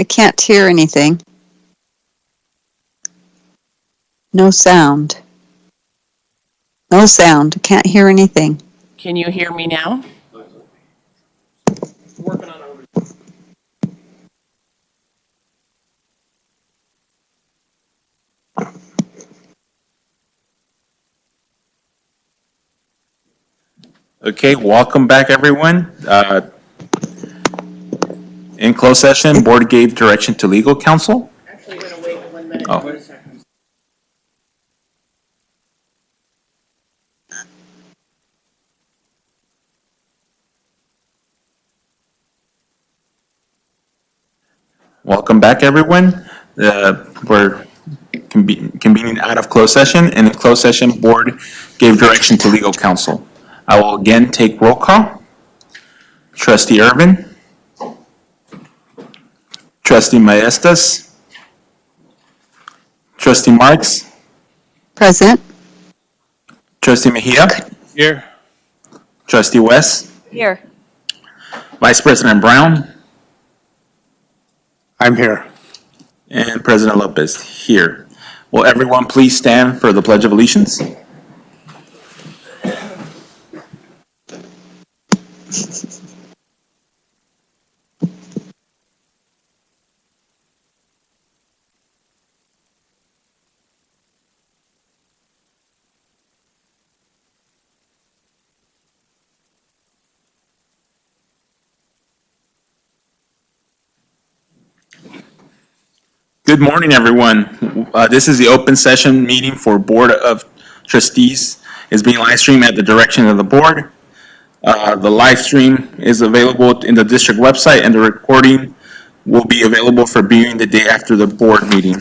I can't hear anything. No sound. No sound. Can't hear anything. Can you hear me now? Working on it. Okay, welcome back, everyone. In closed session, board gave direction to legal counsel. Actually, we're going to wait 1 minute. Oh. 1 second. Welcome back, everyone. We're convening out of closed session. In the closed session, board gave direction to legal counsel. I will again take roll call. Trustee Irvin. Trustee Maestas. Trustee Marks. Present. Trustee Mejia. Here. Trustee West. Here. Vice President Brown. I'm here. And President Lopez here. Will everyone please stand for the Pledge of Allegiance? Good morning, everyone. This is the open session meeting for Board of Trustees. It's being live streamed at the direction of the board. The live stream is available in the district website, and the recording will be available for viewing the day after the board meeting.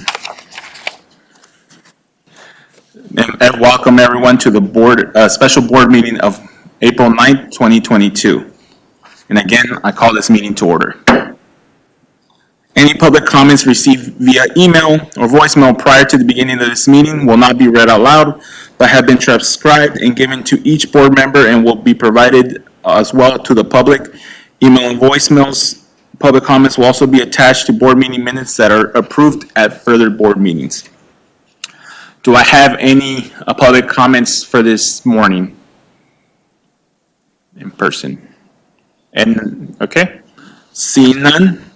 And welcome everyone to the board special board meeting of April 9th, 2022. And again, I call this meeting to order. Any public comments received via email or voicemail prior to the beginning of this meeting will not be read out loud, but have been transcribed and given to each board member and will be provided as well to the public. Email and voicemails, public comments will also be attached to board meeting minutes that are approved at further board meetings. Do I have any public comments for this morning? In person? And, okay, seeing none.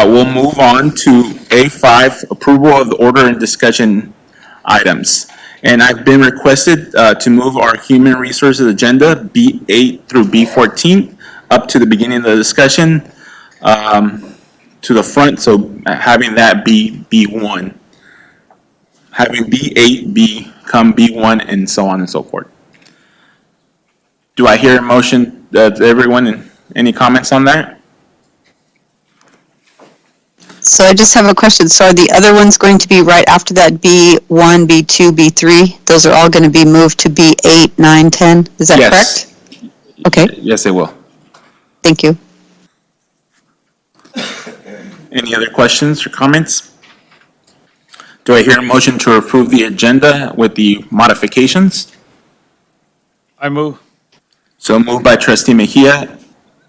We'll move on to A5, approval of the order and discussion items. And I've been requested to move our human resources agenda, B8 through B14, up to the beginning of the discussion to the front, so having that be B1. Having B8 become B1 and so on and so forth. Do I hear a motion, everyone, any comments on that? So I just have a question. So are the other ones going to be right after that B1, B2, B3? Those are all going to be moved to B8, 9, 10? Is that Yes. correct? Okay. Yes, it will. Thank you. Any other questions or comments? Do I hear a motion to approve the agenda with the modifications? I move. So moved by Trustee Mejia,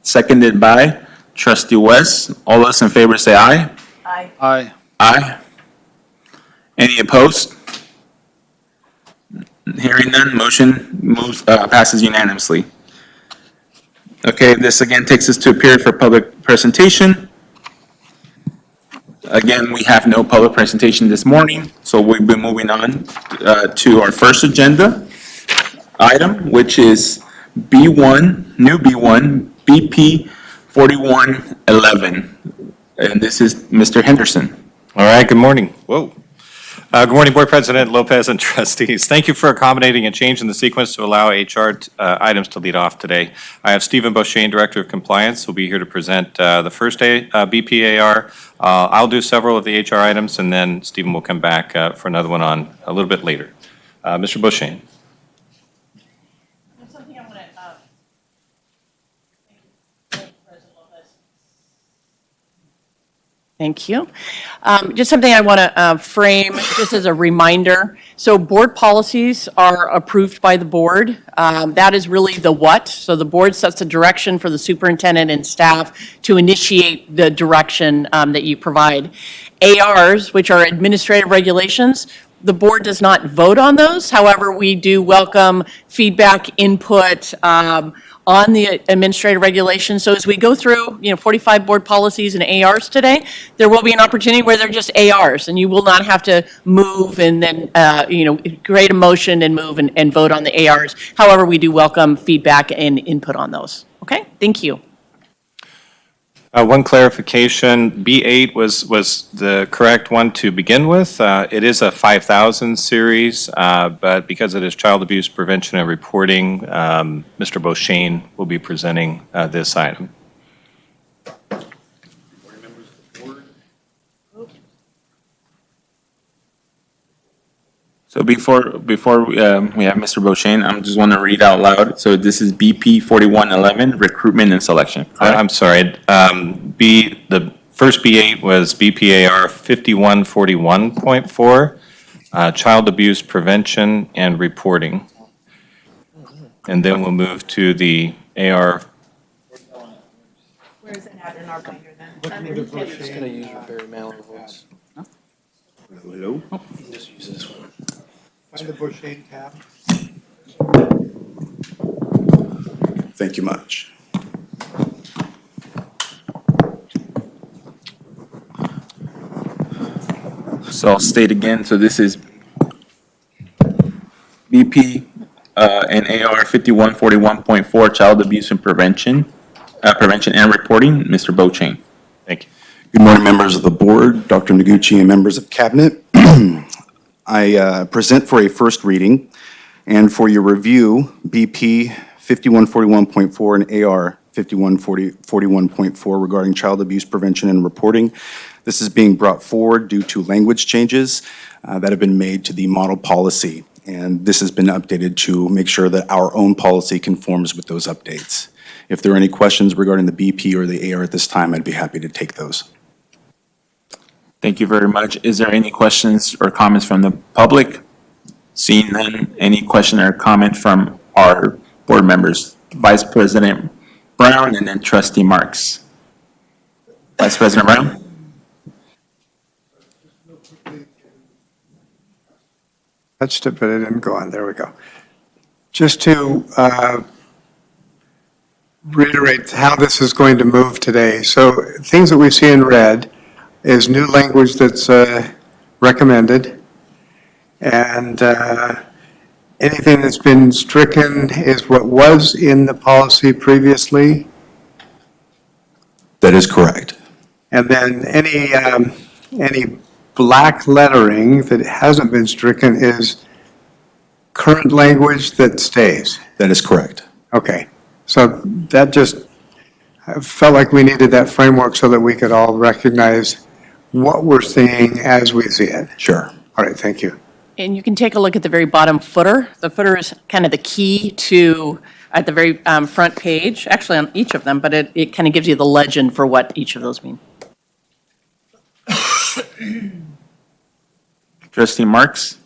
seconded by Trustee West. All those in favor say aye. Aye. Aye. Aye. Any opposed? Hearing none, motion passes unanimously. Okay, this again takes us to a period for public presentation. Again, we have no public presentation this morning, so we've been moving on to our first agenda item, which is B1, new B1, BP 4111. And this is Mr. Henderson. All right, good morning. Whoa. Good morning, Board President Lopez and trustees. Thank you for accommodating a change in the sequence to allow HR items to lead off today. I have Stephen Beauchesne, Director of Compliance, who will be here to present the first BPAR. I'll do several of the HR items, and then Stephen will come back for another one on a little bit later. Mr. Beauchesne. There's something I want to, thank you, President Lopez. Thank you. Just something I want to frame just as a reminder. So board policies are approved by the board. That is really the what. So the board sets the direction for the superintendent and staff to initiate the direction that you provide. ARs, which are administrative regulations, the board does not vote on those. However, we do welcome feedback, input, on the administrative regulations. So as we go through, 45 board policies and ARs today, there will be an opportunity where they're just ARs, and you will not have to move and then, create a motion and move and vote on the ARs. However, we do welcome feedback and input on those. Okay, thank you. One clarification, B8 was the correct one to begin with. It is a 5,000 series, but because it is child abuse prevention and reporting, Mr. Beauchesne will be presenting this item. So before we have Mr. Beauchesne, I just want to read out loud. So this is BP 4111, recruitment and selection. correct? I'm sorry, the first B8 was BPAR 5141.4, child abuse prevention and reporting. And then we'll move to the AR. Where is it at in our binder then? Just gonna use your Barry Mallon voice. Hello? Just use this one. Find the Beauchesne tab. Thank you much. So I'll state again, so this is BP and AR 5141.4, child abuse and prevention and reporting. Mr. Beauchesne. Thank you. Good morning, members of the board, Dr. Noguchi, and members of cabinet. I present for a first reading and for your review, BP 5141.4 and AR 5141.4 regarding child abuse prevention and reporting. This is being brought forward due to language changes that have been made to the model policy, and this has been updated to make sure that our own policy conforms with those updates. If there are any questions regarding the BP or the AR at this time, I'd be happy to take those. Thank you very much. Is there any questions or comments from the public? Seeing none, any question or comment from our board members? Vice President Brown and then Trustee Marks. Vice President Brown? Touched it, but it didn't go on. There we go. Just to reiterate how this is going to move today. So things that we see in red is new language that's recommended. And anything that's been stricken is what was in the policy previously. That is correct. And then any black lettering that hasn't been stricken is current language that stays. That is correct. Okay, so that just, I felt like we needed that framework so that we could all recognize what we're seeing as we see it. Sure. All right, thank you. And you can take a look at the very bottom footer. The footer is kind of the key to, at the very front page, actually on each of them, but it kind of gives you the legend for what each of those mean. Trustee Marks?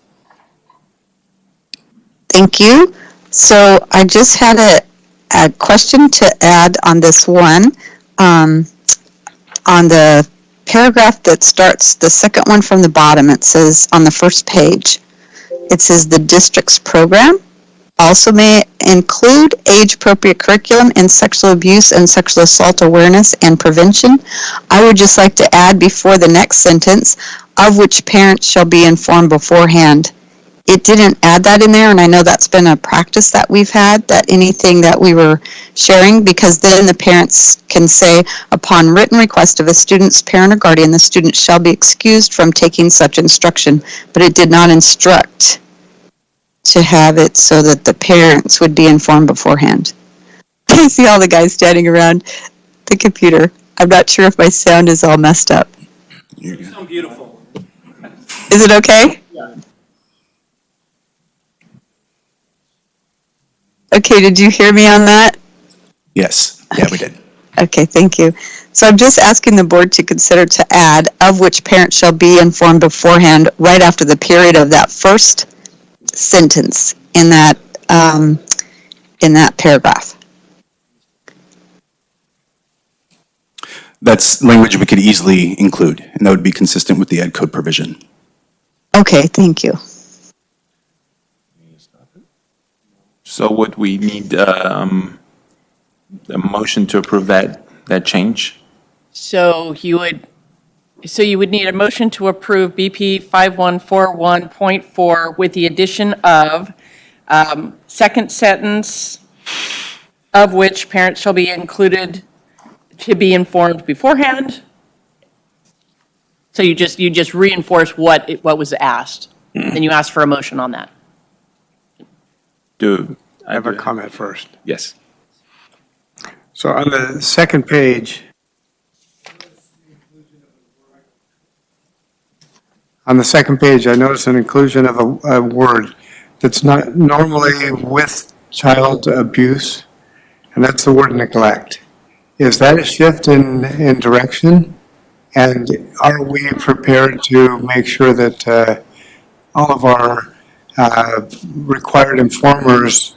Thank you. So I just had a question to add on this one. On the paragraph that starts, the second one from the bottom, it says on the first page, it says the district's program also may include age-appropriate curriculum in sexual abuse and sexual assault awareness and prevention. I would just like to add before the next sentence, of which parents shall be informed beforehand. It didn't add that in there, and I know that's been a practice that we've had, that anything that we were sharing, because then the parents can say, upon written request of a student's parent or guardian, the student shall be excused from taking such instruction, but it did not instruct to have it so that the parents would be informed beforehand. I see all the guys standing around the computer. I'm not sure if my sound is all messed up. You sound beautiful. Is it okay? Yeah. Okay, did you hear me on that? Yes. Yeah, we did. Okay, thank you. So I'm just asking the board to consider to add, of which parents shall be informed beforehand, right after the period of that first sentence in that paragraph. That's language we could easily include, and that would be consistent with the Ed Code provision. Okay, thank you. So would we need a motion to approve that change? So you would need a motion to approve BP 5141.4 with the addition of second sentence, of which parents shall be included to be informed beforehand. So you just reinforce what was asked, and you ask for a motion on that. I have a comment first. Yes. So on the second page, I notice an inclusion of a word that's not normally with child abuse, and that's the word neglect. Is that a shift in direction? And are we prepared to make sure that all of our required informers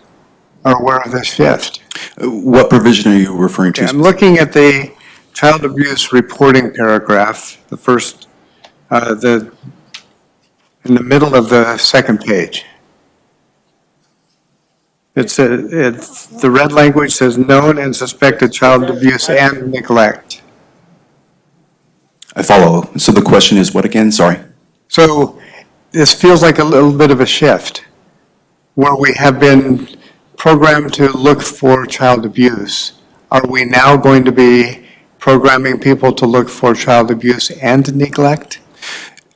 are aware of this shift? What provision are you referring to? Okay, I'm looking at the child abuse reporting paragraph, the first, in the middle of the second page. The red language says known and suspected child abuse and neglect. I follow. So the question is what again? Sorry. So this feels like a little bit of a shift, where we have been programmed to look for child abuse. Are we now going to be programming people to look for child abuse and neglect?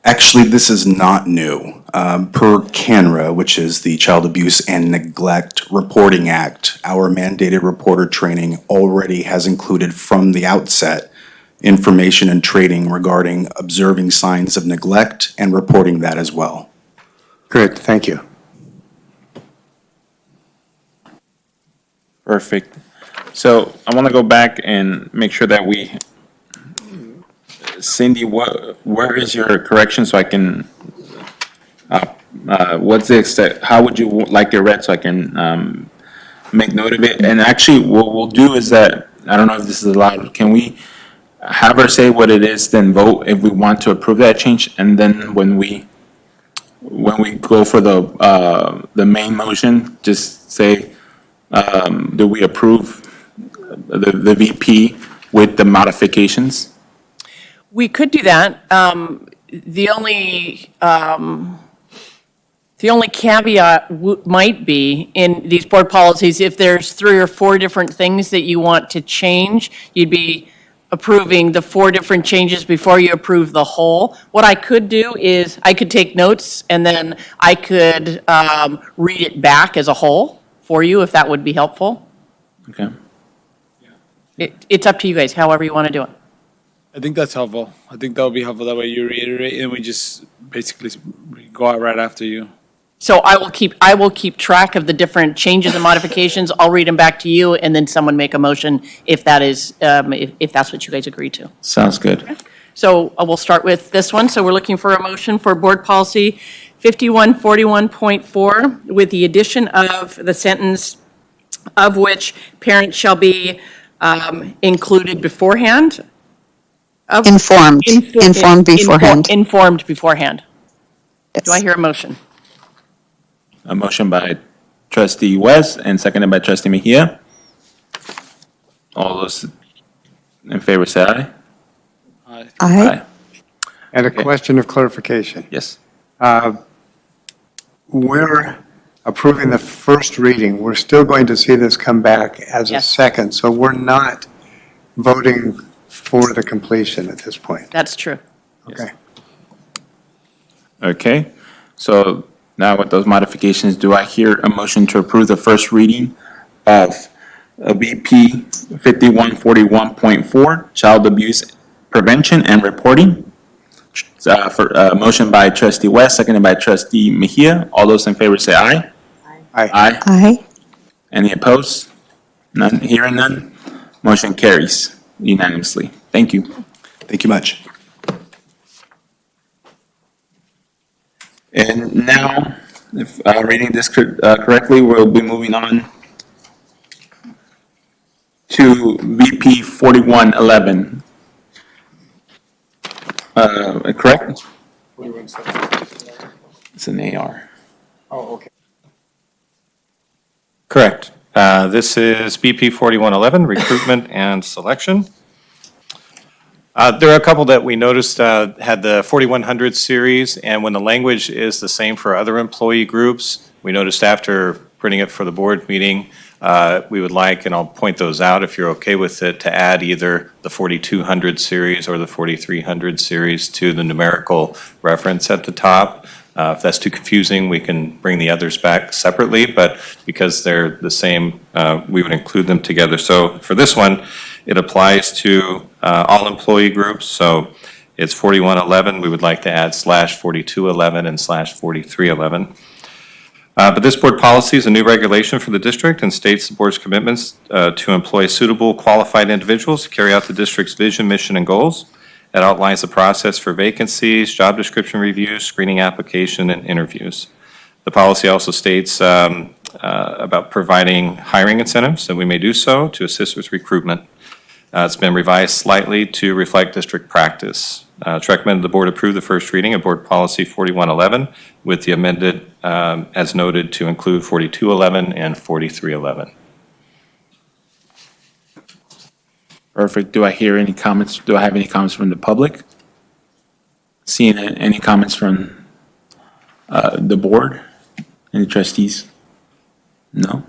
Actually, this is not new. Per CANRA, which is the Child Abuse and Neglect Reporting Act, our mandated reporter training already has included from the outset information and training regarding observing signs of neglect and reporting that as well. Good, thank you. Perfect. So I want to go back and make sure that Cindy, where is your correction so I can, what's the extent, how would you like it read so I can make note of it? And actually, what we'll do is that, I don't know if this is allowed, can we have her say what it is, then vote if we want to approve that change? And then when we go for the main motion, just say, do we approve the VP with the modifications? We could do that. The only caveat might be in these board policies, if there's 3 or 4 different things that you want to change, you'd be approving the 4 different changes before you approve the whole. What I could do is I could take notes and then I could read it back as a whole for you, if that would be helpful. Okay. It's up to you guys, however you want to do it. I think that's helpful. I think that would be helpful. That way you reiterate and we just basically go out right after you. So I will keep track of the different changes and modifications. I'll read them back to you, and then someone make a motion if that is, if that's what you guys agree to. Sounds good. So we'll start with this one. So we're looking for a motion for Board Policy 5141.4 with the addition of the sentence, of which parents shall be included beforehand. Informed beforehand. Informed beforehand. Do I Yes. hear a motion? A motion by trustee West and seconded by trustee Mejia. All those in favor say aye. Aye. And a Okay. question of clarification. Yes. We're approving the first reading. We're still going to see this come back as a Yes. second, so we're not voting for the completion at this point. That's true. Okay. Okay. So now with those modifications, do I hear a motion to approve the first reading of BP 5141.4, Child Abuse Prevention and Reporting? Motion by trustee West, seconded by trustee Mejia. All those in favor say aye. Aye. Aye. Aye. Any opposed? None, hearing none. Motion carries unanimously. Thank you. Thank you much. And now, if reading this correctly, we'll be moving on to VP 4111. Correct? It's an AR. Correct. This is BP 4111, recruitment and selection. There are a couple that we noticed had the 4100 series, and when the language is the same for other employee groups, we noticed after printing it for the board meeting, we would like, and I'll point those out if you're okay with it, to add either the 4200 series or the 4300 series to the numerical reference at the top. If that's too confusing, we can bring the others back separately, but because they're the same, we would include them together. So for this one, it applies to all employee groups. So it's 4111. We would like to add /4211 and /4311. But this board policy is a new regulation for the district and states the board's commitments to employ suitable, qualified individuals to carry out the district's vision, mission, and goals. It outlines the process for vacancies, job description reviews, screening application, and interviews. The policy also states about providing hiring incentives, and we may do so to assist with recruitment. It's been revised slightly to reflect district practice. It's recommended the board approve the first reading of Board Policy 4111 with the amended, as noted, to include 4211 and 4311. Perfect. Do I hear any comments? Do I have any comments from the public? Seeing any comments from the board? Any trustees? No?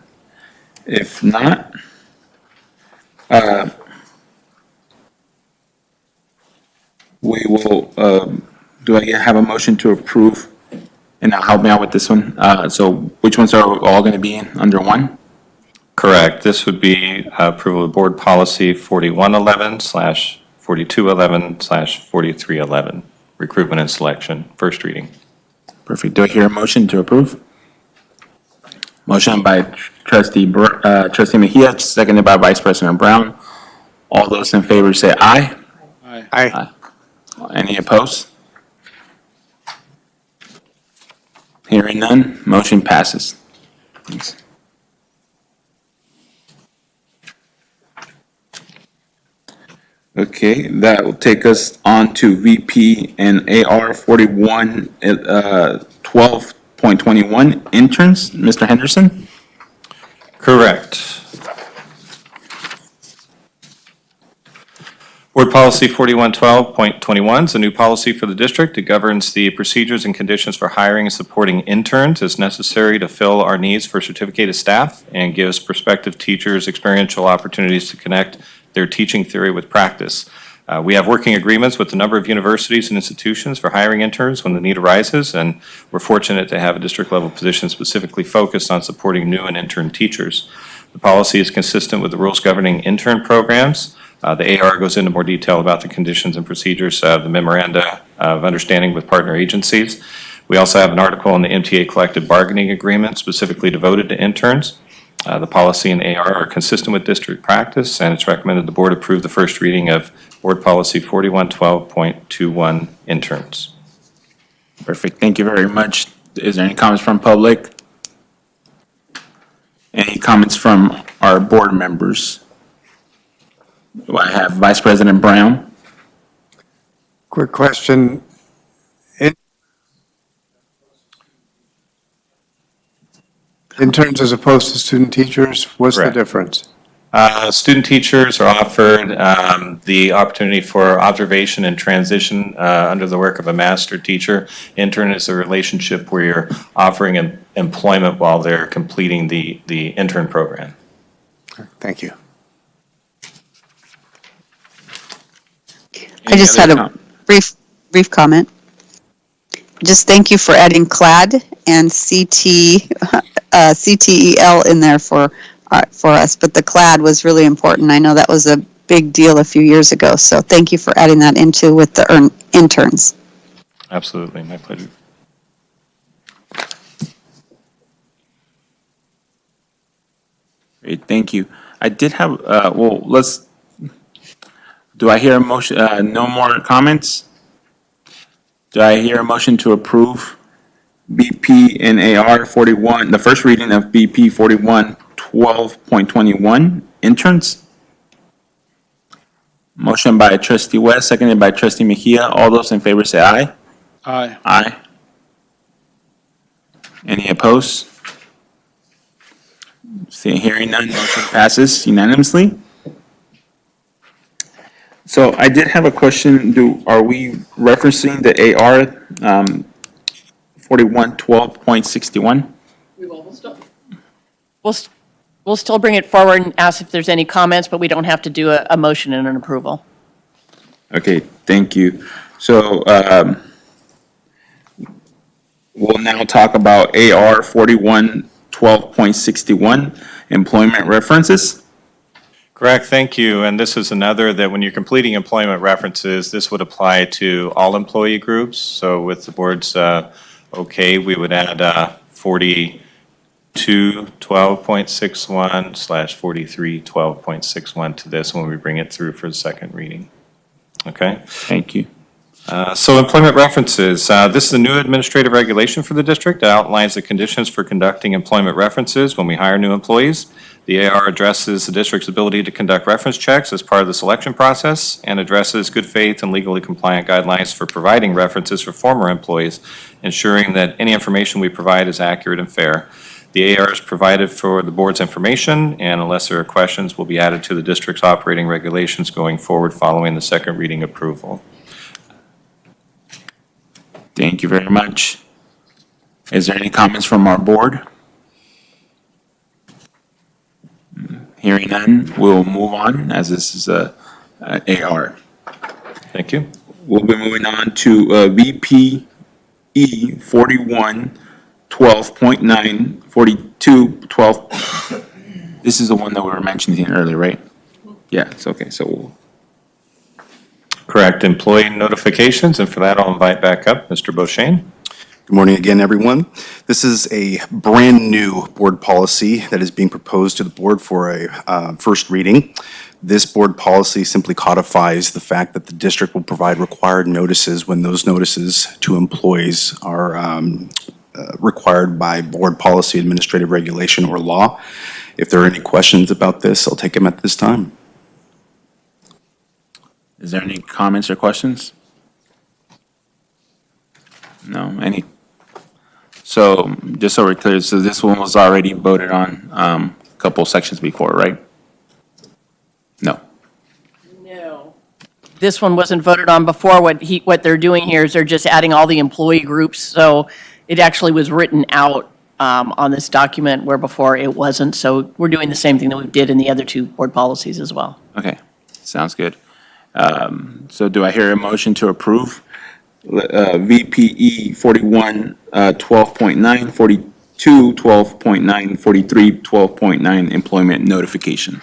If not, we will, do I have a motion to approve? And now help me out with this one. So which ones are all going to be in under one? Correct. This would be approval of Board Policy 4111 /4211 /4311, recruitment and selection, first reading. Perfect. Do I hear a motion to approve? Motion by trustee Mejia, seconded by Vice President Brown. All those in favor say aye. Aye. Any opposed? Hearing none, motion passes. Thanks. Okay, that will take us on to VP and AR 4112.21 interns. Mr. Henderson? Correct. Board Policy 4112.21 is a new policy for the district. It governs the procedures and conditions for hiring and supporting interns as necessary to fill our needs for certificated staff and gives prospective teachers experiential opportunities to connect their teaching theory with practice. We have working agreements with a number of universities and institutions for hiring interns when the need arises, and we're fortunate to have a district-level position specifically focused on supporting new and intern teachers. The policy is consistent with the rules governing intern programs. The AR goes into more detail about the conditions and procedures of the memoranda of understanding with partner agencies. We also have an article in the MTA collective bargaining agreement specifically devoted to interns. The policy and AR are consistent with district practice, and it's recommended the board approve the first reading of Board Policy 4112.21 interns. Perfect. Thank you very much. Is there any comments from public? Any comments from our board members? Do I have Vice President Brown? Quick question. Interns as opposed to student teachers, what's the Correct. difference? Student teachers are offered the opportunity for observation and transition under the work of a master teacher. Intern is a relationship where you're offering employment while they're completing the intern program. Thank you. I just had a brief comment. Just thank you for adding CLAD and CTEL in there for us, but the CLAD was really important. I know that was a big deal a few years ago, so thank you for adding that into with the interns. Absolutely, my pleasure. Great, thank you. I did have, do I hear a motion, no more comments? Do I hear a motion to approve BP and AR 41, the first reading of BP 4112.21, interns? Motion by trustee West, seconded by trustee Mejia. All those in favor say aye. Aye. Aye. Any opposed? Seeing, hearing none, motion passes unanimously. So I did have a question. Are we referencing the AR 4112.61? We'll still bring it forward and ask if there's any comments, but we don't have to do a motion and an approval. Okay, thank you. So we'll now talk about AR 4112.61, employment references. Correct, thank you. And this is another that when you're completing employment references, this would apply to all employee groups. So with the board's okay, we would add 4212.61/4312.61 to this when we bring it through for the second reading. Okay? Thank you. So employment references, this is a new administrative regulation for the district that outlines the conditions for conducting employment references when we hire new employees. The AR addresses the district's ability to conduct reference checks as part of the selection process and addresses good faith and legally compliant guidelines for providing references for former employees, ensuring that any information we provide is accurate and fair. The AR is provided for the board's information, and unless there are questions, will be added to the district's operating regulations going forward following the second reading approval. Thank you very much. Is there any comments from our board? Hearing none, we'll move on as this is a AR. Thank you. We'll be moving on to VPE 4112.9, 4212. This is the one that we were mentioning earlier, right? Yeah, it's okay. So Correct, employee notifications, and for that, I'll invite back up Mr. Beauchene. Good morning again, everyone. This is a brand-new board policy that is being proposed to the board for a first reading. This board policy simply codifies the fact that the district will provide required notices when those notices to employees are required by board policy, administrative regulation, or law. If there are any questions about this, I'll take them at this time. is there any comments or questions? No, any? So just so we're clear, so this one was already voted on a couple sections before, right? No. No. This one wasn't voted on before. What they're doing here is they're just adding all the employee groups. So it actually was written out on this document where before it wasn't. So we're doing the same thing that we did in the other two board policies as well. Okay, sounds good. So do I hear a motion to approve VPE 4112.9, 4212.9, 4312.9 employment notification?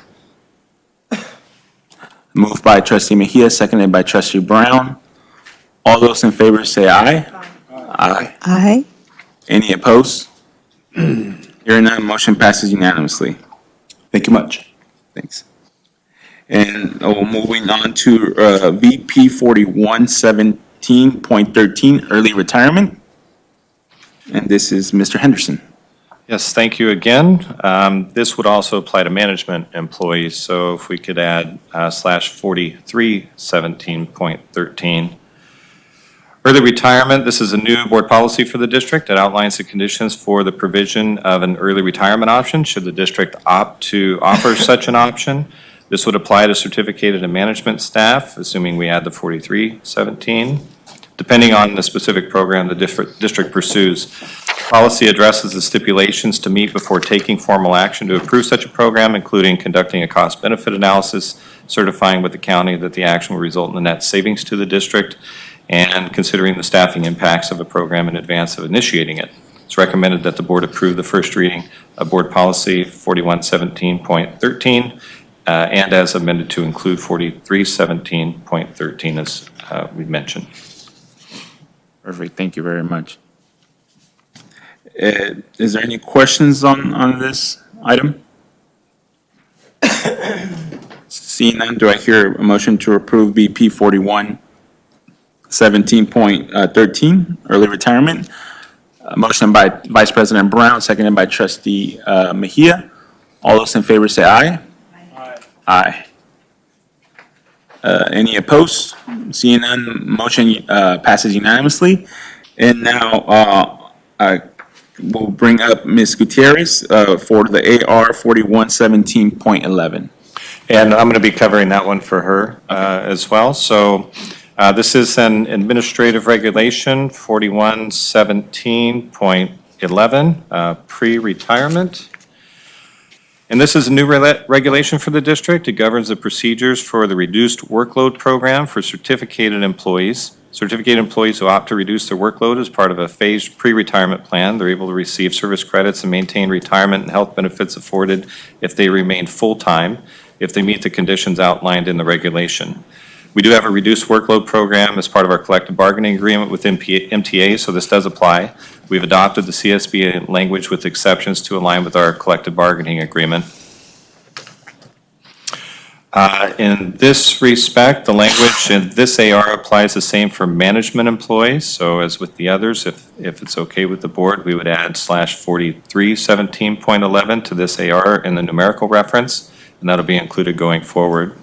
Moved by trustee Mejia, seconded by trustee Brown. All those in favor say aye. Aye. Aye. Any opposed? Hearing none, motion passes unanimously. Thank you much. Thanks. And moving on to VP 4117.13, early retirement. And this is Mr. Henderson. Yes, thank you again. This would also apply to management employees, so if we could add /4317.13. Early retirement, this is a new board policy for the district that outlines the conditions for the provision of an early retirement option, should the district opt to offer such an option. This would apply to certificated and management staff, assuming we add the 4317. Depending on the specific program the district pursues, policy addresses the stipulations to meet before taking formal action to approve such a program, including conducting a cost-benefit analysis, certifying with the county that the action will result in the net savings to the district, and considering the staffing impacts of a program in advance of initiating it. It's recommended that the board approve the first reading of Board Policy 4117.13 and as amended to include 4317.13 as we mentioned. Perfect, thank you very much. Is there any questions on this item? Seeing none, do I hear a motion to approve BP 4117.13, early retirement? A motion by Vice President Brown, seconded by Trustee Mejia. All those in favor say aye. Aye. Any opposed? Seeing none, motion passes unanimously. And now I will bring up Ms. Gutierrez for the AR 4117.11. And I'm going to be covering that one for her as well. So this is an administrative regulation, 4117.11, pre-retirement. And this is a new regulation for the district. It governs the procedures for the reduced workload program for certificated employees. Certificated employees who opt to reduce their workload as part of a phased pre-retirement plan, they're able to receive service credits and maintain retirement and health benefits afforded if they remain full-time, if they meet the conditions outlined in the regulation. We do have a reduced workload program as part of our collective bargaining agreement with MTA, so this does apply. We've adopted the CSBA language with exceptions to align with our collective bargaining agreement. In this respect, the language in this AR applies the same for management employees. So as with the others, if it's okay with the board, we would add /4317.11 to this AR in the numerical reference, and that'll be included going forward.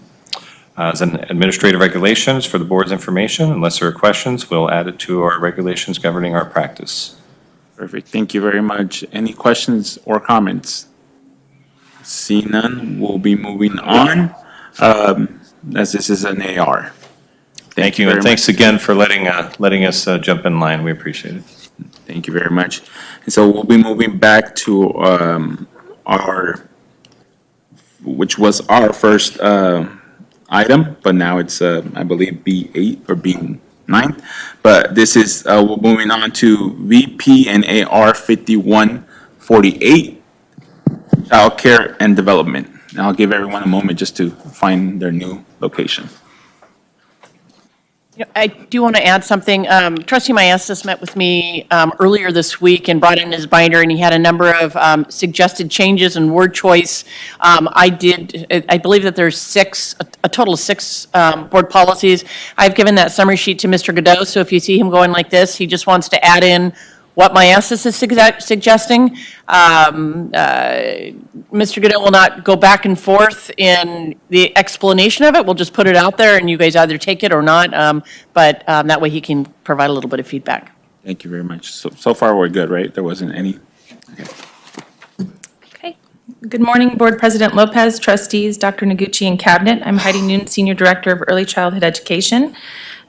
As an administrative regulations for the board's information, unless there are questions, we'll add it to our regulations governing our practice. Perfect. Thank you very much. Any questions or comments? See none, we'll be moving on, as this is an AR. Thank you, and thanks again for letting us jump in line. We appreciate it. Thank you very much. And so we'll be moving back to which was our first item, but now it's, I believe, B8 or B9. But this is, we're moving on to VP and AR 5148, Child Care and Development. And I'll give everyone a moment just to find their new location. I do want to add something. Trustee Maestas met with me earlier this week and brought in his binder, and he had a number of suggested changes in word choice. I believe that there's a total of six board policies. I've given that summary sheet to Mr. Godot, so if you see him going like this, he just wants to add in what Maestas is suggesting. Mr. Godot will not go back and forth in the explanation of it. We'll just put it out there, and you guys either take it or not, but that way he can provide a little bit of feedback. Thank you very much. So far, we're good, right? There wasn't any? Okay. Okay. Good morning, Board President Lopez, trustees, Dr. Noguchi, and Cabinet. I'm Heidi Noon, Senior Director of Early Childhood Education,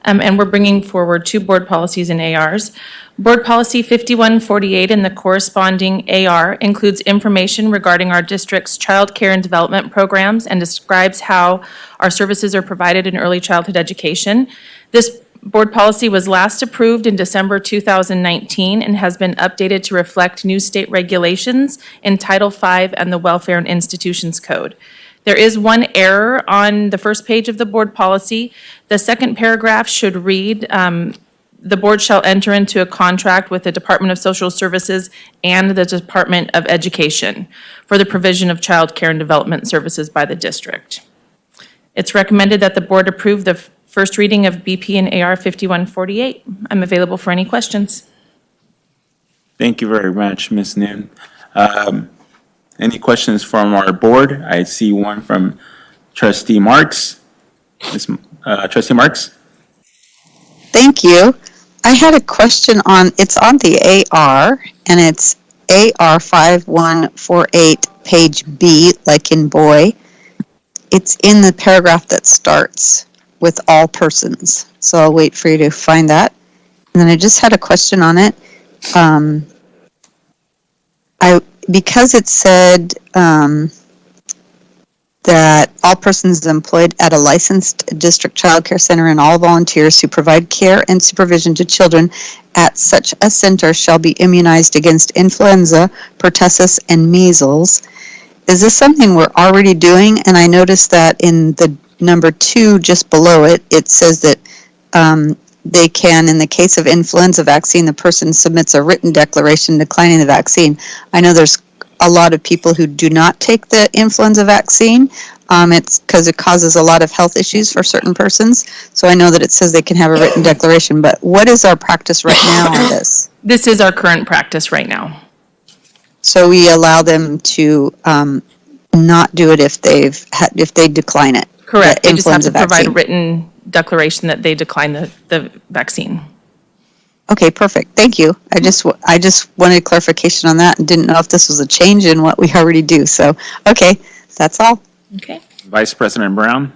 and we're bringing forward two board policies and ARs. Board Policy 5148 and the corresponding AR includes information regarding our district's child care and development programs and describes how our services are provided in early childhood education. This board policy was last approved in December 2019 and has been updated to reflect new state regulations in Title V and the Welfare and Institutions Code. There is one error on the first page of the board policy. The second paragraph should read, the board shall enter into a contract with the Department of Social Services and the Department of Education for the provision of child care and development services by the district. It's recommended that the board approve the first reading of BP and AR 5148. I'm available for any questions. Thank you very much, Ms. Noon. Any questions from our board? I see one from Trustee Marks. Trustee Marks? Thank you. I had a question it's on the AR, and it's AR 5148, page B, like in boy. It's in the paragraph that starts with all persons. So I'll wait for you to find that. And then I just had a question on it. Because it said that all persons employed at a licensed district child care center and all volunteers who provide care and supervision to children at such a center shall be immunized against influenza, pertussis, and measles. Is this something we're already doing? And I noticed that in the number 2, just below it, it says that they can, in the case of influenza vaccine, the person submits a written declaration declining the vaccine. I know there's a lot of people who do not take the influenza vaccine. It's because it causes a lot of health issues for certain persons. So I know that it says they can have a written declaration, but what is our practice right now on this? This is our current practice right now. So we allow them to not do it if they decline it. Correct. the They just have to influenza provide a vaccine. written declaration that they decline the vaccine. Okay, perfect. Thank you. I just wanted clarification on that and didn't know if this was a change in what we already do. So, okay, that's all. Okay. Vice President Brown?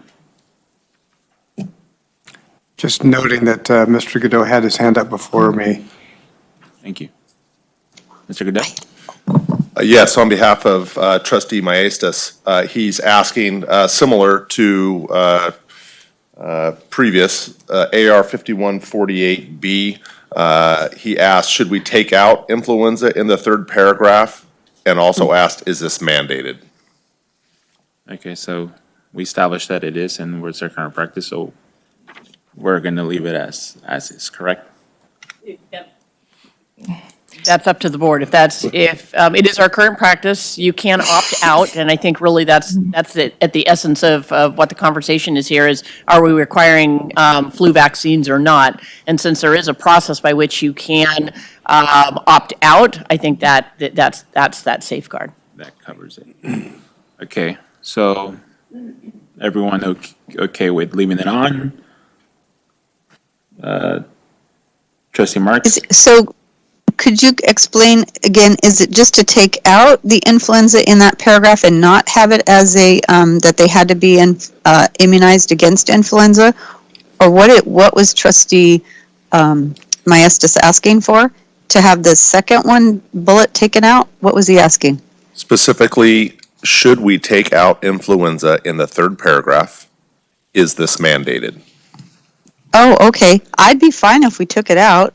Just noting that Mr. Godot had his hand up before me. Thank you. Mr. Goodell? Yes, on behalf of trustee Maestas, he's asking, similar to previous, AR 5148B, he asked, should we take out influenza in the third paragraph? And also asked, is this mandated? Okay, so we established that it is, and it's our current practice, so we're going to leave it as is, correct? That's up to the board. If it is our current practice, you can opt out, and I think really that's at the essence of what the conversation is here is, are we requiring flu vaccines or not? And since there is a process by which you can opt out, I think that's that safeguard. That covers it. Okay, so everyone okay with leaving it on? Trustee Marks? So, could you explain again, is it just to take out the influenza in that paragraph and not have it as that they had to be immunized against influenza? Or what was Trustee Maestas asking for? To have the second one bullet taken out? What was he asking? Specifically, should we take out influenza in the third paragraph? Is this mandated? Oh, okay. I'd be fine if we took it out,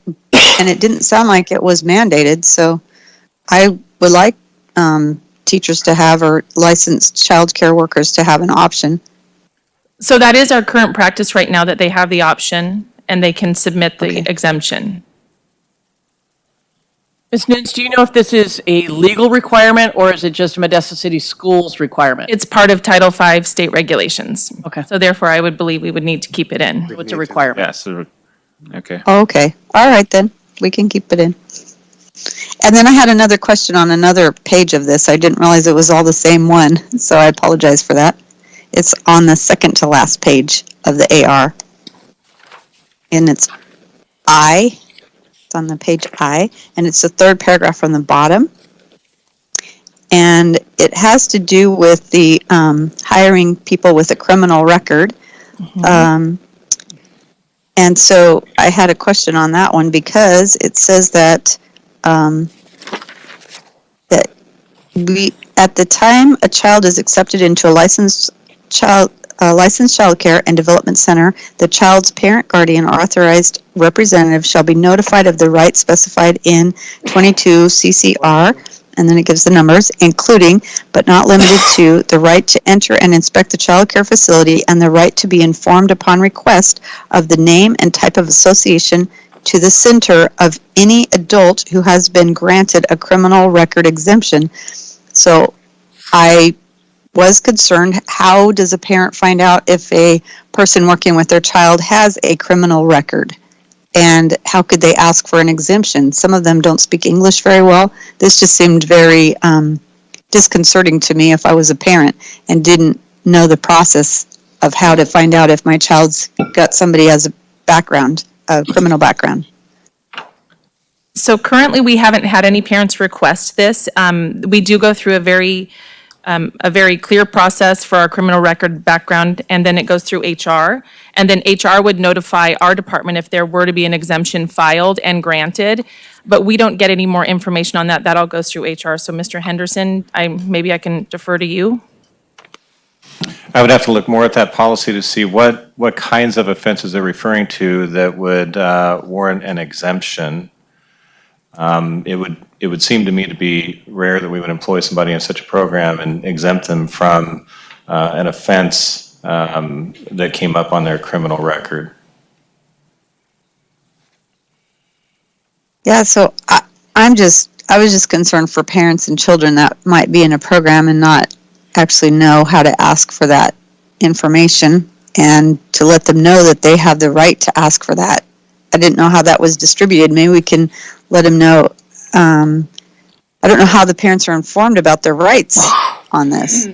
and it didn't sound like it was mandated, so I would like teachers to have, or licensed child care workers to have an option. So that is our current practice right now, that they have the option and they can submit the exemption. Ms. Nunes, do you know if this is a legal requirement or is it just Modesto City Schools requirement? It's part of Title V state regulations. Okay. So therefore, I would believe we would need to keep it in. So it's a requirement. Yes, okay. Okay. All right, then. We can keep it in. And then I had another question on another page of this. I didn't realize it was all the same one, so I apologize for that. It's on the second to last page of the AR. And it's I. It's on the page I, and it's the third paragraph from the bottom. And it has to do with the hiring people with a criminal record. And so I had a question on that one because it says that that at the time a child is accepted into a licensed child care and development center, the child's parent, guardian, or authorized representative shall be notified of the rights specified in 22 CCR, and then it gives the numbers, including but not limited to the right to enter and inspect the child care facility and the right to be informed upon request of the name and type of association to the center of any adult who has been granted a criminal record exemption. So I was concerned, how does a parent find out if a person working with their child has a criminal record? And how could they ask for an exemption? Some of them don't speak English very well. This just seemed very disconcerting to me if I was a parent and didn't know the process of how to find out if my child's got somebody as a background, a criminal background. So currently, we haven't had any parents request this. We do go through a very clear process for our criminal record background, and then it goes through HR. And then HR would notify our department if there were to be an exemption filed and granted. But we don't get any more information on that. That all goes through HR. So Mr. Henderson, maybe I can defer to you. I would have to look more at that policy to see what kinds of offenses they're referring to that would warrant an exemption. It would seem to me to be rare that we would employ somebody in such a program and exempt them from an offense that came up on their criminal record. Yeah, so I'm just I was just concerned for parents and children that might be in a program and not actually know how to ask for that information, and to let them know that they have the right to ask for that. I didn't know how that was distributed. Maybe we can let them know. I don't know how the parents are informed about their rights on this.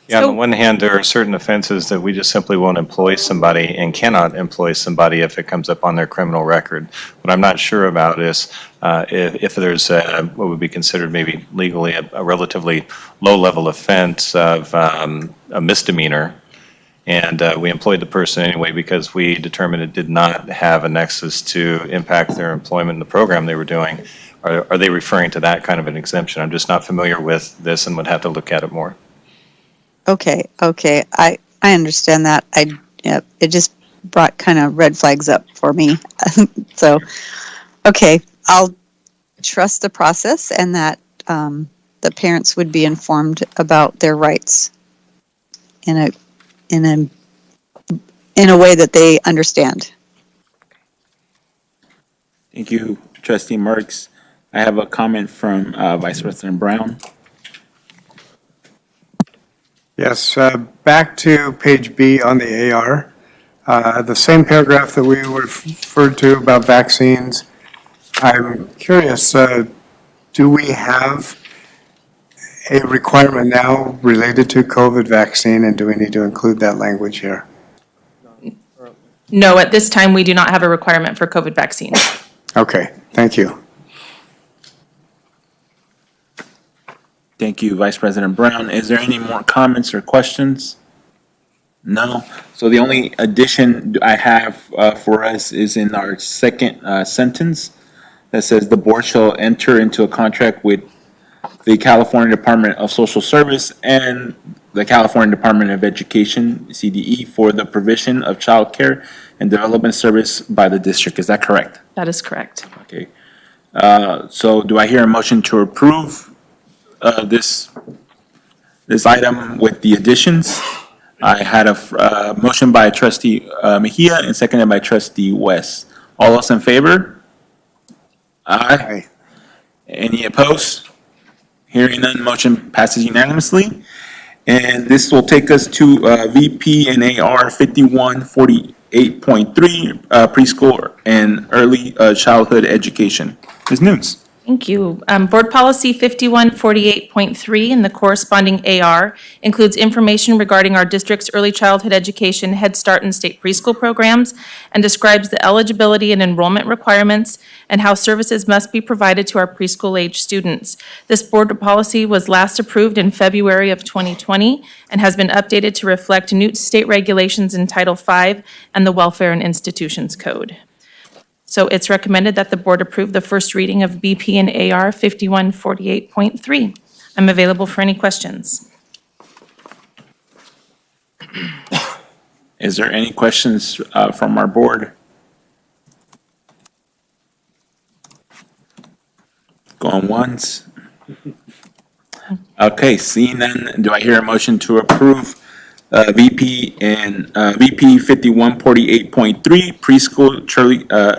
Yeah, on So- the one hand, there are certain offenses that we just simply won't employ somebody and cannot employ somebody if it comes up on their criminal record. What I'm not sure about is if there's what would be considered maybe legally a relatively low-level offense of a misdemeanor, and we employed the person anyway because we determined it did not have a nexus to impact their employment in the program they were doing. Are they referring to that kind of an exemption? I'm just not familiar with this and would have to look at it more. Okay, I understand that. Yeah, it just brought kind of red flags up for me. So, okay, I'll trust the process and that the parents would be informed about their rights in a way that they understand. Thank you, Trustee Marks. I have a comment from Vice President Brown. Yes, back to page B on the AR. The same paragraph that we referred to about vaccines. I'm curious, do we have a requirement now related to COVID vaccine, and do we need to include that language here? No, at this time, we do not have a requirement for COVID vaccines. Okay, thank you. Thank you, Vice President Brown. Is there any more comments or questions? No. So the only addition I have for us is in our second sentence that says the board shall enter into a contract with the California Department of Social Service and the California Department of Education, CDE, for the provision of child care and development service by the district. Is that correct? That is correct. Okay. So do I hear a motion to approve this item with the additions? I had a motion by Trustee Mejia and seconded by Trustee West. All those in favor? Aye. Aye. Any opposed? Hearing none, motion passes unanimously. And this will take us to VP and AR 5148.3, preschool and early childhood education. Ms. Nunes. Thank you. Board Policy 5148.3 and the corresponding AR includes information regarding our district's early childhood education, Head Start, and state preschool programs, and describes the eligibility and enrollment requirements and how services must be provided to our preschool-age students. This board policy was last approved in February of 2020 and has been updated to reflect new state regulations in Title V and the Welfare and Institutions Code. So it's recommended that the board approve the first reading of BP and AR 5148.3. I'm available for any questions. Is there any questions from our board? Going once? Okay, seeing none, do I hear a motion to approve VP 5148.3 preschool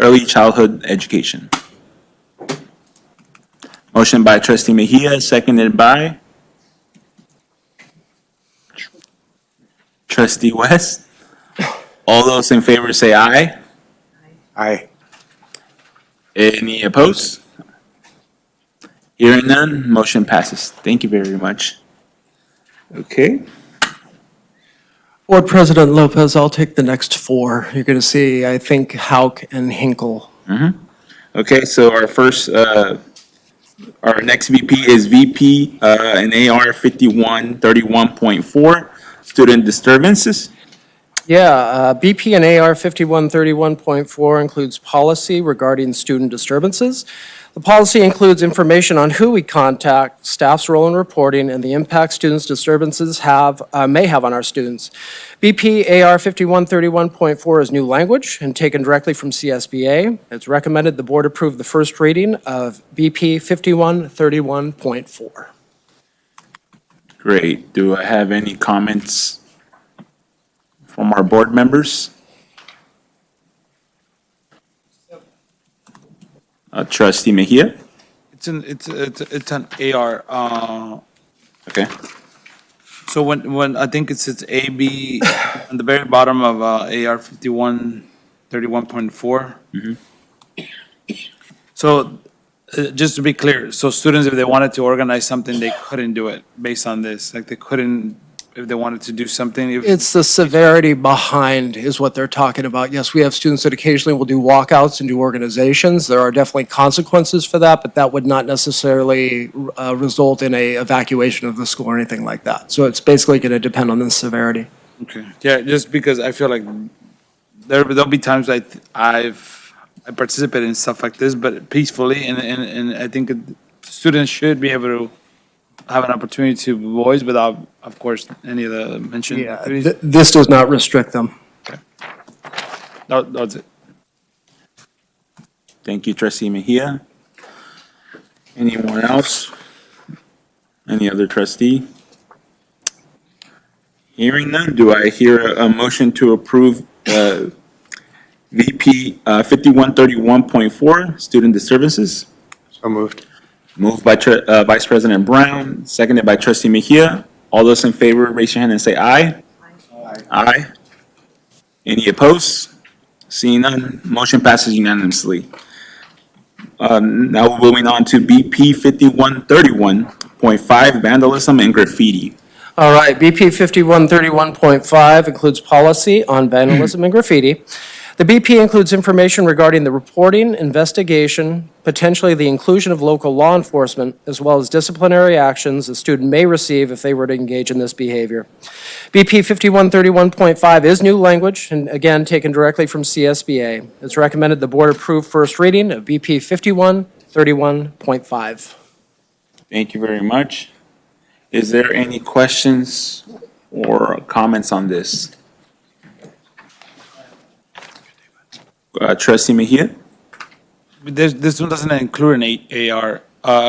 early childhood education? Motion by Trustee Mejia, seconded by Trustee West. All those in favor say aye. Aye. Any opposed? Hearing none, motion passes. Thank you very much. Okay. Board President Lopez, I'll take the next four. You're going to see, I think, Hauk and Hinkle. Okay, so our next VP is VP and AR 5131.4, student disturbances. Yeah, BP and AR 5131.4 includes policy regarding student disturbances. The policy includes information on who we contact, staff's role in reporting, and the impact students' disturbances may have on our students. BP AR 5131.4 is new language and taken directly from CSBA. It's recommended the board approve the first reading of BP 5131.4. Great. Do I have any comments from our board members? Trustee Mejia? It's an AR. Okay. So when I think it's AB on the very bottom of AR 5131.4. So just to be clear, so students, if they wanted to organize something, they couldn't do it based on this. Like they couldn't, if they wanted to do something. It's the severity behind is what they're talking about. Yes, we have students that occasionally will do walkouts and do organizations. There are definitely consequences for that, but that would not necessarily result in a evacuation of the school or anything like that. So it's basically going to depend on the severity. Okay. Yeah, just because I feel like there'll be times I participate in stuff like this, but peacefully, and I think students should be able to have an opportunity to voice without, of course, any of the mentioned. Yeah, this does not restrict them. That's it. Thank you, Trustee Mejia. Anyone else? Any other trustee? Hearing none, do I hear a motion to approve VP 5131.4, student disturbances? So moved. Moved by Vice President Brown, seconded by Trustee Mejia. All those in favor, raise your hand and say aye. Aye. Any opposed? Seeing none, motion passes unanimously. Now we're moving on to BP 5131.5, vandalism and graffiti. All right, BP 5131.5 includes policy on vandalism and graffiti. The BP includes information regarding the reporting, investigation, potentially the inclusion of local law enforcement, as well as disciplinary actions a student may receive if they were to engage in this behavior. BP 5131.5 is new language, and again, taken directly from CSBA. It's recommended the board approve first reading of BP 5131.5. Thank you very much. Is there any questions or comments on this? Trustee Mejia? This one doesn't include an AR.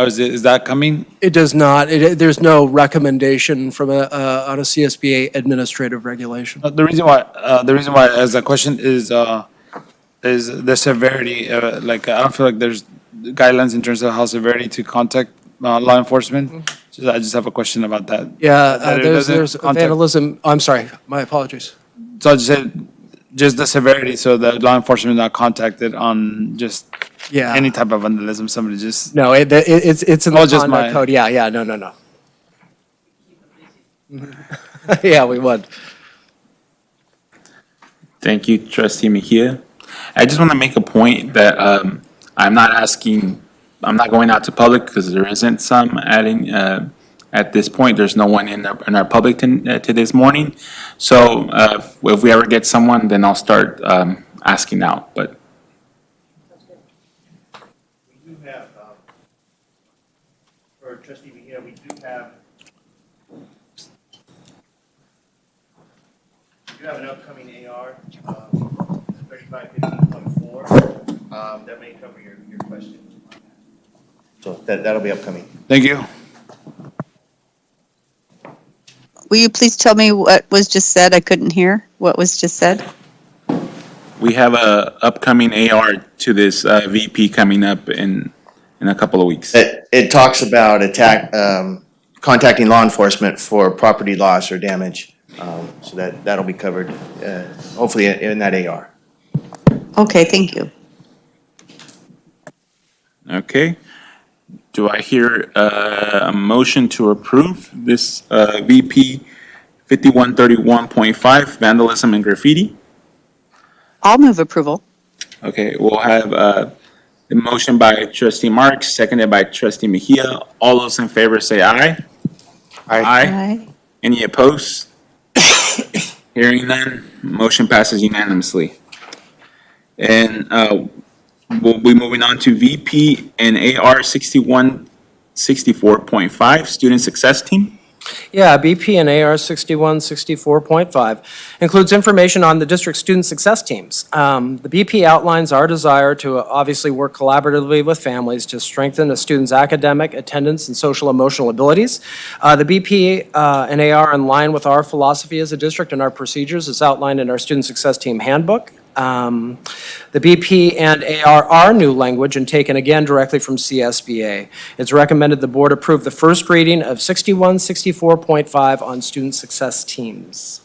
Is that coming? It does not. There's no recommendation from on a CSBA administrative regulation. The reason why as a question is the severity. Like I don't feel like there's guidelines in terms of how severity to contact law enforcement. I just have a question about that. Yeah, That it there's doesn't contact- vandalism. I'm sorry, my apologies. So I just said just the severity, so that law enforcement not contacted on just Yeah. any type of vandalism. Somebody just No, it's in Oh, the just conduct my- code. Yeah, no. Yeah, we would. Thank you, Trustee Mejia. I just want to make a point that I'm not going out to public because there isn't some adding, at this point, there's no one in our public to this morning. So if we ever get someone, then I'll start asking out, but. We do have, for Trustee Mejia, we do have an upcoming AR, 3515.4, that may cover your question. So that'll be upcoming. thank you. Will you please tell me what was just said? I couldn't hear what was just said. We have a upcoming AR to this VP coming up in a couple of weeks. It talks about contacting law enforcement for property loss or damage. So that'll be covered, hopefully in that AR. Okay, thank you. Okay. Do I hear a motion to approve this VP 5131.5, vandalism and graffiti? I'll move approval. Okay, we'll have a motion by Trustee Marks, seconded by Trustee Mejia. All those in favor say aye. Aye. Any opposed? Hearing none, motion passes unanimously. And we'll be moving on to VP and AR 6164.5, Student Success Team. Yeah, BP and AR 6164.5 includes information on the district student success teams. The BP outlines our desire to obviously work collaboratively with families to strengthen a student's academic, attendance, and social emotional abilities. The BP and AR are in line with our philosophy as a district and our procedures as outlined in our student success team handbook. The BP and AR are new language and taken again directly from CSBA. It's recommended the board approve the first reading of 6164.5 on student success teams.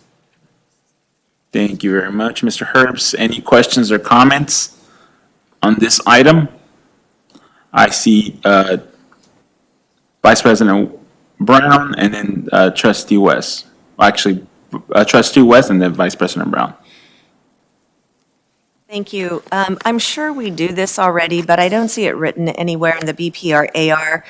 Thank you very much, Mr. Herbst. Any questions or comments on this item? I see Vice President Brown and then Trustee West. Actually, Trustee West and then Vice President Brown. Thank you. I'm sure we do this already, but I don't see it written anywhere in the BP or AR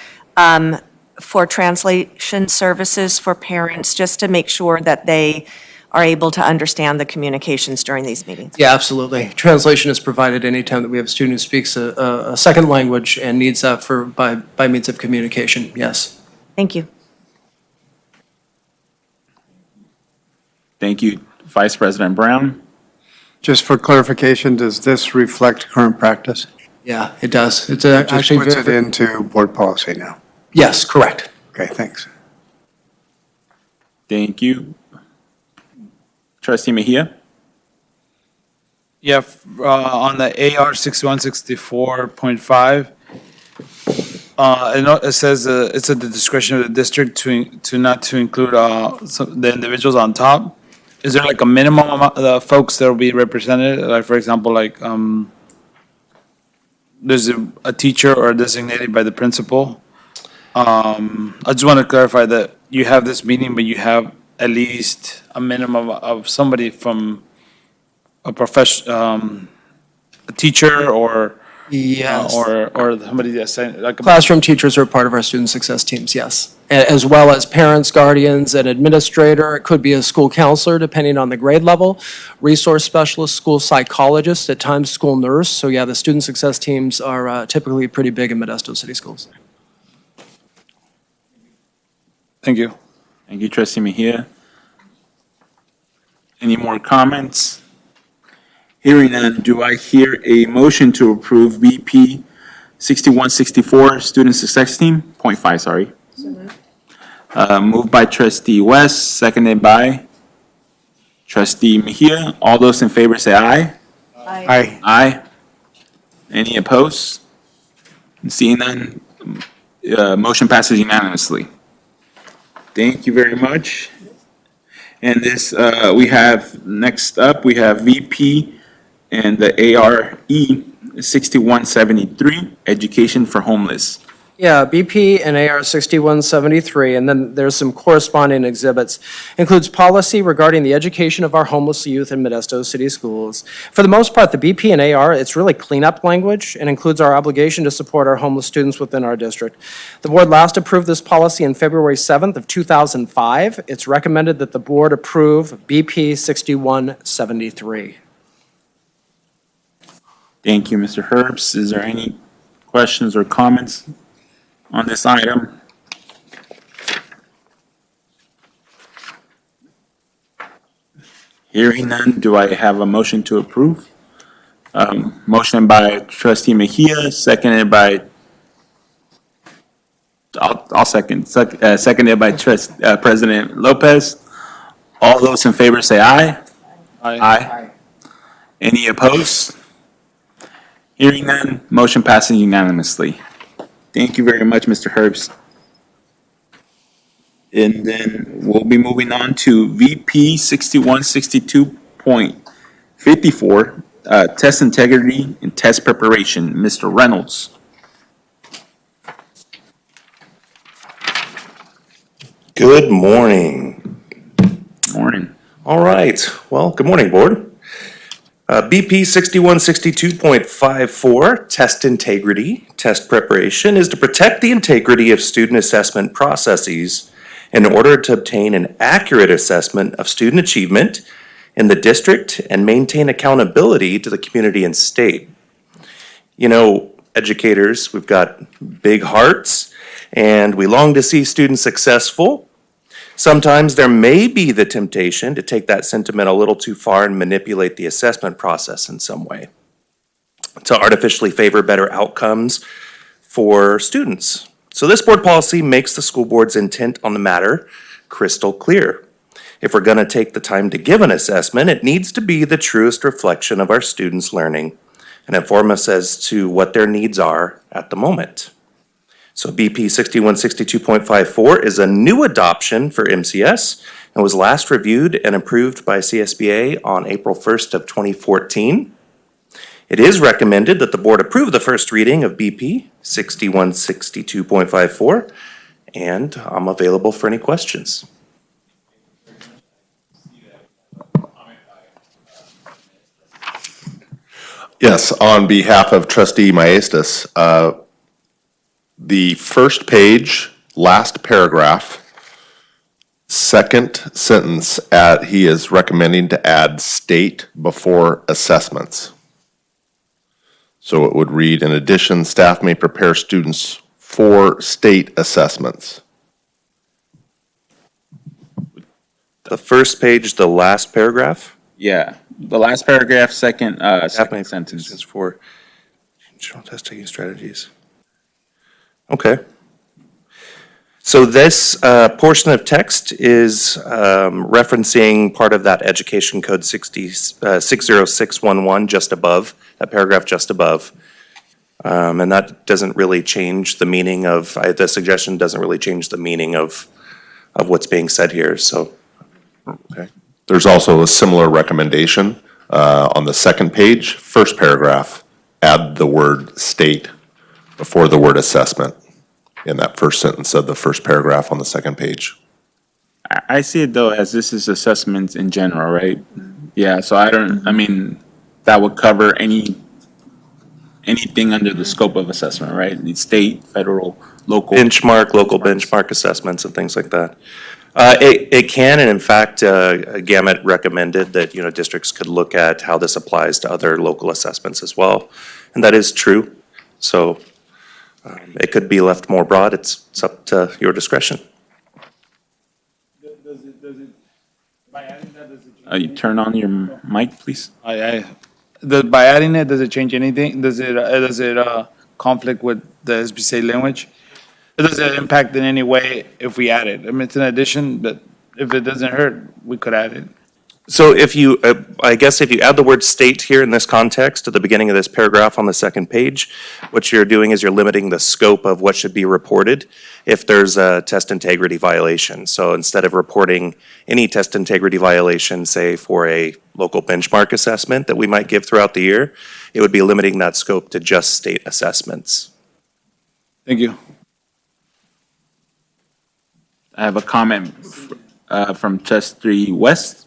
for translation services for parents, just to make sure that they are able to understand the communications during these meetings. Yeah, absolutely. Translation is provided anytime that we have a student who speaks a second language and needs that by means of communication, yes. Thank you. Thank you, Vice President Brown. Just for clarification, does this reflect current practice? Yeah, it does. It's Just actually puts it very, into board policy now. yes, correct. Okay, thanks. Thank you. Trustee Mejia? Yeah, on the AR 6164.5, it says it's at the discretion of the district to not to include the individuals on top. Is there like a minimum amount of folks that will be represented? Like, for example, like there's a teacher or designated by the principal. I just want to clarify that you have this meeting, but you have at least a minimum of somebody from a profession, a teacher or Yes. or somebody that's saying like Classroom teachers are part of our student success teams, yes. As well as parents, guardians, an administrator. It could be a school counselor, depending on the grade level, resource specialist, school psychologist, at times school nurse. So yeah, the student success teams are typically pretty big in Modesto City Schools. Thank you. Thank you, Trustee Mejia. Any more comments? Hearing none, do I hear a motion to approve BP 6164, Student Success Team, .5, sorry. Moved by Trustee West, seconded by Trustee Mejia. All those in favor say aye. Aye. Aye. Any opposed? Seeing none, motion passes unanimously. Thank you very much. And this, we have, next up, we have VP and the ARE 6173, Education for Homeless. Yeah, BP and AR 6173, and then there's some corresponding exhibits. Includes policy regarding the education of our homeless youth in Modesto City Schools. For the most part, the BP and AR, it's really cleanup language and includes our obligation to support our homeless students within our district. The board last approved this policy on February 7th of 2005. It's recommended that the board approve BP 6173. Thank you, Mr. Herbst. Is there any questions or comments on this item? Hearing none, do I have a motion to approve? Motion by Trustee Mejia, seconded by, I'll second, seconded by President Lopez. All those in favor say aye. Aye. Any opposed? Hearing none, motion passes unanimously. Thank you very much, Mr. Herbst. And then we'll be moving on to VP 6162.54, Test Integrity and Test Preparation, Mr. Reynolds. Good morning. Morning. All right. Well, good morning, Board. BP 6162.54, Test Integrity, Test Preparation, is to protect the integrity of student assessment processes in order to obtain an accurate assessment of student achievement in the district and maintain accountability to the community and state. You know, educators, we've got big hearts, and we long to see students successful. Sometimes there may be the temptation to take that sentiment a little too far and manipulate the assessment process in some way to artificially favor better outcomes for students. So this board policy makes the school board's intent on the matter crystal clear. If we're going to take the time to give an assessment, it needs to be the truest reflection of our students' learning and inform us as to what their needs are at the moment. So BP 6162.54 is a new adoption for MCS and was last reviewed and approved by CSBA on April 1st of 2014. It is recommended that the board approve the first reading of BP 6162.54, and I'm available for any questions. Yes, on behalf of trustee Maestas, the first page, last paragraph, second sentence, he is recommending to add state before assessments. So it would read, in addition, staff may prepare students for state assessments. The first page, the last paragraph? Yeah, the last paragraph, second sentence. Students for general test taking strategies. Okay. So this portion of text is referencing part of that Education Code 60611 just above, that paragraph just above. And that doesn't really change the meaning of, the suggestion doesn't really change the meaning of what's being said here, so. Okay. There's also a similar recommendation on the second page, first paragraph, add the word state before the word assessment in that first sentence of the first paragraph on the second page. I see it though as this is assessments in general, right? Yeah, so I mean, that would cover anything under the scope of assessment, right? The state, federal, local. Local benchmark assessments and things like that. It can, and in fact, Gamut recommended that, districts could look at how this applies to other local assessments as well. And that is true. So it could be left more broad. It's up to your discretion. You turn on your mic, please. By adding it, does it change anything? Does it conflict with the SBC language? Does it impact in any way if we add it? I mean, it's an addition, but if it doesn't hurt, we could add it. So if you, I guess if you add the word state here in this context at the beginning of this paragraph on the second page, what you're doing is you're limiting the scope of what should be reported if there's a test integrity violation. So instead of reporting any test integrity violation, say for a local benchmark assessment that we might give throughout the year, it would be limiting that scope to just state assessments. Thank you. I have a comment from Trustee West.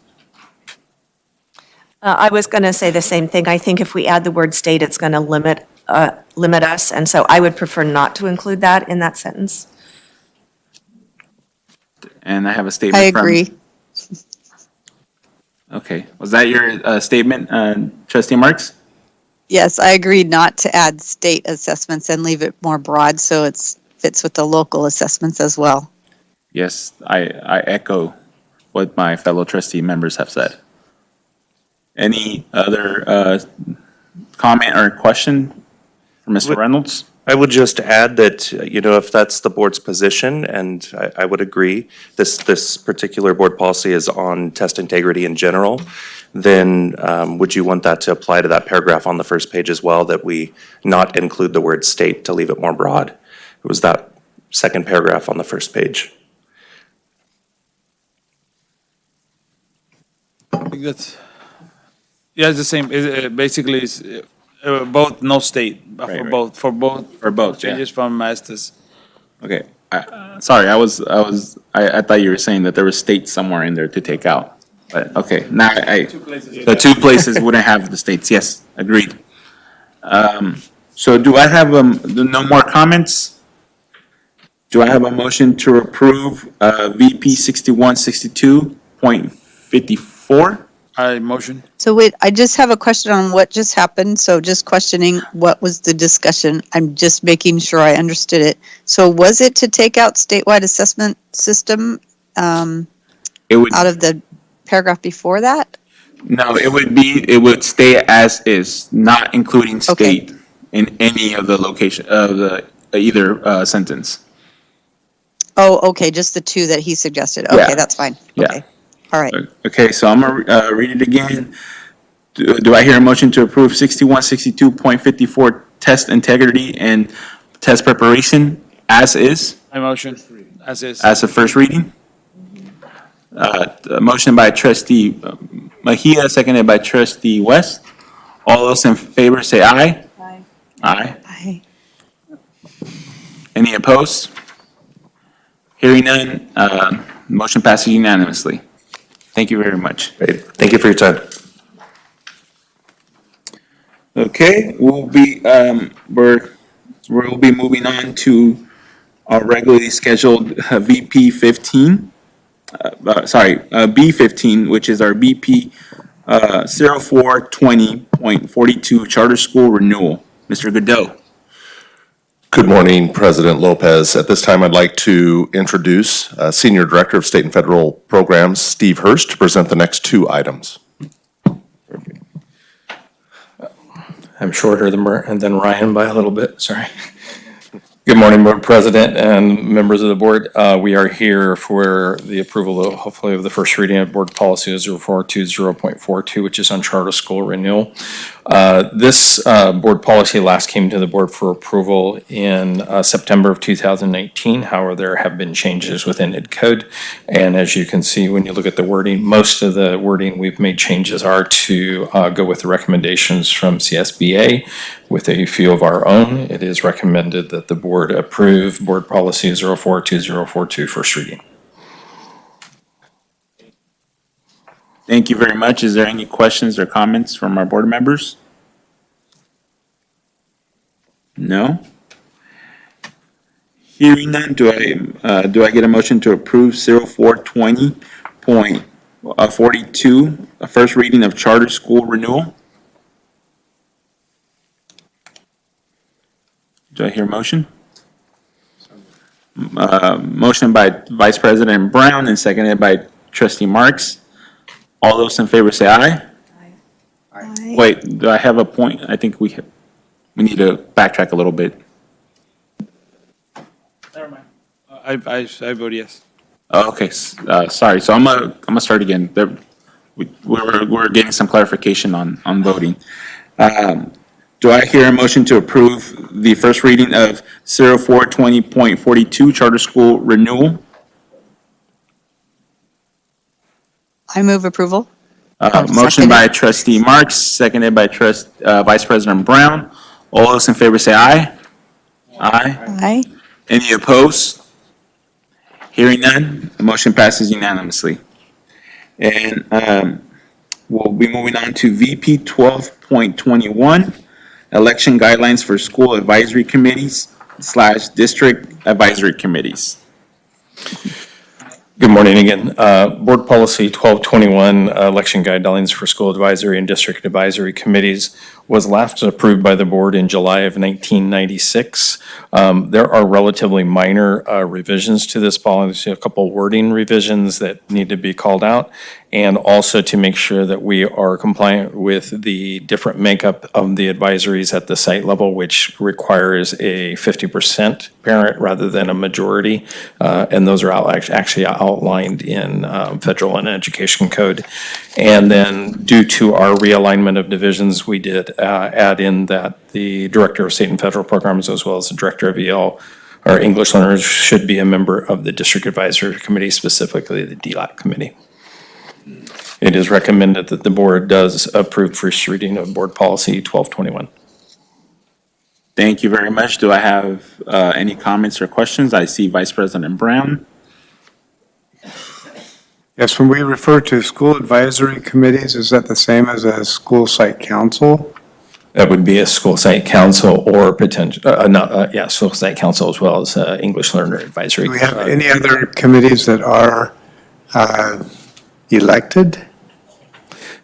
I was going to say the same thing. I think if we add the word state, it's going to limit us, and so I would prefer not to include that in that sentence. And I have a statement I from. agree. Okay, was that your statement, Trustee Marks? Yes, I agreed not to add state assessments and leave it more broad so it fits with the local assessments as well. Yes, I echo what my fellow trustee members have said. Any other comment or question for Mr. Reynolds? I would just add that, if that's the board's position, and I would agree, this particular board policy is on test integrity in general, then would you want that to apply to that paragraph on the first page as well, that we not include the word state to leave it more broad? It was that second paragraph on the first page. I think it's the same. Basically, it's both no state, but Right, for both yeah. changes from masters. Okay, sorry, I thought you were saying that there was states somewhere in there to take out. But, okay, now the two places wouldn't have the states, yes, agreed. So do I have, no more comments? Do I have a motion to approve, VP 6162.54? I motion. So wait, I just have a question on what just happened. So just questioning what was the discussion. I'm just making sure I understood it. So was it to take out statewide assessment system It would, out of the paragraph before that? no, it would stay as is, not including state in any of the location, of the, either, sentence. Oh, okay, just the two that he suggested. Yeah. Okay, that's fine. Yeah. Okay. All right. Okay, so I'm gonna read it again. Do I hear a motion to approve 6162.54 test integrity and test preparation as is, My motion, as is. as a first reading? A motion by trustee Mejia, seconded by trustee West. All those in favor say aye. Aye. Aye. Aye. Any opposed? Hearing none, motion passes unanimously. Thank you very much. Great. Thank you for your time. Okay, we'll be moving on to our regularly scheduled VP 15. B15, which is our BP 0420.42 charter school renewal. Mr. Godot. Good morning, President Lopez. At this time, I'd like to introduce Senior Director of State and Federal Programs, Steve Hurst, to present the next two items. I'm shorter than Ryan by a little bit, sorry. Good morning, Board President and members of the board. We are here for the approval, hopefully, of the first reading of Board Policy 0420.42, which is on charter school renewal. This board policy last came to the board for approval in September of 2018. However, there have been changes within ed code. And as you can see, when you look at the wording, most of the wording we've made changes are to go with the recommendations from CSBA with a few of our own. It is recommended that the board approve Board Policy 042042 first reading. Thank you very much. Is there any questions or comments from our board members? No? Hearing none, do I get a motion to approve 0420.42, a first reading of charter school renewal? Do I hear a motion? Motion by Vice President Brown and seconded by Trustee Marks. All those in favor say aye. Aye. Wait, do I have a point? I think we need to backtrack a little bit. Never mind. I vote yes. Oh, okay, sorry. So I'm gonna start again. We're getting some clarification on voting. Do I hear a motion to approve the first reading of 0420.42 charter school renewal? I move approval. Motion by trustee Marks, seconded by Vice President Brown. All those in favor say aye. Aye. Aye. Any opposed? Hearing none, the motion passes unanimously. And we'll be moving on to VP 12.21, election guidelines for school advisory committees / district advisory committees. Good morning again. Board Policy 1221, election guidelines for school advisory and district advisory committees was last approved by the board in July of 1996. There are relatively minor revisions to this policy, a couple wording revisions that need to be called out, and also to make sure that we are compliant with the different makeup of the advisories at the site level, which requires a 50% parent rather than a majority. And those are actually outlined in federal and education code. And then due to our realignment of divisions, we did add in that the director of state and federal programs, as well as the director of EL, or English learners, should be a member of the district advisory committee, specifically the DLAC committee. It is recommended that the board does approve first reading of Board Policy 1221. Thank you very much. Do I have any comments or questions? I see Vice President Brown. Yes, when we refer to school advisory committees, is that the same as a school site council? That would be a school site council or potential, school site council as well as English learner advisory. Do we have any other committees that are elected?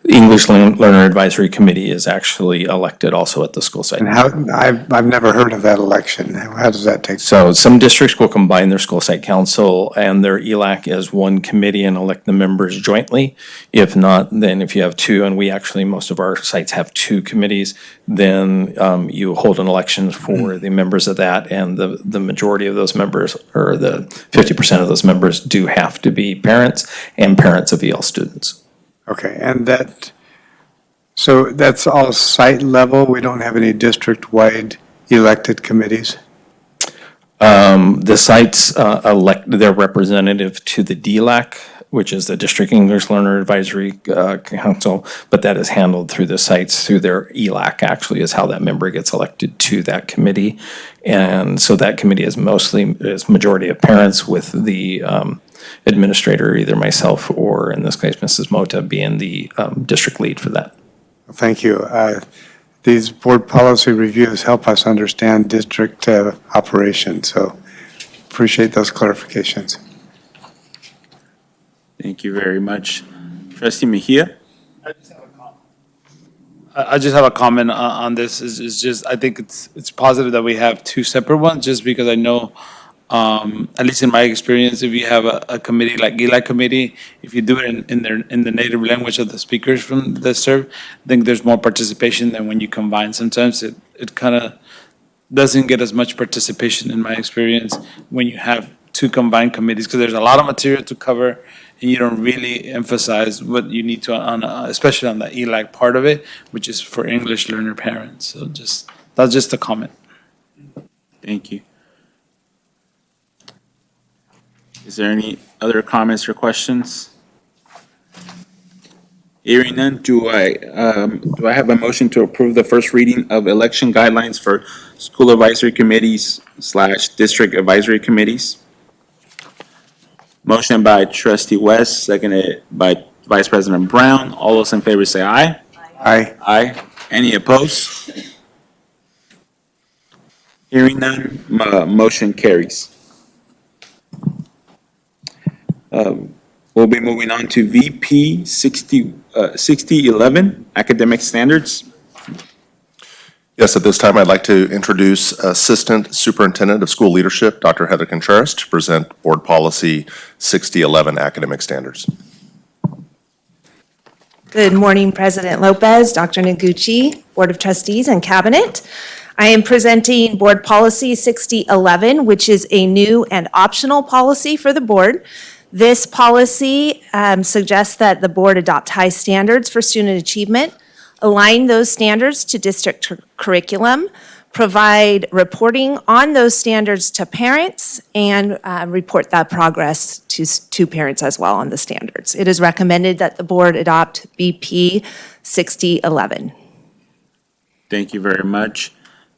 English Learner Advisory Committee is actually elected also at the school site. And how, I've never heard of that election. How does that take? So some districts will combine their school site council and their ELAC as one committee and elect the members jointly. If not, then if you have two, and we actually, most of our sites have two committees, then you hold an election for the members of that, and the majority of those members, or the 50% of those members, do have to be parents and parents of EL students. Okay, and so that's all site level? We don't have any district-wide elected committees? The sites elect their representative to the DLAC, which is the District English Learner Advisory Council, but that is handled through the sites, through their ELAC actually is how that member gets elected to that committee. And so that committee is majority of parents, with the administrator, either myself or in this case, Mrs. Mota, being the district lead for that. Thank you. These board policy reviews help us understand district operations, so appreciate those clarifications. Thank you very much. Trustee Mejia? I just have a comment on this. Is just, I think it's positive that we have two separate ones, just because I know, at least in my experience, if you have a committee like ELAC committee, if you do it in the native language of the speakers from the serve, I think there's more participation than when you combine. Sometimes it kind of doesn't get as much participation in my experience when you have two combined committees, because there's a lot of material to cover and you don't really emphasize what you need to, especially on the ELAC part of it, which is for English learner parents. So that's just a comment. Thank you. Is there any other comments or questions? Hearing none, do I have a motion to approve the first reading of election guidelines for school advisory committees / district advisory committees? Motion by Trustee West, seconded by Vice President Brown. All those in favor say aye. Aye. Aye. Any opposed? Hearing none, motion carries. We'll be moving on to VP 6011, academic standards. Yes, at this time, I'd like to introduce Assistant Superintendent of School Leadership, Dr. Heather Contreras, to present Board Policy 6011, academic standards. Good morning, President Lopez, Dr. Noguchi, Board of Trustees, and Cabinet. I am presenting Board Policy 6011, which is a new and optional policy for the board. This policy suggests that the board adopt high standards for student achievement, align those standards to district curriculum, provide reporting on those standards to parents, and report that progress to parents as well on the standards. It is recommended that the board adopt BP 6011. Thank you very much.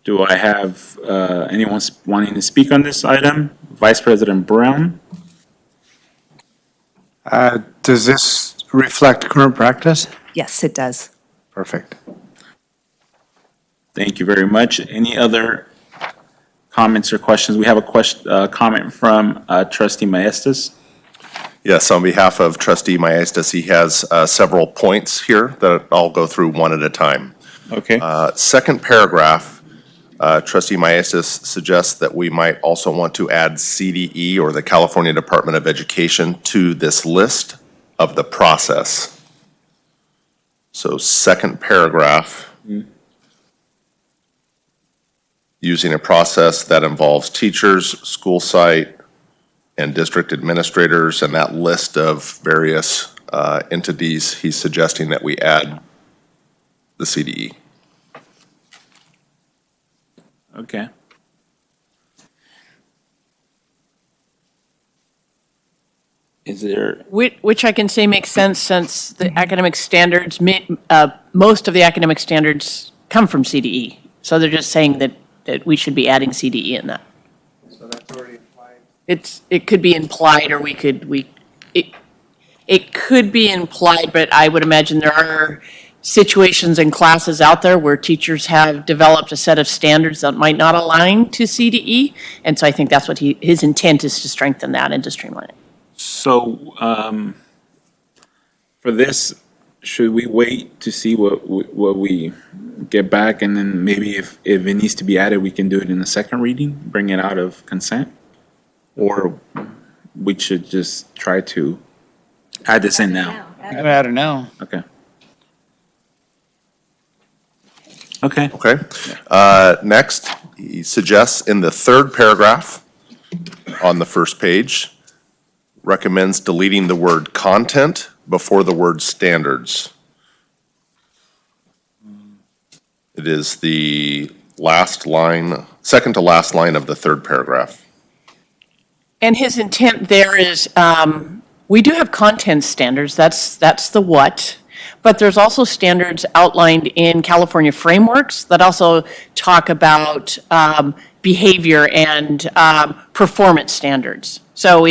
Do I have anyone wanting to speak on this item? Vice President Brown? Does this reflect current practice? Yes, it does. Perfect. Thank you very much. Any other comments or questions? We have a comment from Trustee Maestas. Yes, on behalf of Trustee Maestas, he has several points here that I'll go through one at a time. Okay. Second paragraph, Trustee Maestas suggests that we might also want to add CDE, or the California Department of Education, to this list of the process. So second paragraph, using a process that involves teachers, school site, and district administrators, and that list of various entities, he's suggesting that we add the CDE. Okay. Is there, Which I can say makes sense, since the academic standards, most of the academic standards come from CDE. So they're just saying that we should be adding CDE in that. So that's already applied. It could be implied, or it could be implied, but I would imagine there are situations in classes out there where teachers have developed a set of standards that might not align to CDE. And so I think that's what his intent is, to strengthen that and to streamline it. so for this, should we wait to see what we get back, and then maybe if it needs to be added, we can do it in the second reading, bring it out of consent? Or we should just try to add this in now? I'm gonna add it now. Okay. Okay. Okay. Next, he suggests in the third paragraph on the first page, recommends deleting the word content before the word standards. It is the last line, second to last line of the third paragraph. And his intent there is, we do have content standards, that's the what, but there's also standards outlined in California frameworks that also talk about behavior and performance standards. So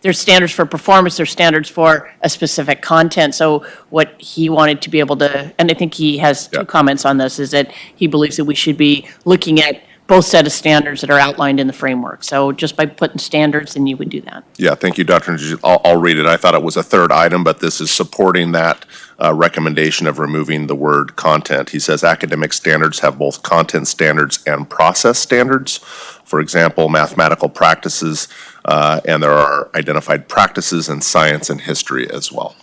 there's standards for performance, there's standards for a specific content. So what he wanted to be able to, and I think he has two comments on this, is that he believes that we should be looking at both set of standards that are outlined in the framework. So just by putting standards, then you would do that. Yeah, thank you, Dr. Najib. I'll read it. I thought it was a third item, but this is supporting that recommendation of removing the word content. He says academic standards have both content standards and process standards. For example, mathematical practices, and there are identified practices in science and history as well.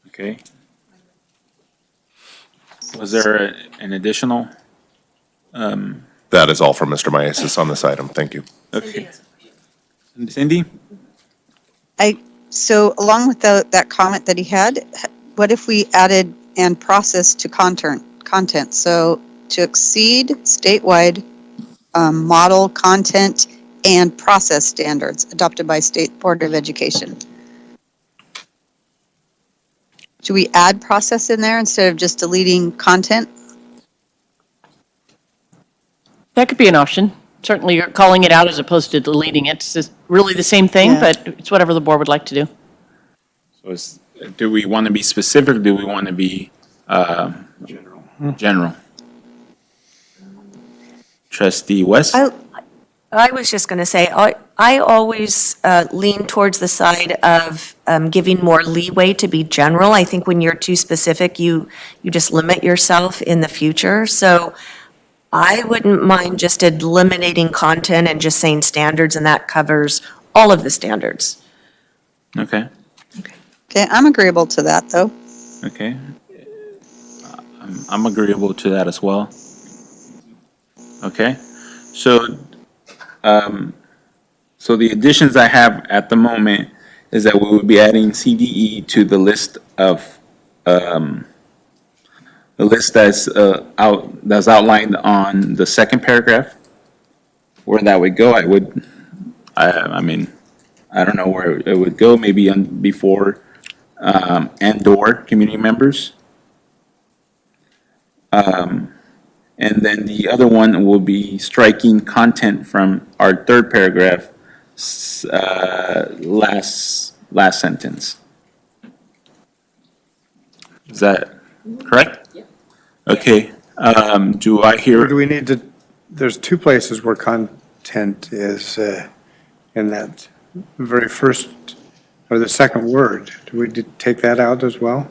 Okay. Was there an additional? That is all from Mr. Maestas on this item. Thank you. Okay. Cindy? So along with that comment that he had, what if we added and process to content? So to exceed statewide model content and process standards adopted by State Board of Education. Should we add process in there instead of just deleting content? That could be an option. Certainly, you're calling it out as opposed to deleting it. It's just really the same thing, Yeah. but it's whatever the board would like to do. So do we want to be specific, or do we want to be general? Trustee West? I was just going to say, I always lean towards the side of giving more leeway to be general. I think when you're too specific, you just limit yourself in the future. So I wouldn't mind just eliminating content and just saying standards, and that covers all of the standards. Okay, Okay, I'm agreeable to that, though. okay. I'm agreeable to that as well. Okay, so, so the additions I have at the moment is that we would be adding CDE to the list of, the list that's outlined on the second paragraph. Where that would go, I mean, I don't know where it would go, maybe before, and/or community members. And then the other one will be striking content from our third paragraph, last sentence. Is that correct? Yeah. Okay, do I Or hear? do we need to, there's two places where content is in that very first, or the second word. Do we take that out as well?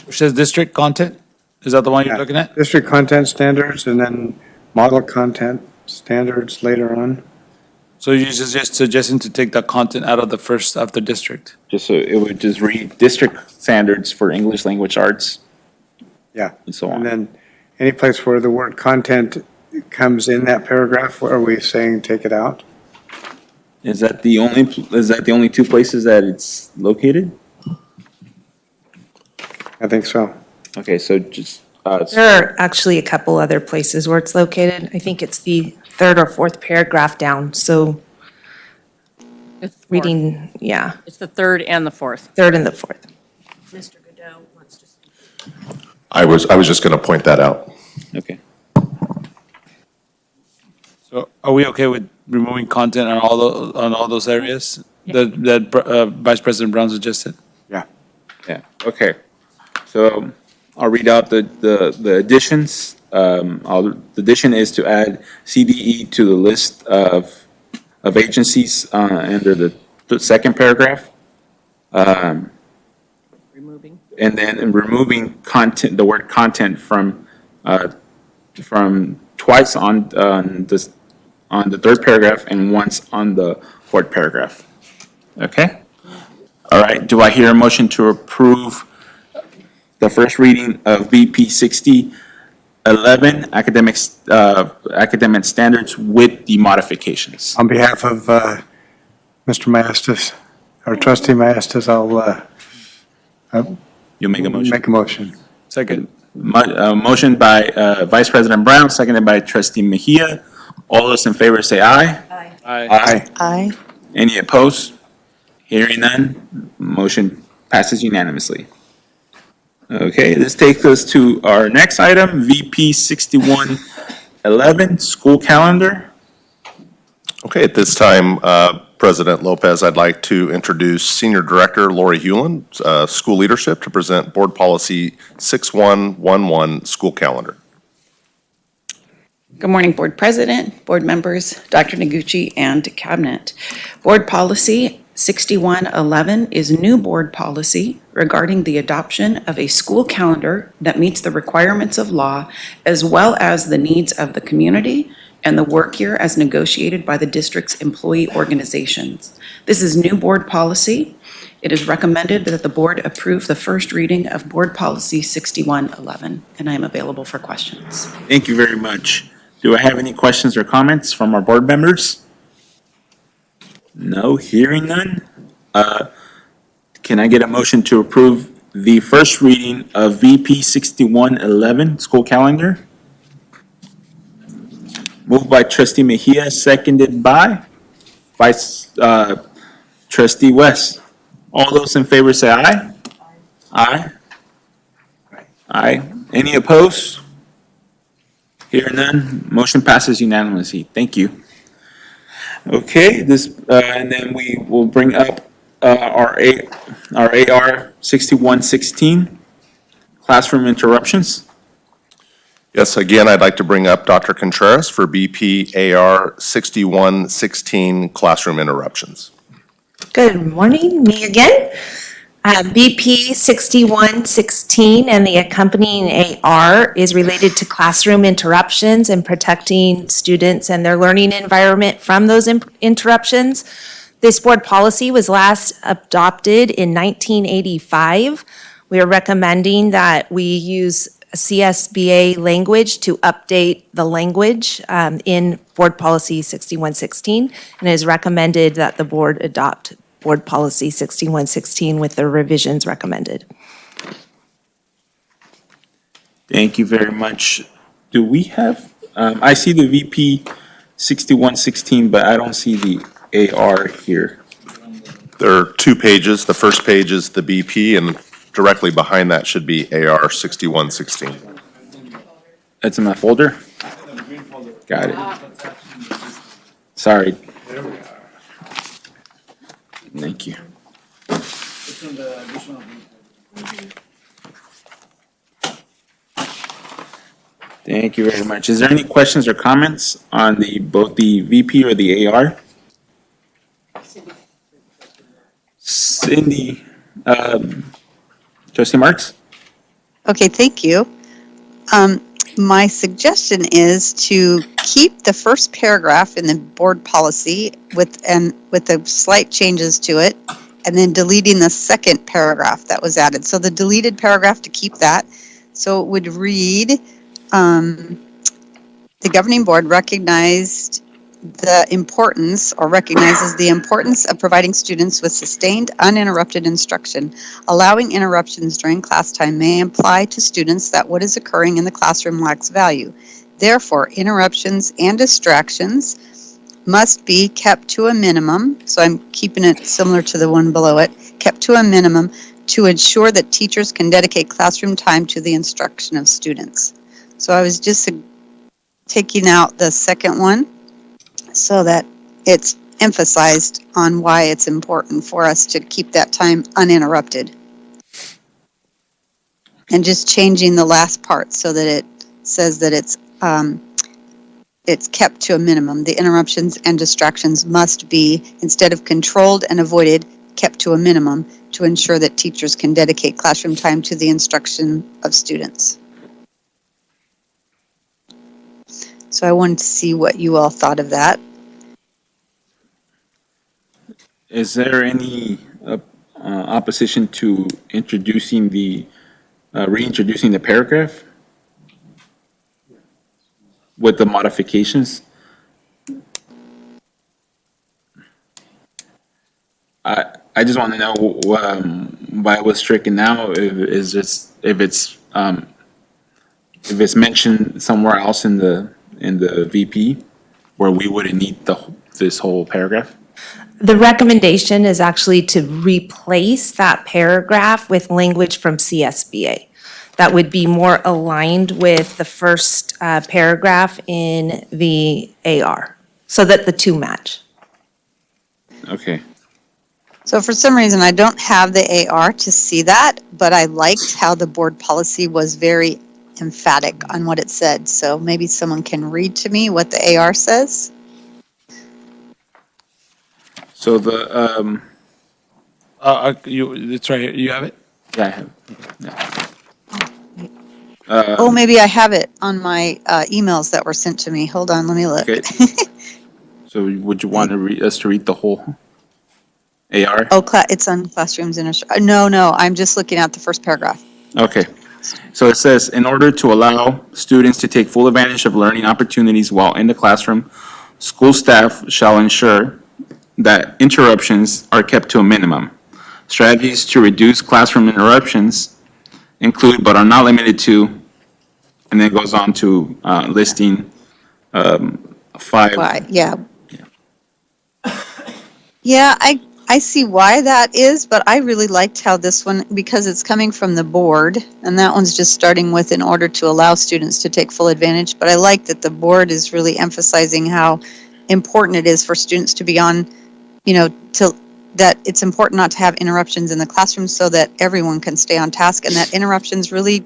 Which says district content? Is that the one you're looking at? District content standards and then model content standards later on. So you're just suggesting to take the content out of the first after district? Just so it would just read district standards for English language arts Yeah. and so And on. then any place where the word content comes in that paragraph, are we saying take it out? Is that the only two places that it's located? I think so. Okay, so just, There are actually a couple other places where it's located. I think it's the third or fourth paragraph down, so reading, yeah, It's the third and the fourth. third and the fourth. Mr. Godot wants to speak. I was just going to point that out. okay. So are we okay with removing content on all those areas that Vice President Brown suggested? Yeah. Yeah, okay. So I'll read out the additions. The addition is to add CDE to the list of agencies under the second paragraph. Removing. and then removing content, the word content from twice on the third paragraph and once on the fourth paragraph. Okay? All right, do I hear a motion to approve the first reading of BP 6011, academic standards with the modifications? On behalf of Mr. Maestas, or trustee Maestas, I'll You'll make a motion. make a motion. Second. Motion by Vice President Brown, seconded by Trustee Mejia. All those in favor say aye. Aye. Aye. Any opposed? Hearing none, motion passes unanimously. Okay, this takes us to our next item, VP 6111, school calendar. Okay, at this time, President Lopez, I'd like to introduce Senior Director Lori Hewlin, School Leadership, to present Board Policy 6111, School Calendar. Good morning, Board President, Board members, Dr. Noguchi, and Cabinet. Board Policy 6111 is new board policy regarding the adoption of a school calendar that meets the requirements of law as well as the needs of the community and the work year as negotiated by the district's employee organizations. This is new board policy. It is recommended that the board approve the first reading of Board Policy 6111, and I am available for questions. Thank you very much. Do I have any questions or comments from our board members? No, hearing none. Can I get a motion to approve the first reading of VP 6111, school calendar? Moved by Trustee Mejia, seconded by Trustee West. All those in favor say aye. Aye. Aye. Any opposed? Hearing none, motion passes unanimously. Thank you. Okay, and then we will bring up our AR 6116, classroom interruptions. Yes, again, I'd like to bring up Dr. Contreras for BP AR 6116, Classroom Interruptions. Good morning, me again. BP 6116 and the accompanying AR is related to classroom interruptions and protecting students and their learning environment from those interruptions. This board policy was last adopted in 1985. We are recommending that we use CSBA language to update the language in Board Policy 6116, and it is recommended that the board adopt Board Policy 6116 with the revisions recommended. Thank you very much. Do we have, I see the VP 6116, but I don't see the AR here. There are 2 pages. The first page is the BP, and directly behind that should be AR 6116. It's in my folder? Got it. Sorry. Thank you. Thank you very much. Is there any questions or comments on both the VP or the AR? Cindy, Trustee Marks? Okay, thank you. My suggestion is to keep the first paragraph in the board policy with the slight changes to it, and then deleting the second paragraph that was added. So the deleted paragraph, to keep that. So it would read, the governing board recognizes the importance of providing students with sustained, uninterrupted instruction. Allowing interruptions during class time may imply to students that what is occurring in the classroom lacks value. Therefore, interruptions and distractions must be kept to a minimum, so I'm keeping it similar to the one below it, kept to a minimum to ensure that teachers can dedicate classroom time to the instruction of students. So I was just taking out the second one, so that it's emphasized on why it's important for us to keep that time uninterrupted. And just changing the last part so that it says that it's kept to a minimum. The interruptions and distractions must be, instead of controlled and avoided, kept to a minimum to ensure that teachers can dedicate classroom time to the instruction of students. So I wanted to see what you all thought of that. Is there any opposition to introducing reintroducing the paragraph with the modifications? I just want to know why it was stricken now. If it's mentioned somewhere else in the VP where we wouldn't need this whole paragraph. The recommendation is actually to replace that paragraph with language from CSBA. That would be more aligned with the first paragraph in the AR, so that the two match. Okay. So for some reason, I don't have the AR to see that, but I liked how the board policy was very emphatic on what it said. So maybe someone can read to me what the AR says. So the It's right here. You have it? yeah, I have. Oh, maybe I have it on my emails that were sent to me. Hold on, let me look. Okay. So would you want us to read the whole AR? Oh, it's on classrooms and no, I'm just looking at the first paragraph. Okay. So it says, in order to allow students to take full advantage of learning opportunities while in the classroom, school staff shall ensure that interruptions are kept to a minimum. Strategies to reduce classroom interruptions include, but are not limited to, and then it goes on to listing five. Why, yeah. Yeah, I see why that is, but I really liked how this one, because it's coming from the board, and that one's just starting with in order to allow students to take full advantage. But I like that the board is really emphasizing how important it is for students to be on, that it's important not to have interruptions in the classroom so that everyone can stay on task, and that interruptions really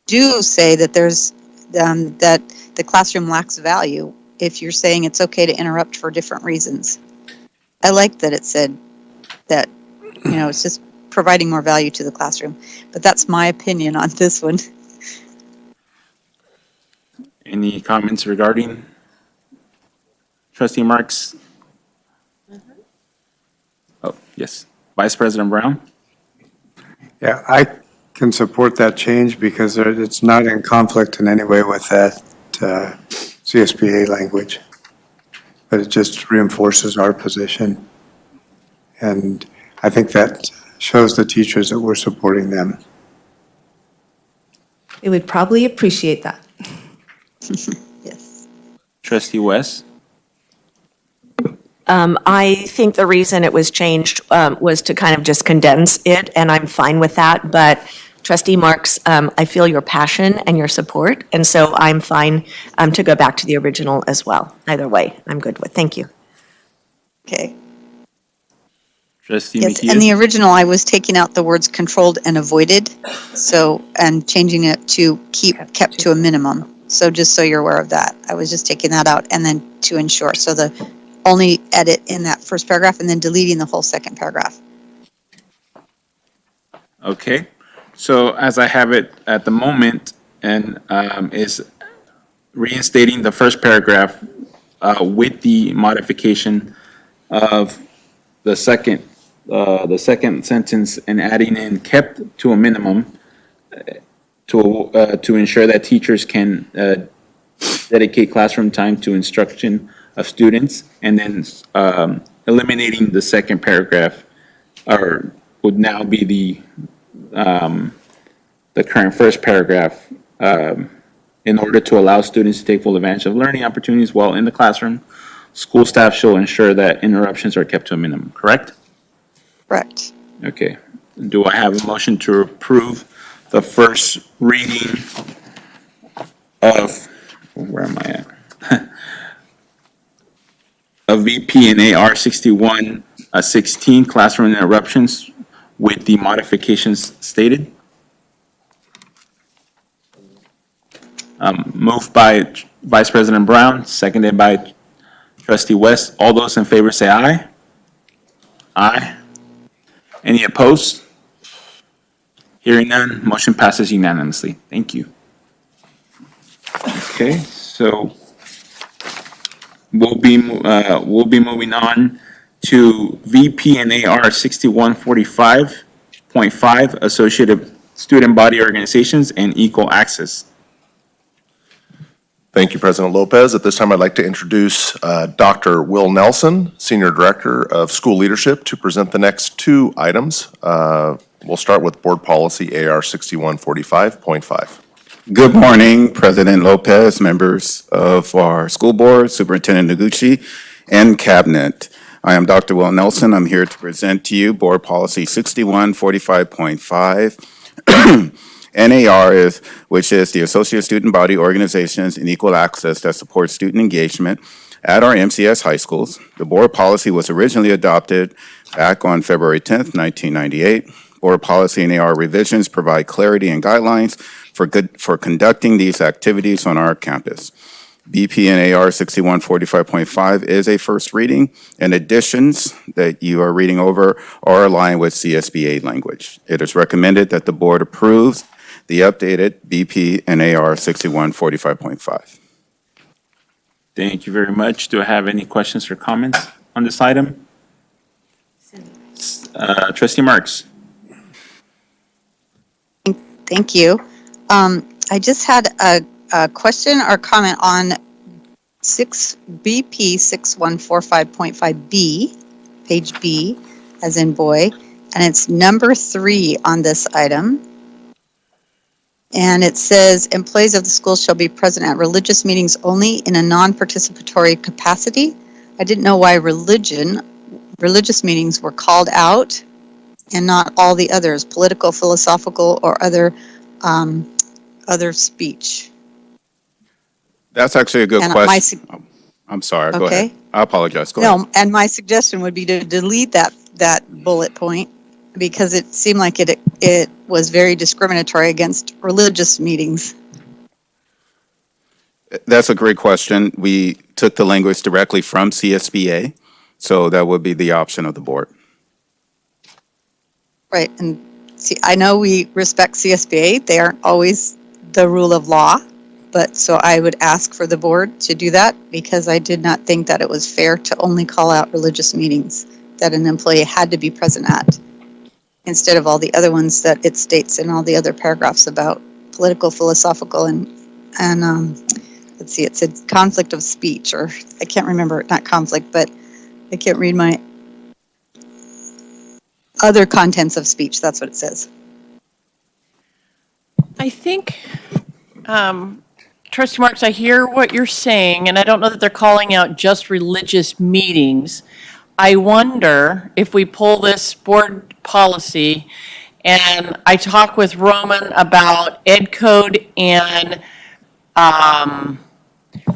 do say that that the classroom lacks value if you're saying it's okay to interrupt for different reasons. I like that it said that, it's just providing more value to the classroom. But that's my opinion on this one. Any comments regarding Trustee Marks? Oh, yes. Vice President Brown? Yeah, I can support that change because it's not in conflict in any way with that CSBA language. But it just reinforces our position. And I think that shows the teachers that we're supporting them. They would probably appreciate that. Yes. Trustee West? I think the reason it was changed was to kind of just condense it, and I'm fine with that. But Trustee Marks, I feel your passion and your support, and so I'm fine to go back to the original as well. Either way, I'm good with. Thank you. Okay. Trustee Yes, Mejia? and the original, I was taking out the words controlled and avoided, and changing it to kept to a minimum. So just so you're aware of that, I was just taking that out and then to ensure. So the only edit in that first paragraph and then deleting the whole second paragraph. Okay. So as I have it at the moment, and is reinstating the first paragraph with the modification of the second sentence and adding in kept to a minimum to ensure that teachers can dedicate classroom time to instruction of students, and then eliminating the second paragraph, or would now be the current first paragraph, in order to allow students to take full advantage of learning opportunities while in the classroom, school staff shall ensure that interruptions are kept to a minimum, correct? Correct. Okay. Do I have a motion to approve the first reading of, where am I at? Of VP and AR 6116, classroom interruptions with the modifications stated? Moved by Vice President Brown, seconded by Trustee West. All those in favor say aye. Aye. Any opposed? Hearing none, motion passes unanimously. Thank you. Okay, so we'll be moving on to VP and AR 6145.5, Associated Student Body Organizations and Equal Access. Thank you, President Lopez. At this time, I'd like to introduce Dr. Will Nelson, Senior Director of School Leadership, to present the next two items. We'll start with Board Policy AR 6145.5. Good morning, President Lopez, members of our school board, Superintendent Noguchi, and Cabinet. I am Dr. Will Nelson. I'm here to present to you Board Policy 6145.5. NAR which is the Associate Student Body Organizations and Equal Access that supports student engagement at our MCS high schools. The board policy was originally adopted back on February 10th, 1998. Board policy and NAR revisions provide clarity and guidelines for conducting these activities on our campus. BP and AR 6145.5 is a first reading, and additions that you are reading over are aligned with CSBA language. It is recommended that the board approves the updated BP and AR 6145.5. Thank you very much. Do I have any questions or comments on this item? Trustee Marks. Thank you. I just had a question or comment on BP 6145.5B, page B, as in boy, and it's number 3 on this item. And it says, employees of the school shall be present at religious meetings only in a non-participatory capacity. I didn't know why religious meetings were called out and not all the others, political, philosophical, or other speech. That's actually a good And question. I'm sorry, go ahead. Okay. I apologize, go ahead. No, and my suggestion would be to delete that bullet point because it seemed like it was very discriminatory against religious meetings. That's a great question. We took the language directly from CSBA, so that would be the option of the board. Right, and see, I know we respect CSBA. They aren't always the rule of law, but so I would ask for the board to do that because I did not think that it was fair to only call out religious meetings that an employee had to be present at, instead of all the other ones that it states in all the other paragraphs about political, philosophical, and let's see, it said conflict of speech, or I can't remember, not conflict, but I can't read my other contents of speech, that's what it says. I think, Trustee Marks, I hear what you're saying, and I don't know that they're calling out just religious meetings. I wonder if we pull this board policy and I talk with Roman about ed code and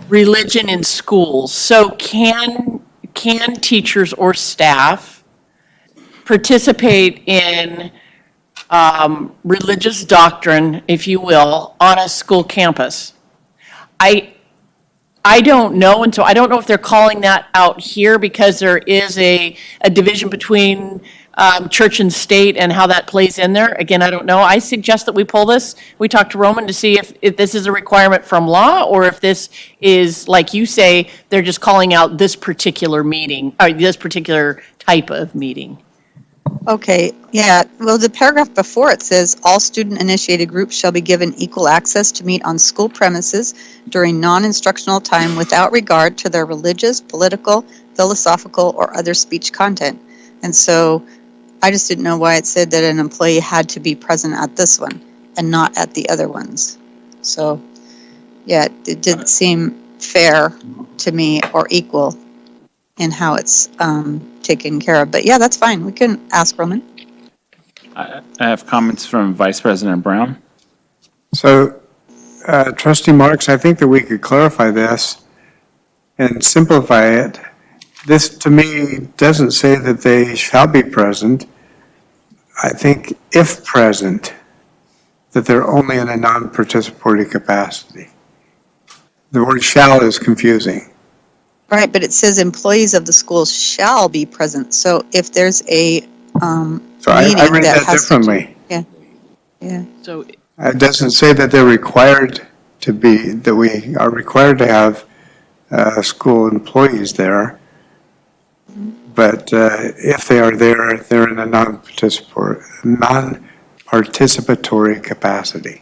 religion in schools. So can teachers or staff participate in religious doctrine, if you will, on a school campus? I don't know, and so I don't know if they're calling that out here because there is a division between church and state and how that plays in there. Again, I don't know. I suggest that we pull this. We talk to Roman to see if this is a requirement from law or if this is, like you say, they're just calling out this particular meeting, or this particular type of meeting. Okay, yeah, well, the paragraph before it says, all student-initiated groups shall be given equal access to meet on school premises during non-instructional time without regard to their religious, political, philosophical, or other speech content. And so I just didn't know why it said that an employee had to be present at this one and not at the other ones. So, yeah, it didn't seem fair to me or equal in how it's taken care of. But yeah, that's fine. We can ask Roman. I have comments from Vice President Brown. So, Trustee Marks, I think that we could clarify this and simplify it. This, to me, doesn't say that they shall be present. I think if present, that they're only in a non-participatory capacity. The word shall is confusing. Right, but it says employees of the school shall be present. So if there's a So I meeting read that that has to do. differently. Yeah. So It doesn't say that they're required to be, that we are required to have school employees there. But if they are there, they're in a non-participatory capacity.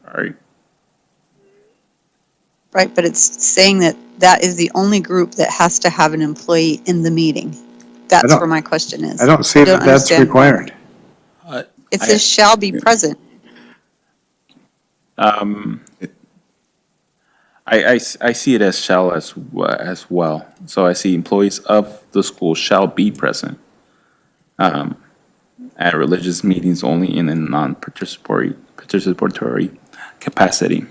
All right. Right, but it's saying that that is the only group that has to have an employee in the meeting. That's don't- where my question is. I don't see that that's understand why. required. It says shall be present. I see it as shall as well. So I see employees of the school shall be present at religious meetings only in a non-participatory capacity.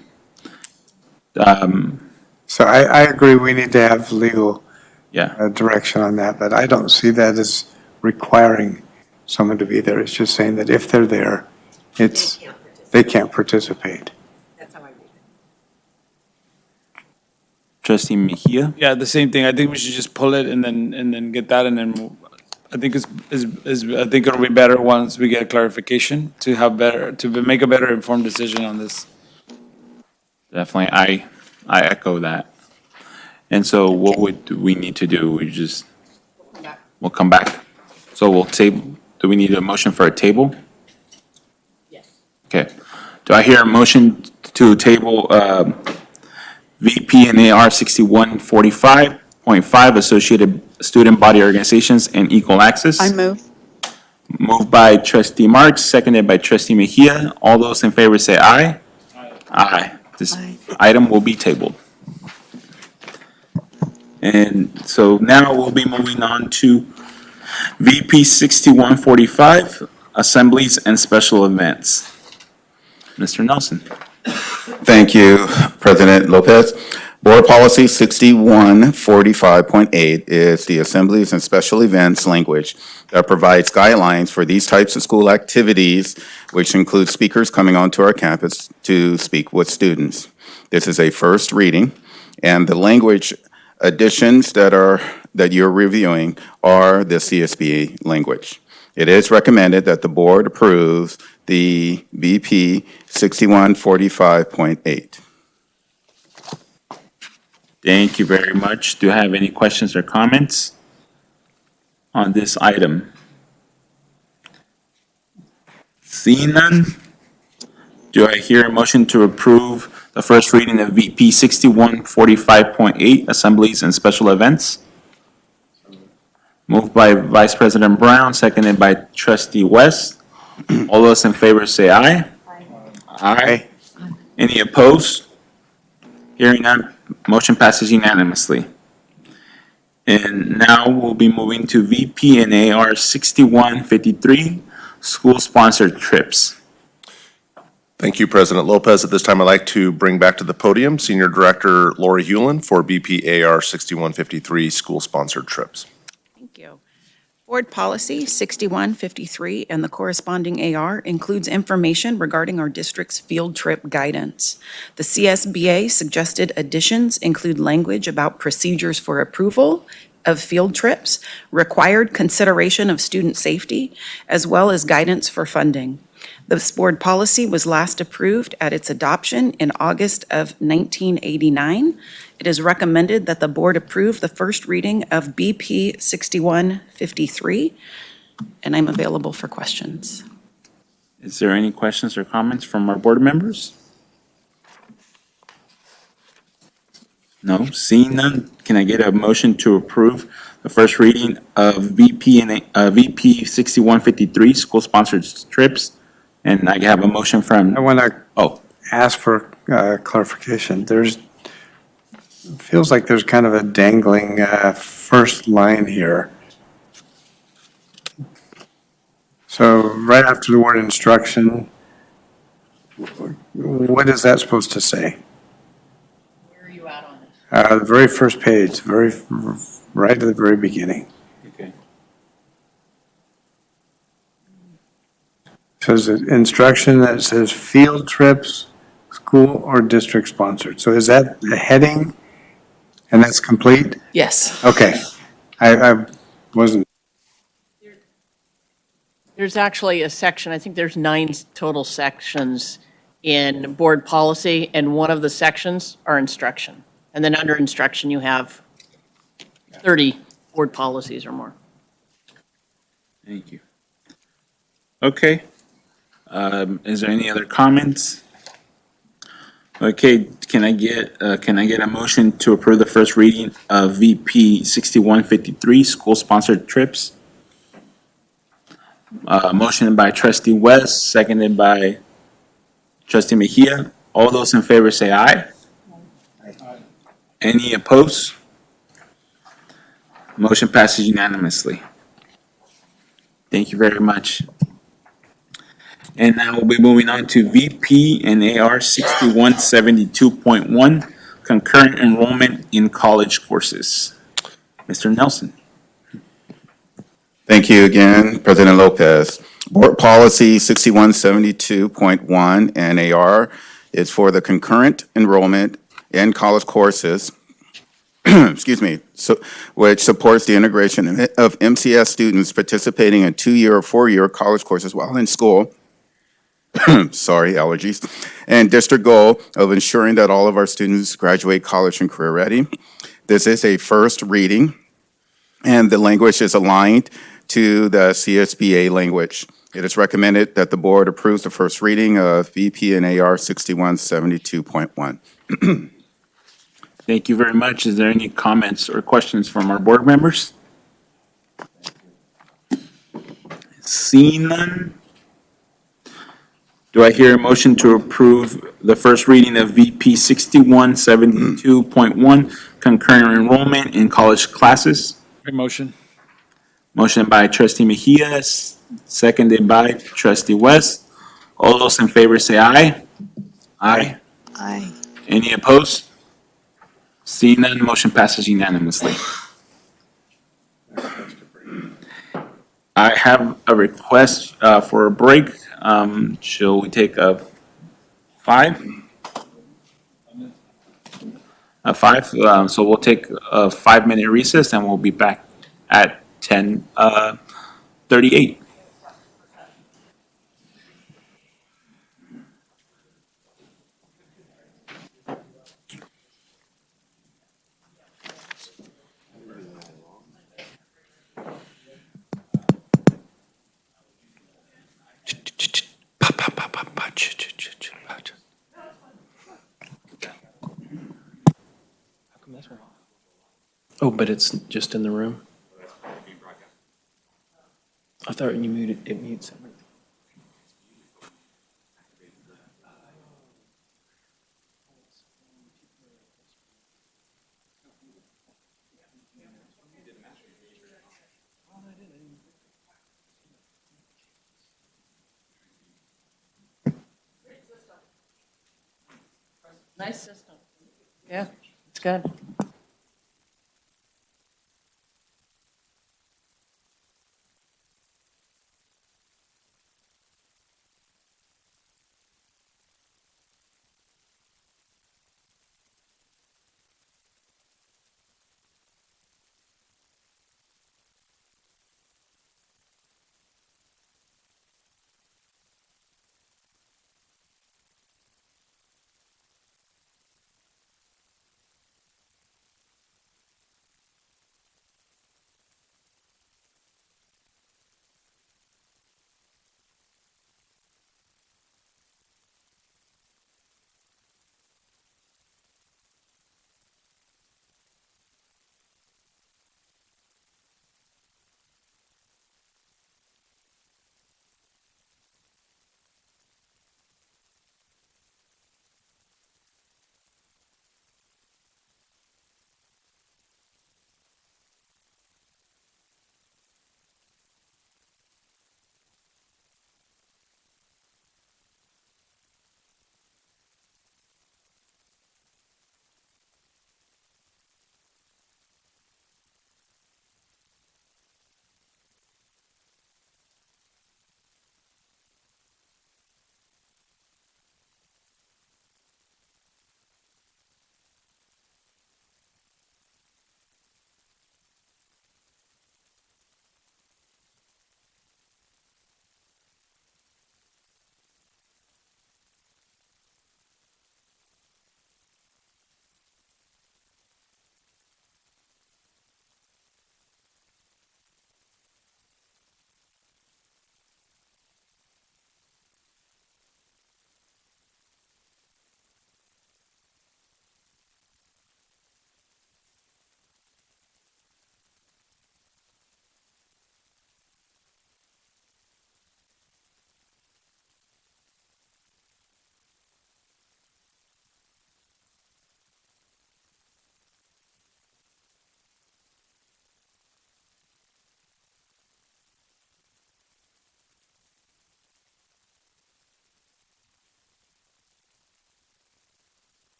So I agree, we need to have legal Yeah, direction on that, but I don't see that as requiring someone to be there. It's just saying that if they're there, they can't participate. Trustee Mejia? Yeah, the same thing. I think we should just pull it and then get that and then move. I think I think it'll be better once we get clarification to make a better informed decision on this. Definitely, I echo that. And so what would we need to do? We'll come back. So we'll table, do we need a motion for a table? Yes. Okay. Do I hear a motion to table VP and AR 6145.5 Associated Student Body Organizations and Equal Access? I move. Moved by trustee March, seconded by trustee Mejia. All those in favor say aye. Aye. This item will be tabled. And so now we'll be moving on to VP 6145, Assemblies and Special Events. Mr. Nelson. Thank you, President Lopez. Board Policy 6145.8 is the Assemblies and Special Events language that provides guidelines for these types of school activities, which include speakers coming onto our campus to speak with students. This is a first reading, and the language additions that you're reviewing are the CSBA language. It is recommended that the board approves the BP 6145.8. Thank you very much. Do you have any questions or comments on this item? Seeing none, do I hear a motion to approve the first reading of VP 6145.8, Assemblies and Special Events? Moved by Vice President Brown, seconded by Trustee West. All those in favor say aye. Aye. Any opposed? Hearing none, motion passes unanimously. And now we'll be moving to VP and AR 6153, school-sponsored trips. Thank you, President Lopez. At this time, I'd like to bring back to the podium Senior Director Lori Hewlin for BPAR 6153, school-sponsored trips. Thank you. Board Policy 6153 and the corresponding AR includes information regarding our district's field trip guidance. The CSBA suggested additions include language about procedures for approval of field trips, required consideration of student safety, as well as guidance for funding. This board policy was last approved at its adoption in August of 1989. It is recommended that the board approve the first reading of BP 6153, and I'm available for questions. Is there any questions or comments from our board members? No, seeing none, can I get a motion to approve the first reading of VP 6153, school-sponsored trips? And I have a motion from, I want to oh, ask for clarification. Feels like there's kind of a dangling first line here. So right after the word instruction, what is that supposed to say? where are you at on this? The very first page, right at the very beginning. okay. Says instruction that says field trips, school or district sponsored. So is that the heading? And that's complete? Yes. Okay. I wasn't. There's actually a section, I think there's 9 total sections in board policy, and one of the sections are instruction. And then under instruction, you have 30 board policies or more. Thank you. Okay. Is there any other comments? Okay, can I get a motion to approve the first reading of VP 6153, school-sponsored trips? Motion by trustee West, seconded by trustee Mejia. All those in favor say aye. Any opposed? Motion passes unanimously. Thank you very much. And now we'll be moving on to VP and AR 6172.1, concurrent enrollment in college courses. Mr. Nelson. Thank you again, President Lopez. Board Policy 6172.1 NAR is for the concurrent enrollment in college courses, excuse me, which supports the integration of MCS students participating in 2-year or 4-year college courses while in school. Sorry, allergies. And district goal of ensuring that all of our students graduate college and career ready. This is a first reading, and the language is aligned to the CSBA language. It is recommended that the board approves the first reading of VP and AR 6172.1. Thank you very much. Is there any comments or questions from our board members? Seeing none, do I hear a motion to approve the first reading of VP 6172.1, concurrent enrollment in college classes? Motion. Motion by trustee Mejia, seconded by trustee West. All those in favor say aye. Aye. Aye. Any opposed? Seeing none, motion passes unanimously. I have a request for a break. Shall we take a 5? A 5, so we'll take a 5-minute recess and we'll be back at 10:38. Oh, but it's just in the room? I thought you muted, it mutes everything. Nice system. Yeah, it's good.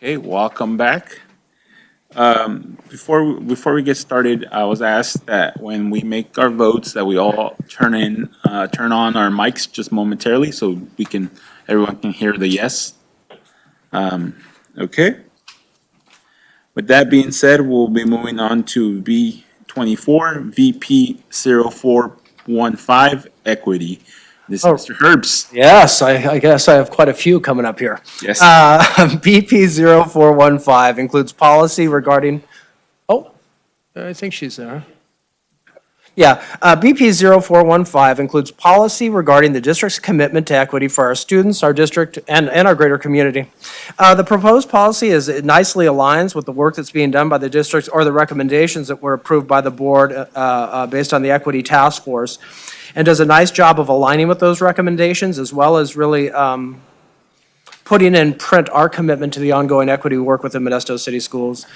Okay, welcome back. Before we get started, I was asked that when we make our votes, that we all turn on our mics just momentarily so everyone can hear the yes. Okay. With that being said, we'll be moving on to B24, VP 0415, Equity. This is Mr. Herbst. Yes, I guess I have quite a few coming up here. Yes. BP 0415 includes policy regarding, I think she's there. Yeah, BP 0415 includes policy regarding the district's commitment to equity for our students, our district, and our greater community. The proposed policy it nicely aligns with the work that's being done by the districts or the recommendations that were approved by the board based on the Equity Task Force, and does a nice job of aligning with those recommendations as well as really putting in print our commitment to the ongoing equity work within Modesto City Schools.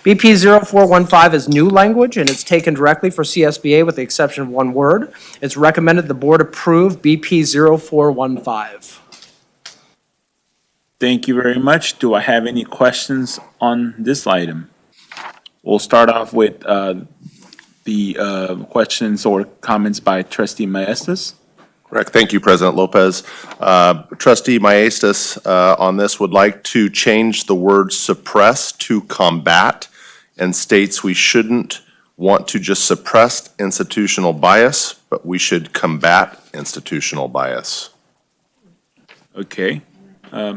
BP 0415 is new language, and it's taken directly for CSBA with the exception of one word. It's recommended the board approve BP 0415. Thank you very much. Do I have any questions on this item? We'll start off with the questions or comments by Trustee Maestas. Correct. Thank you, President Lopez. Trustee Maestas on this would like to change the word suppress to combat and states we shouldn't want to just suppress institutional bias, but we should combat institutional bias. Okay. How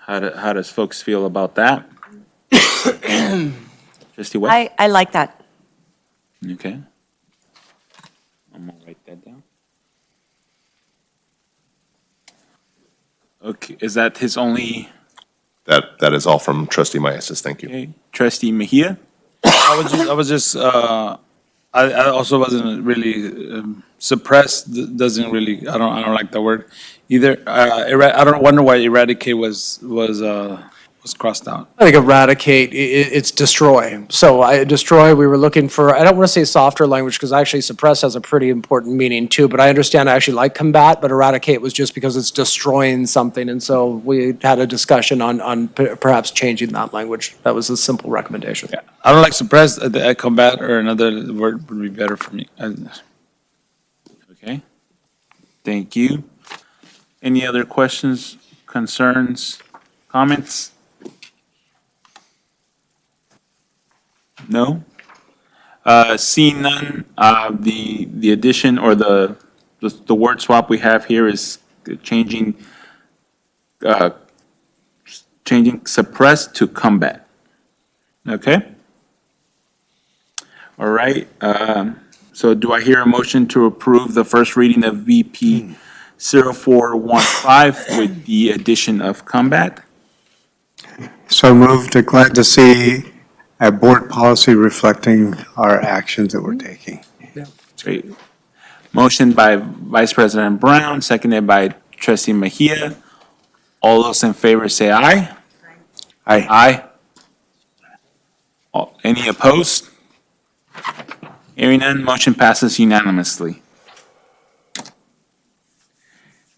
does folks feel about that? Trustee West? I like that. Okay. I'm gonna write that down. Okay, is that his only? That is all from Trustee Maestas. Thank you. Okay. Trustee Mejia? I also wasn't really suppressed. Doesn't really. I don't like the word either. I don't wonder why eradicate was crossed out. I think eradicate, it's destroy. So destroy, we were looking for, I don't want to say softer language because actually suppress has a pretty important meaning too, but I understand I actually like combat, but eradicate was just because it's destroying something. And so we had a discussion on perhaps changing that language. That was a simple recommendation. Yeah, I don't like suppress. Combat or another word would be better for me. Okay. Thank you. Any other questions, concerns, comments? No? Seeing none, the addition or the word swap we have here is changing suppress to combat. Okay? All right. So do I hear a motion to approve the first reading of VP 0415 with the addition of combat? So moved. Glad to see a board policy reflecting our actions that we're taking. Great. Motion by Vice President Brown, seconded by Trustee Mejia. All those in favor say aye. Aye. Any opposed? Hearing none, motion passes unanimously.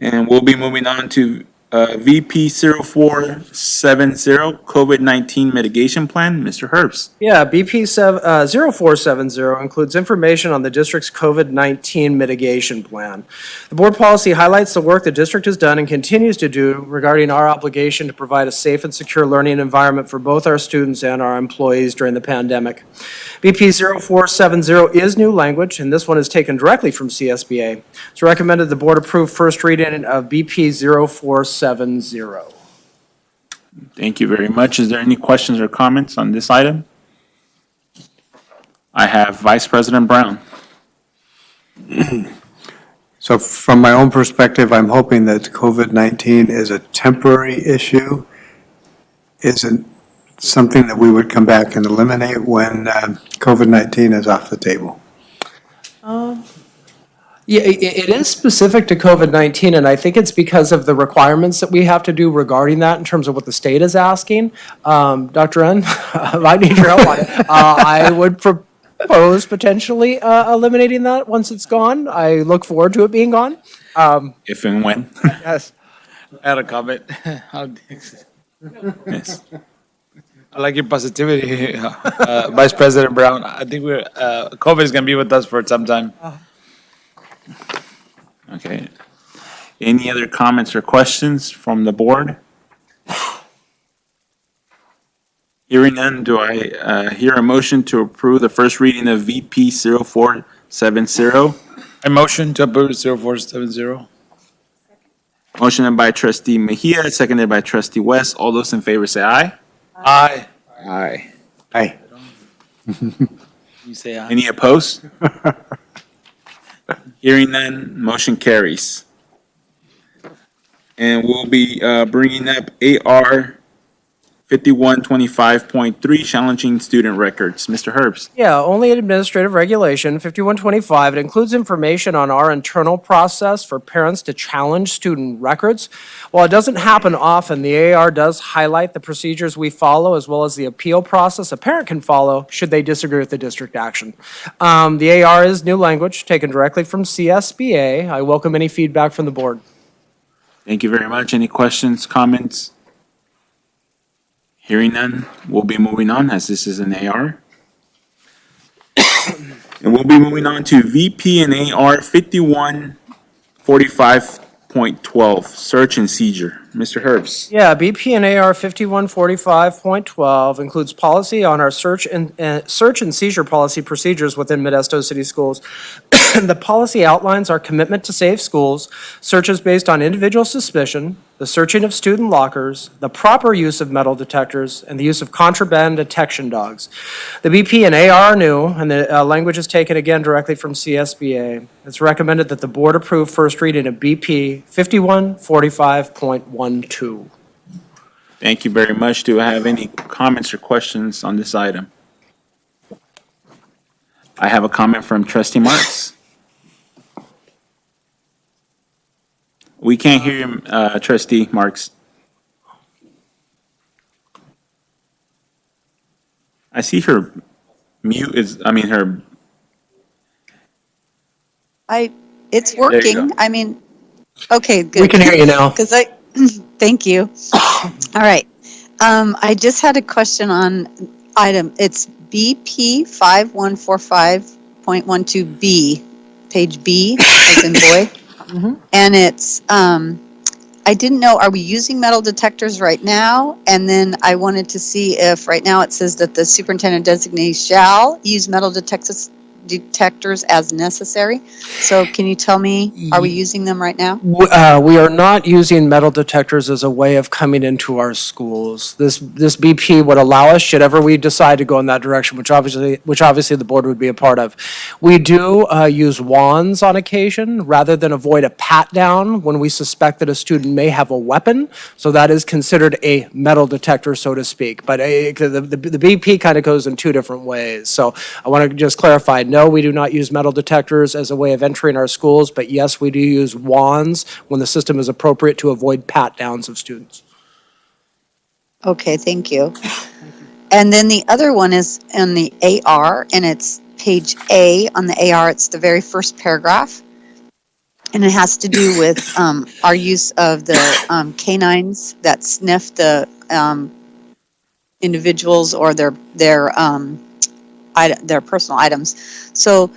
And we'll be moving on to VP 0470, COVID-19 Mitigation Plan. Mr. Herbst. Yeah, BP 0470 includes information on the district's COVID-19 mitigation plan. The board policy highlights the work the district has done and continues to do regarding our obligation to provide a safe and secure learning environment for both our students and our employees during the pandemic. BP 0470 is new language, and this one is taken directly from CSBA. It's recommended the board approve first reading of BP 0470. Thank you very much. Is there any questions or comments on this item? I have Vice President Brown. So from my own perspective, I'm hoping that COVID-19 is a temporary issue, isn't something that we would come back and eliminate when COVID-19 is off the table. Yeah, it is specific to COVID-19, and I think it's because of the requirements that we have to do regarding that in terms of what the state is asking. Dr. N, I need your help on it. I would propose potentially eliminating that once it's gone. I look forward to it being gone. If and when. Yes. I had a comment. Yes. I like your positivity, Vice President Brown. I think COVID is gonna be with us for some time. Okay. Any other comments or questions from the board? Hearing none, do I hear a motion to approve the first reading of VP 0470? I motion to approve 0470. Motion by trustee Mejia, seconded by trustee West. All those in favor say aye. Aye. Aye. Aye. You say aye. Any opposed? Hearing none, motion carries. And we'll be bringing up AR 5125.3, challenging student records. Mr. Herbst. Yeah, only an administrative regulation, 5125. It includes information on our internal process for parents to challenge student records. While it doesn't happen often, the AR does highlight the procedures we follow as well as the appeal process a parent can follow should they disagree with the district action. The AR is new language taken directly from CSBA. I welcome any feedback from the board. Thank you very much. Any questions, comments? Hearing none, we'll be moving on as this is an AR. And we'll be moving on to VP and AR 5145.12, search and seizure. Mr. Herbst. Yeah, BP and AR 5145.12 includes policy on our search and seizure policy procedures within Modesto City Schools. The policy outlines our commitment to safe schools, searches based on individual suspicion, the searching of student lockers, the proper use of metal detectors, and the use of contraband detection dogs. The BP and AR are new, and the language is taken again directly from CSBA. It's recommended that the board approve first reading of BP 5145.12. Thank you very much. Do I have any comments or questions on this item? I have a comment from trustee Marks. We can't hear him, trustee Marks. I see her her. It's There you working. go. I mean, okay, good. We can hear you now. Because thank you. All right. I just had a question on item, it's BP 5145.12B, page B, as in boy. And it's, I didn't know, are we using metal detectors right now? And then I wanted to see if, right now it says that the superintendent designee shall use metal detectors as necessary. So can you tell me, are we using them right now? We are not using metal detectors as a way of coming into our schools. This BP would allow us, should ever we decide to go in that direction, which obviously the board would be a part of. We do use wands on occasion rather than avoid a pat down when we suspect that a student may have a weapon. So that is considered a metal detector, so to speak. But the BP kind of goes in two different ways. So I want to just clarify, no, we do not use metal detectors as a way of entering our schools, but yes, we do use wands when the system is appropriate to avoid pat downs of students. Okay, thank you. And then the other one is in the AR, and it's page A on the AR. It's the very first paragraph. And it has to do with our use of the canines that sniff the individuals or their personal items. So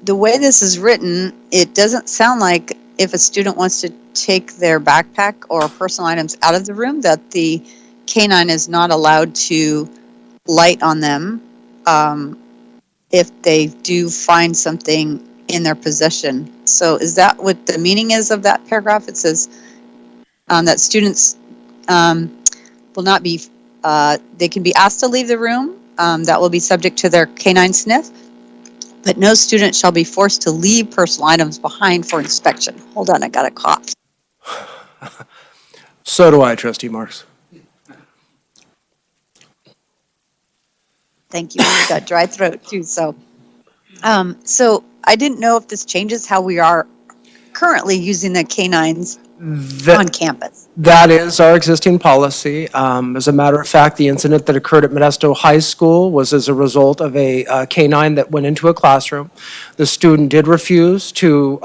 the way this is written, it doesn't sound like if a student wants to take their backpack or personal items out of the room, that the canine is not allowed to light on them if they do find something in their possession. So is that what the meaning is of that paragraph? It says that students will not be, they can be asked to leave the room. That will be subject to their canine sniff, but no student shall be forced to leave personal items behind for inspection. Hold on, I got a cough. So do I, trustee Marks. Thank you. You've got dry throat too. So I didn't know if this changes how we are currently using the canines on campus? That is our existing policy. As a matter of fact, the incident that occurred at Modesto High School was as a result of a K-9 that went into a classroom. The student did refuse to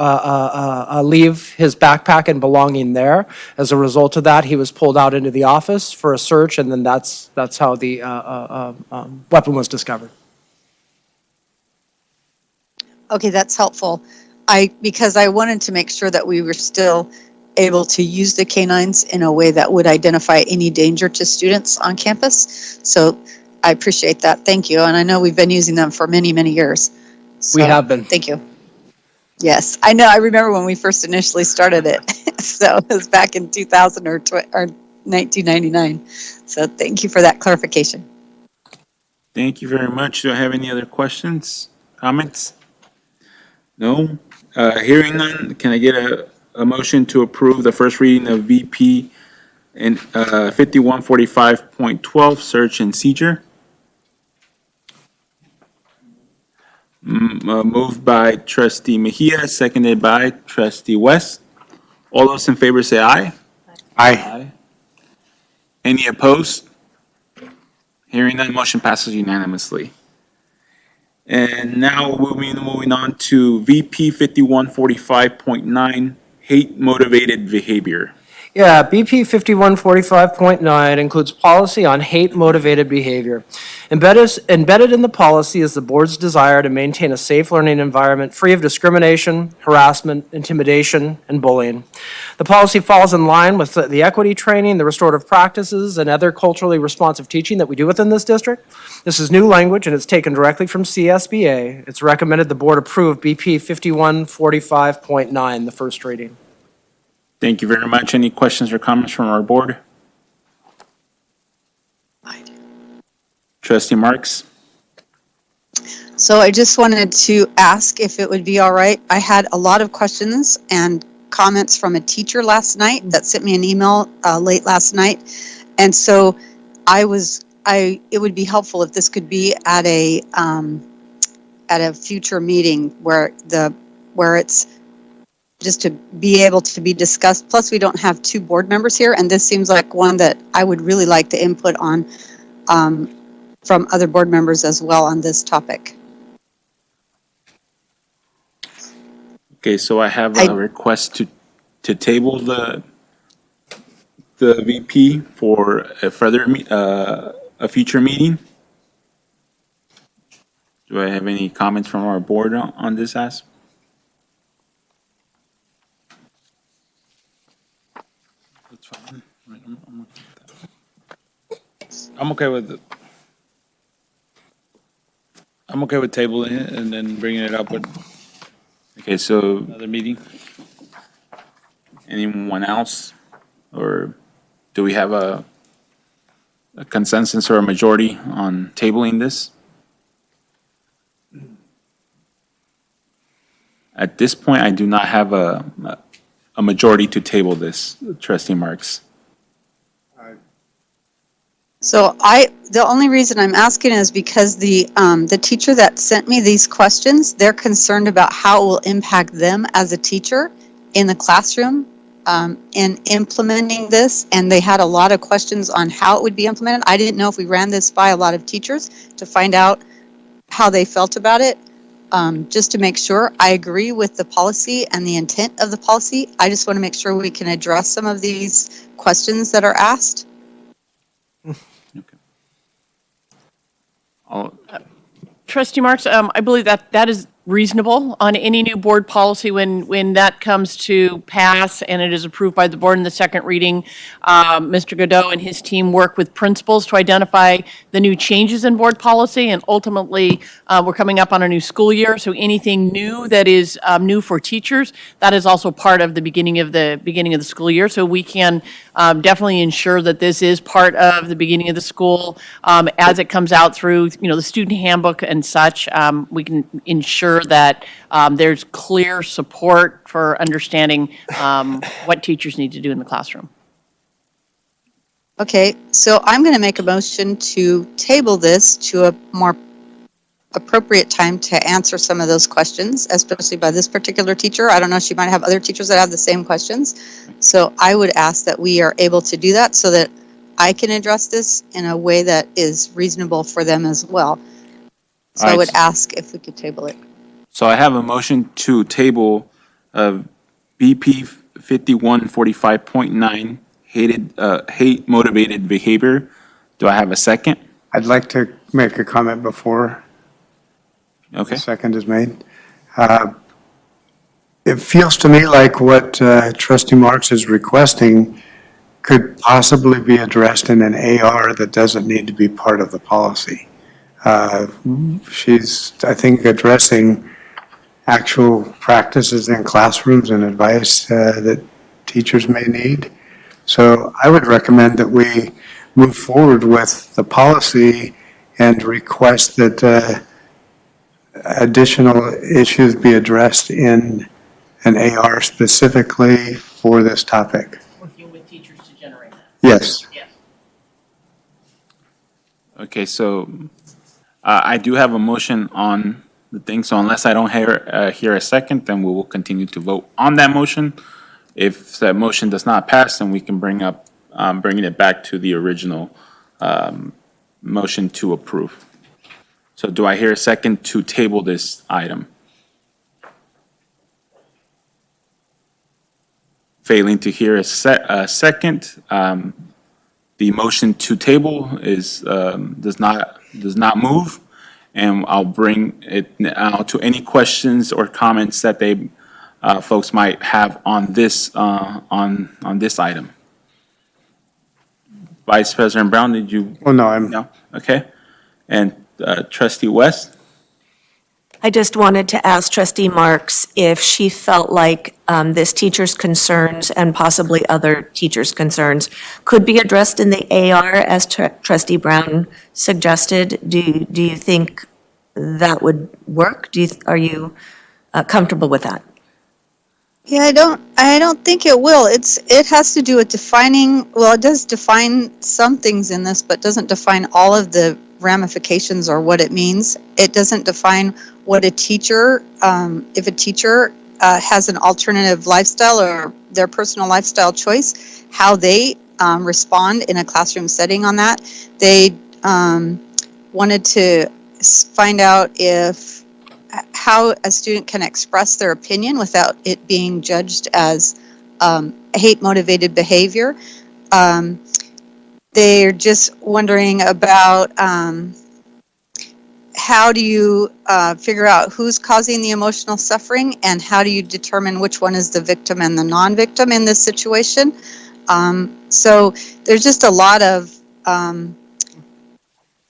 leave his backpack and belonging there. As a result of that, he was pulled out into the office for a search, and then that's how the weapon was discovered. Okay, that's helpful. Because I wanted to make sure that we were still able to use the canines in a way that would identify any danger to students on campus. So I appreciate that. Thank you. And I know we've been using them for many, many years. We So, have been. Thank you. Yes, I know. I remember when we first initially started it. So it was back in 2000 or 1999. So thank you for that clarification. Thank you very much. Do I have any other questions, comments? No? Hearing none, can I get a motion to approve the first reading of VP and 5145.12, search and seizure? Moved by trustee Mejia, seconded by trustee West. All those in favor say aye. Aye. Any opposed? Hearing none, motion passes unanimously. And now moving on to VP 5145.9, hate motivated behavior. Yeah, BP 5145.9 includes policy on hate-motivated behavior. Embedded in the policy is the board's desire to maintain a safe learning environment free of discrimination, harassment, intimidation, and bullying. The policy falls in line with the equity training, the restorative practices, and other culturally responsive teaching that we do within this district. This is new language, and it's taken directly from CSBA. It's recommended the board approve BP 5145.9, the first reading. Thank you very much. Any questions or comments from our board? Trustee Marks? So I just wanted to ask if it would be all right. I had a lot of questions and comments from a teacher last night that sent me an email late last night. And so it would be helpful if this could be at a future meeting where it's just to be able to be discussed. Plus, we don't have two board members here, and this seems like one that I would really like the input on from other board members as well on this topic. Okay, so I have a request to table the VP for a a future meeting. Do I have any comments from our board on this aspect? That's fine. I'm okay with it. I'm okay with tabling it and then bringing it up with. Okay, so another meeting. Anyone else? Or do we have a consensus or a majority on tabling this? At this point, I do not have a majority to table this, trustee Marks. So the only reason I'm asking is because the teacher that sent me these questions, they're concerned about how it will impact them as a teacher in the classroom in implementing this, and they had a lot of questions on how it would be implemented. I didn't know if we ran this by a lot of teachers to find out how they felt about it. Just to make sure, I agree with the policy and the intent of the policy. I just want to make sure we can address some of these questions that are asked. Trustee Marks, I believe that is reasonable on any new board policy when that comes to pass and it is approved by the board in the second reading. Mr. Godot and his team work with principals to identify the new changes in board policy, and ultimately, we're coming up on a new school year, so anything new that is new for teachers, that is also part of the beginning of the school year, so we can definitely ensure that this is part of the beginning of the school as it comes out through, the student handbook and such. We can ensure that there's clear support for understanding what teachers need to do in the classroom. Okay, so I'm going to make a motion to table this to a more appropriate time to answer some of those questions, especially by this particular teacher. I don't know, she might have other teachers that have the same questions. So I would ask that we are able to do that so that I can address this in a way that is reasonable for them as well. So I would ask if we could table it. So I have a motion to table BP 5145.9, hate motivated behavior. Do I have a second? I'd like to make a comment before Okay. the second is made. It feels to me like what trustee Marks is requesting could possibly be addressed in an AR that doesn't need to be part of the policy. She's, I think, addressing actual practices in classrooms and advice that teachers may need. So I would recommend that we move forward with the policy and request that additional issues be addressed in an AR specifically for this topic. Working with teachers to generate that. Yes. Yes. Okay, so I do have a motion on the thing, so unless I don't hear a second, then we will continue to vote on that motion. If that motion does not pass, then we can bringing it back to the original motion to approve. So do I hear a second to table this item? Failing to hear a second, the motion to table is, does not move. And I'll bring it now to any questions or comments that they, folks might have on this, on this item. Vice President Brown, did you? Well, no, I'm. No? Okay. And Trustee West? I just wanted to ask trustee Marks if she felt like this teacher's concerns and possibly other teachers' concerns could be addressed in the AR as trustee Brown suggested. Do you think that would work? Are you comfortable with that? Yeah, I don't think it will. It has to do with defining, well, it does define some things in this, but doesn't define all of the ramifications or what it means. It doesn't define what a teacher, if a teacher has an alternative lifestyle or their personal lifestyle choice, how they respond in a classroom setting on that. They wanted to find out how a student can express their opinion without it being judged as hate-motivated behavior. They're just wondering about how do you figure out who's causing the emotional suffering and how do you determine which one is the victim and the non-victim in this situation. So there's just a lot of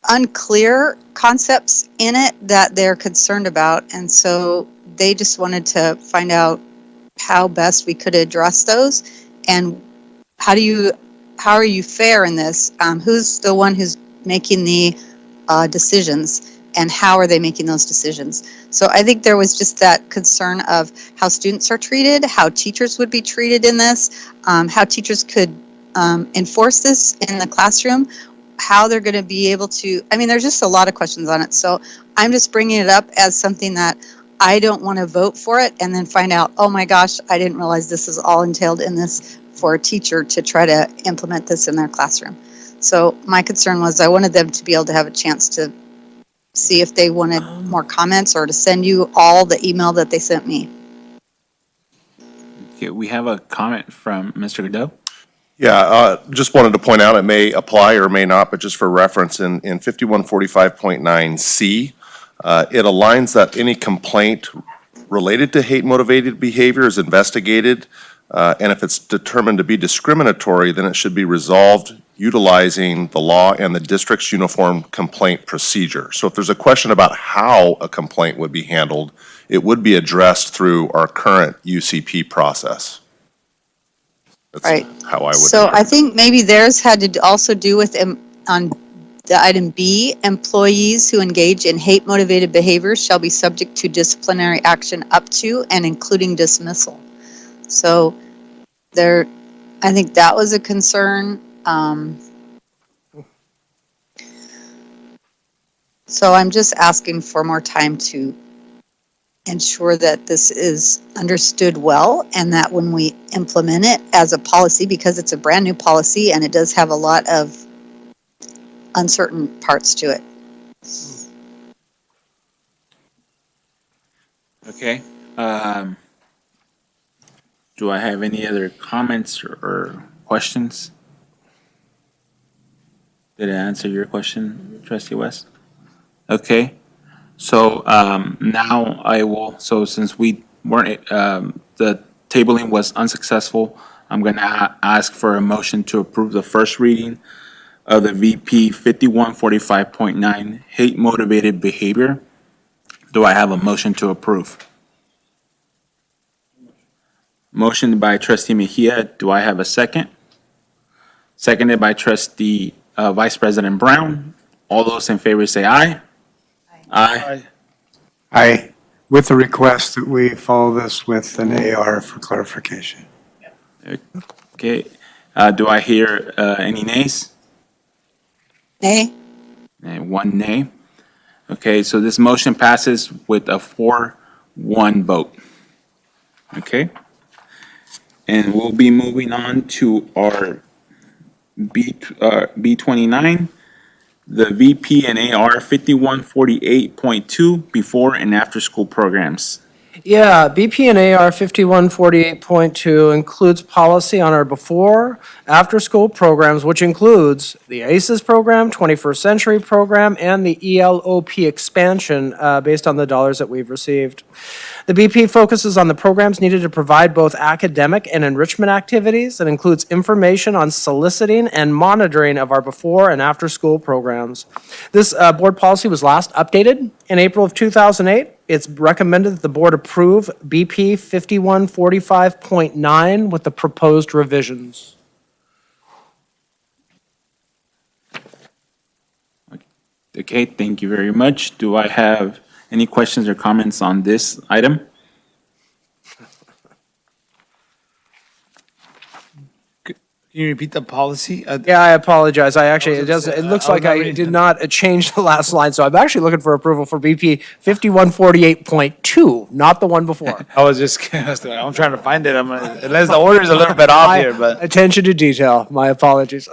unclear concepts in it that they're concerned about, and so they just wanted to find out how best we could address those and how are you fair in this? Who's the one who's making the decisions and how are they making those decisions? So I think there was just that concern of how students are treated, how teachers would be treated in this, how teachers could enforce this in the classroom, how they're going to be able to, I mean, there's just a lot of questions on it. So I'm just bringing it up as something that I don't want to vote for it and then find out, oh my gosh, I didn't realize this is all entailed in this for a teacher to try to implement this in their classroom. So my concern was I wanted them to be able to have a chance to see if they wanted more comments or to send you all the email that they sent me. Okay, we have a comment from Mr. Godot. Yeah, just wanted to point out, it may apply or may not, but just for reference, in 5145.9C, it aligns that any complaint related to hate-motivated behavior is investigated, and if it's determined to be discriminatory, then it should be resolved utilizing the law and the district's uniform complaint procedure. So if there's a question about how a complaint would be handled, it would be addressed through our current UCP process. That's Right. how I would. So I think maybe theirs had to also do with on the item B, employees who engage in hate-motivated behavior shall be subject to disciplinary action up to and including dismissal. So I think that was a concern. So I'm just asking for more time to ensure that this is understood well and that when we implement it as a policy, because it's a brand new policy and it does have a lot of uncertain parts to it. Okay. Do I have any other comments or questions? Did I answer your question, Trustee West? Okay. So now I will, so since we weren't, the tabling was unsuccessful, I'm going to ask for a motion to approve the first reading of the VP 5145.9 hate motivated behavior. Do I have a motion to approve? Motion by Trustee Mejia. Do I have a second? Seconded by Trustee Vice President Brown. All those in favor say aye. Aye. I, with the request that we follow this with an AR for clarification. Okay. Do I hear any nays? Nay? And one nay. Okay, so this motion passes with a 4-1 vote. Okay. And we'll be moving on to our B29, the VP and AR 5148.2 before and after school programs. Yeah, BP and AR 5148.2 includes policy on our before, after-school programs, which includes the ACES program, 21st Century program, and the ELOP expansion based on the dollars that we've received. The BP focuses on the programs needed to provide both academic and enrichment activities and includes information on soliciting and monitoring of our before and after-school programs. This board policy was last updated in April of 2008. It's recommended that the board approve BP 5145.9 with the proposed revisions. Okay, thank you very much. Do I have any questions or comments on this item? Can you repeat the policy? Yeah, I apologize. It looks I was like not I reading did it. not change the last line, so I'm actually looking for approval for BP 5148.2, not the one before. I was just, I'm trying to find it. Unless the order is a little bit off here, but. Attention to detail, my apologies.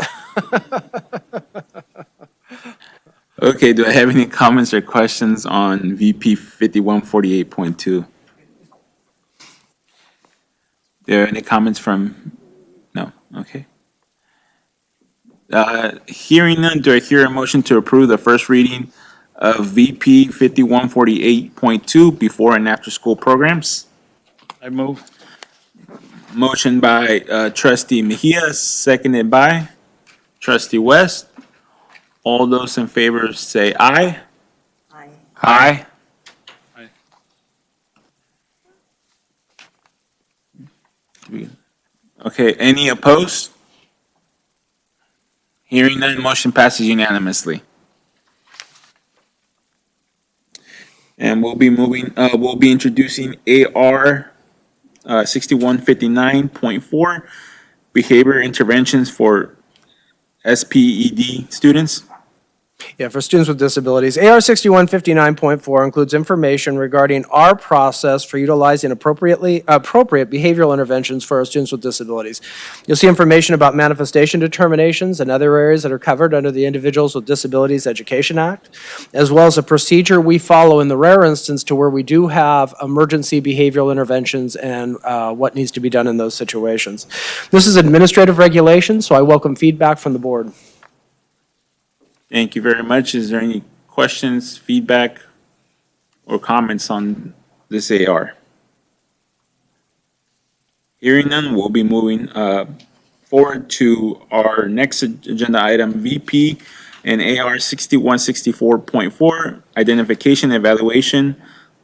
Okay, do I have any comments or questions on VP 5148.2? There are any comments from, no, okay. Hearing none, do I hear a motion to approve the first reading of VP 5148.2 before and after school programs? I move. Motion by Trustee Mejia, seconded by Trustee West. All those in favor say aye. Aye. Aye. Aye. Okay, any opposed? Hearing none, motion passes unanimously. And we'll be introducing AR 6159.4, behavior interventions for SPED students. Yeah, for students with disabilities. AR 6159.4 includes information regarding our process for utilizing appropriate behavioral interventions for our students with disabilities. You'll see information about manifestation determinations and other areas that are covered under the Individuals with Disabilities Education Act, as well as a procedure we follow in the rare instance to where we do have emergency behavioral interventions and what needs to be done in those situations. This is administrative regulation, so I welcome feedback from the board. Thank you very much. Is there any questions, feedback, or comments on this AR? Hearing none, we'll be moving forward to our next agenda item, VP and AR 6164.4, identification and evaluation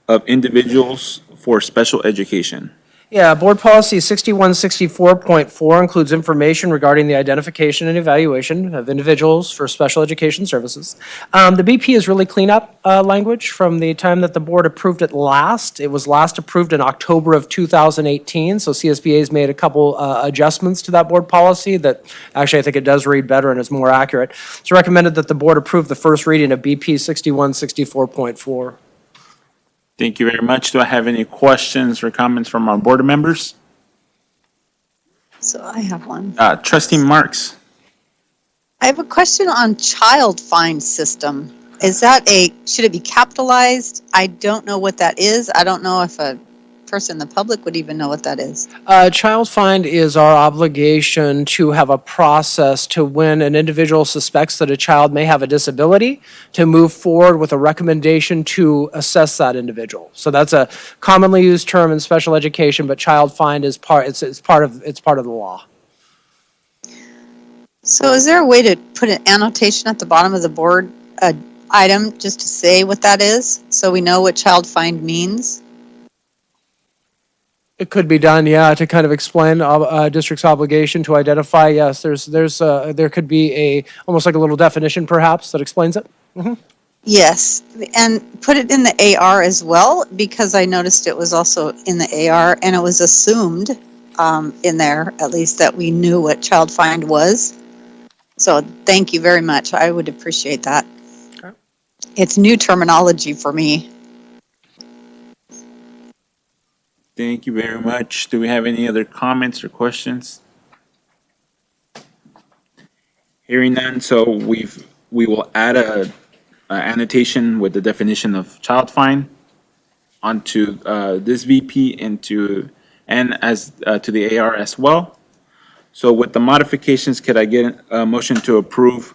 of individuals for special education. Yeah, Board Policy 6164.4 includes information regarding the identification and evaluation of individuals for special education services. The BP is really cleanup language from the time that the board approved it last. It was last approved in October of 2018, so CSBA's made a couple adjustments to that board policy that actually I think it does read better and is more accurate. It's recommended that the board approve the first reading of BP 6164.4. Thank you very much. Do I have any questions or comments from our board members? So I have one. Trustee Marks? I have a question on child find system. Should it be capitalized? I don't know what that is. I don't know if a person in the public would even know what that is. Child find is our obligation to have a process to when an individual suspects that a child may have a disability, to move forward with a recommendation to assess that individual. So that's a commonly used term in special education, but child find is part of the law. So is there a way to put an annotation at the bottom of the board item just to say what that is, so we know what child find means? It could be done, yeah, to kind of explain a district's obligation to identify. Yes, there could be almost like a little definition perhaps that explains it. Mm-hmm. Yes, and put it in the AR as well, because I noticed it was also in the AR, and it was assumed in there, at least, that we knew what child find was. So thank you very much. I would appreciate that. Okay. It's new terminology for me. Thank you very much. Do we have any other comments or questions? Hearing none, so we will add a annotation with the definition of child find onto this VP and to the AR as well. So with the modifications, could I get a motion to approve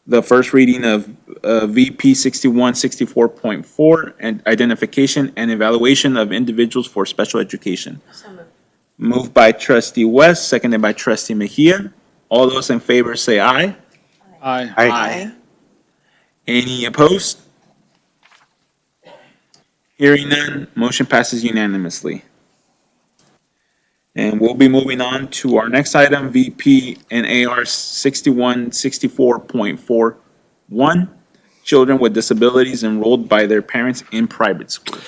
the first reading of VP 6164.4 and identification and evaluation of individuals for special education? Moved by Trustee West, seconded by Trustee Mejia. All those in favor say aye. Aye. Aye. Any opposed? Hearing none, motion passes unanimously. And we'll be moving on to our next item, VP and AR 6164.41, children with disabilities enrolled by their parents in private school.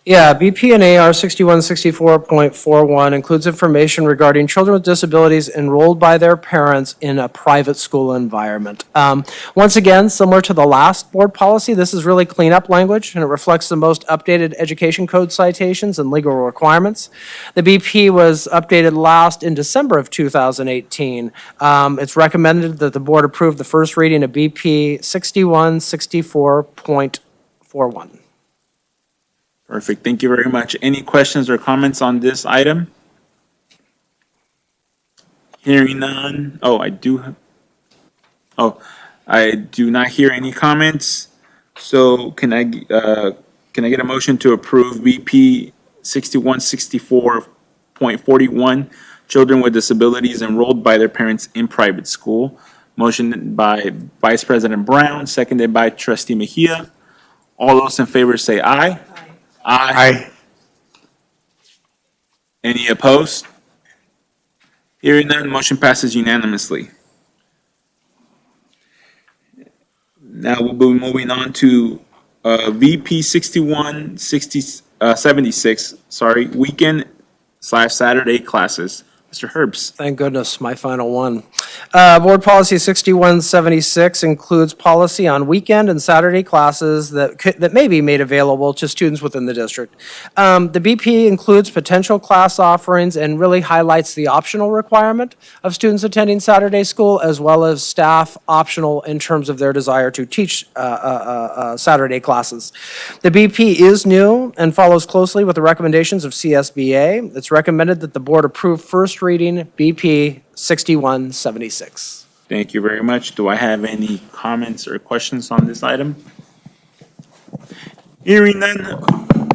Yeah, BP and AR 6164.41 includes information regarding children with disabilities enrolled by their parents in a private school environment. Once again, similar to the last board policy, this is really cleanup language, and it reflects the most updated education code citations and legal requirements. The BP was updated last in December of 2018. It's recommended that the board approve the first reading of BP 6164.41. Perfect. Thank you very much. Any questions or comments on this item? Hearing none. I do not hear any comments. So can I get a motion to approve BP 6164.41, children with disabilities enrolled by their parents in private school? Motion by Vice President Brown, seconded by Trustee Mejia. All those in favor say aye. Aye. Any opposed? Hearing none, motion passes unanimously. Now we'll be moving on to VP 6176, weekend/Saturday classes. Mr. Herbst. Thank goodness, my final one. Board Policy 6176 includes policy on weekend and Saturday classes that may be made available to students within the district. The BP includes potential class offerings and really highlights the optional requirement of students attending Saturday school, as well as staff optional in terms of their desire to teach Saturday classes. The BP is new and follows closely with the recommendations of CSBA. It's recommended that the board approve first reading BP 6176. Thank you very much. Do I have any comments or questions on this item? Hearing none,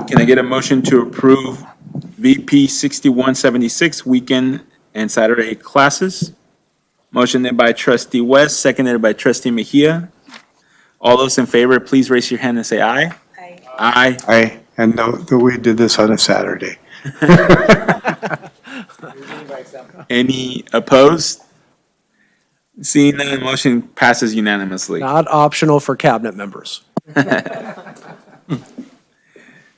can I get a motion to approve VP 6176, weekend and Saturday classes? Motion made by Trustee West, seconded by Trustee Mejia. All those in favor, please raise your hand and say aye. Aye. and note that we did this on a Saturday. Any opposed? Seeing none, motion passes unanimously. Not optional for cabinet members.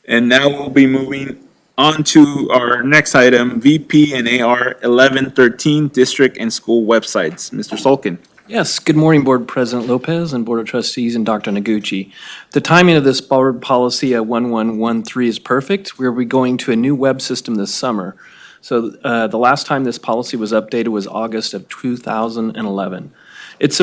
And now we'll be moving on to our next item, VP and AR 1113, district and school websites. Mr. Solkin. Yes, good morning, Board President Lopez and Board of Trustees and Dr. Noguchi. The timing of this board policy at 1113 is perfect. We'll be going to a new web system this summer. So the last time this policy was updated was August of 2011. This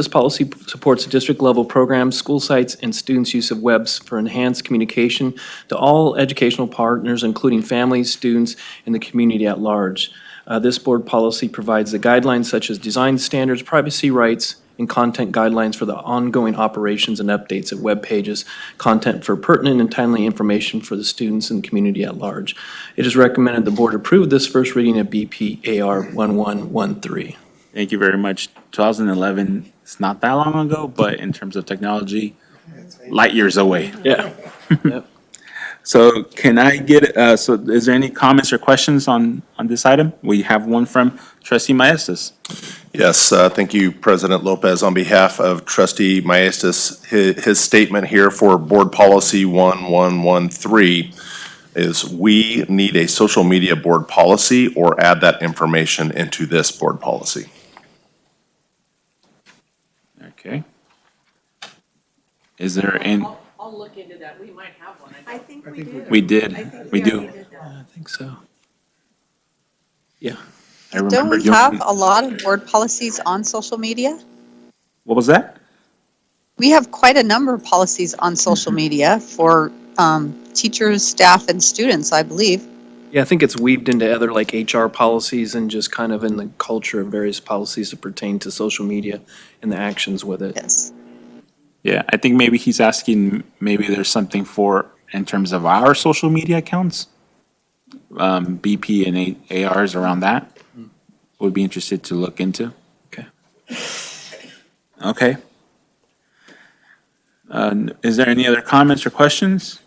policy supports district-level programs, school sites, and students' use of webs for enhanced communication to all educational partners, including families, students, and the community at large. This board policy provides the guidelines such as design standards, privacy rights, and content guidelines for the ongoing operations and updates of web pages, content for pertinent and timely information for the students and community at large. It is recommended the board approve this first reading of BPAR 1113. Thank you very much. 2011, it's not that long ago, but in terms of technology, light years away. Yeah. Yep. So can I get, so is there any comments or questions on this item? We have one from trustee Maestas. Yes, thank you, President Lopez. On behalf of trustee Maestas, his statement here for board policy 1113 is we need a social media board policy or add that information into this board policy. Okay. Is there any? I'll look into that. We might have one. I think we do. We did, we do. I think so. Yeah. I Don't remember we doing- have a lot of board policies on social media? What was that? We have quite a number of policies on social media for teachers, staff, and students, I believe. Yeah, I think it's weaved into other like HR policies and just kind of in the culture of various policies that pertain to social media and the actions with it. Yes. Yeah, I think maybe he's asking, maybe there's something for, in terms of our social media accounts, BP and ARs around that. Would be interested to look into. Okay. Okay. Is there any other comments or questions?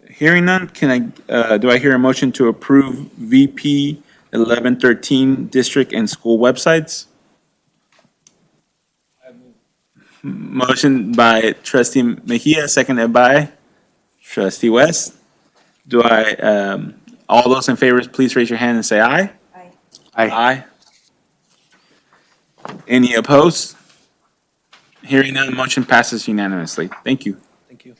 Hearing none, do I hear a motion to approve VP 1113 district and school websites? Motion by trustee Mejia, seconded by trustee West. Do all those in favor, please raise your hand and say aye. Aye. Any opposed? Hearing none, motion passes unanimously. Thank you. Thank you.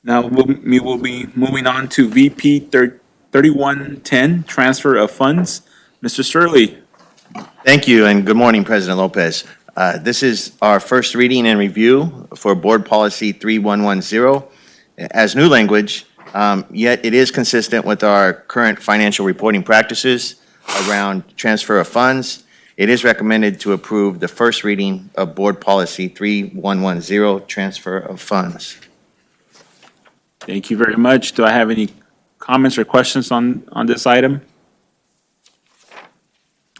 Now, we will be moving on to VP 3110, transfer of funds. Mr. Surley. Thank you, and good morning, President Lopez. This is our first reading and review for Board Policy 3110 as new language, yet it is consistent with our current financial reporting practices around transfer of funds. It is recommended to approve the first reading of Board Policy 3110, transfer of funds. Thank you very much. Do I have any comments or questions on this item?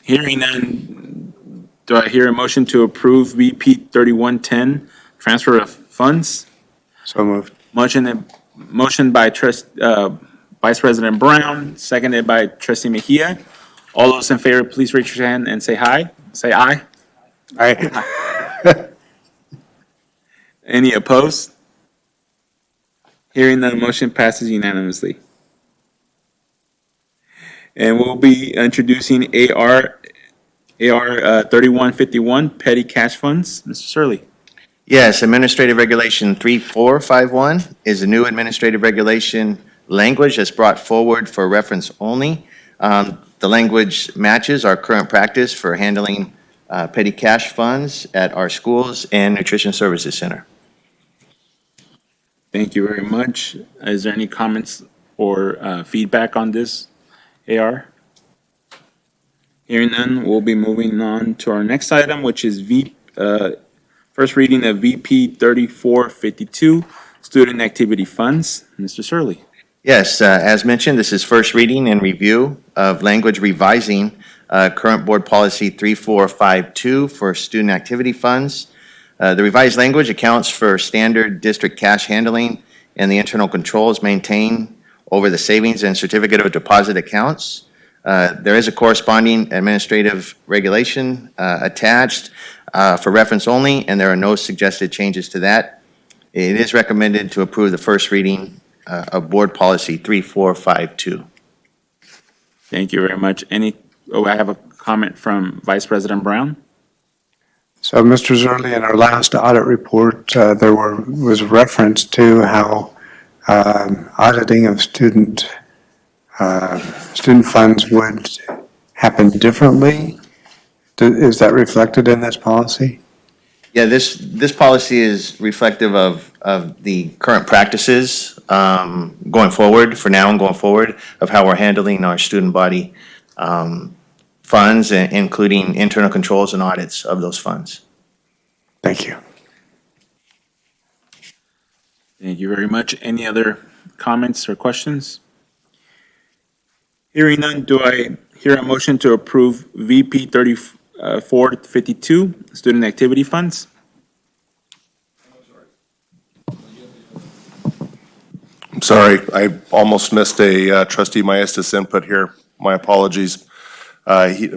Hearing none, do I hear a motion to approve VP 3110, transfer of funds? So moved. Motion by Vice President Brown, seconded by trustee Mejia. All those in favor, please raise your hand and say aye. Say aye. Aye. Any opposed? Hearing none, motion passes unanimously. And we'll be introducing AR 3151, petty cash funds. Mr. Surley. Yes, Administrative Regulation 3451 is a new administrative regulation language that's brought forward for reference only. The language matches our current practice for handling petty cash funds at our schools and Nutrition Services Center. Thank you very much. Is there any comments or feedback on this, AR? Hearing none, we'll be moving on to our next item, which is first reading of VP 3452, student activity funds. Mr. Surley. Yes, as mentioned, this is first reading and review of language revising current Board Policy 3452 for student activity funds. The revised language accounts for standard district cash handling and the internal controls maintained over the savings and certificate of deposit accounts. There is a corresponding administrative regulation attached for reference only, and there are no suggested changes to that. It is recommended to approve the first reading of Board Policy 3452. Thank you very much. I have a comment from Vice President Brown. So, Mr. Zerly, in our last audit report, there was reference to how auditing of student funds would happen differently. Is that reflected in this policy? Yeah, this policy is reflective of the current practices going forward, for now and going forward, of how we're handling our student body funds, including internal controls and audits of those funds. Thank you. Thank you very much. Any other comments or questions? Hearing none, do I hear a motion to approve VP 3452, Student Activity Funds? I'm sorry, I almost missed a trustee Maestas input here. My apologies.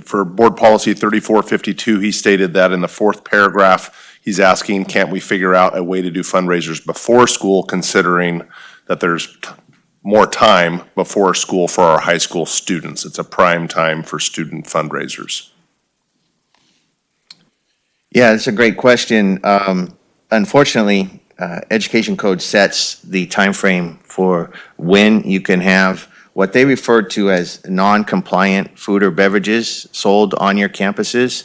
For Board Policy 3452, he stated that in the fourth paragraph, he's asking, can't we figure out a way to do fundraisers before school, considering that there's more time before school for our high school students? It's a prime time for student fundraisers. Yeah, that's a great question. Unfortunately, Education Code sets the timeframe for when you can have what they refer to as non-compliant food or beverages sold on your campuses.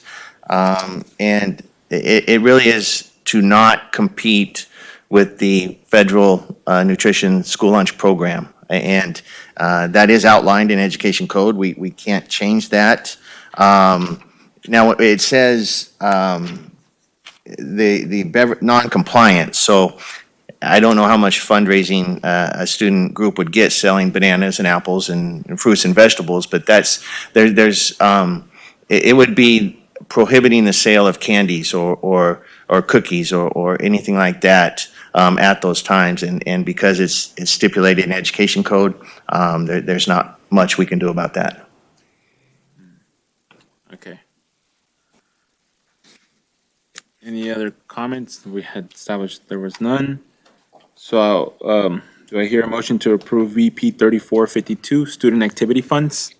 And it really is to not compete with the federal nutrition school lunch program. And that is outlined in Education Code. We can't change that. Now, it says the non-compliant, so I don't know how much fundraising a student group would get selling bananas and apples and fruits and vegetables, but it would be prohibiting the sale of candies or cookies or anything like that at those times. And because it's stipulated in Education Code, there's not much we can do about that. Okay. Any other comments? We had established there was none. So, do I hear a motion to approve VP 3452, Student Activity Funds?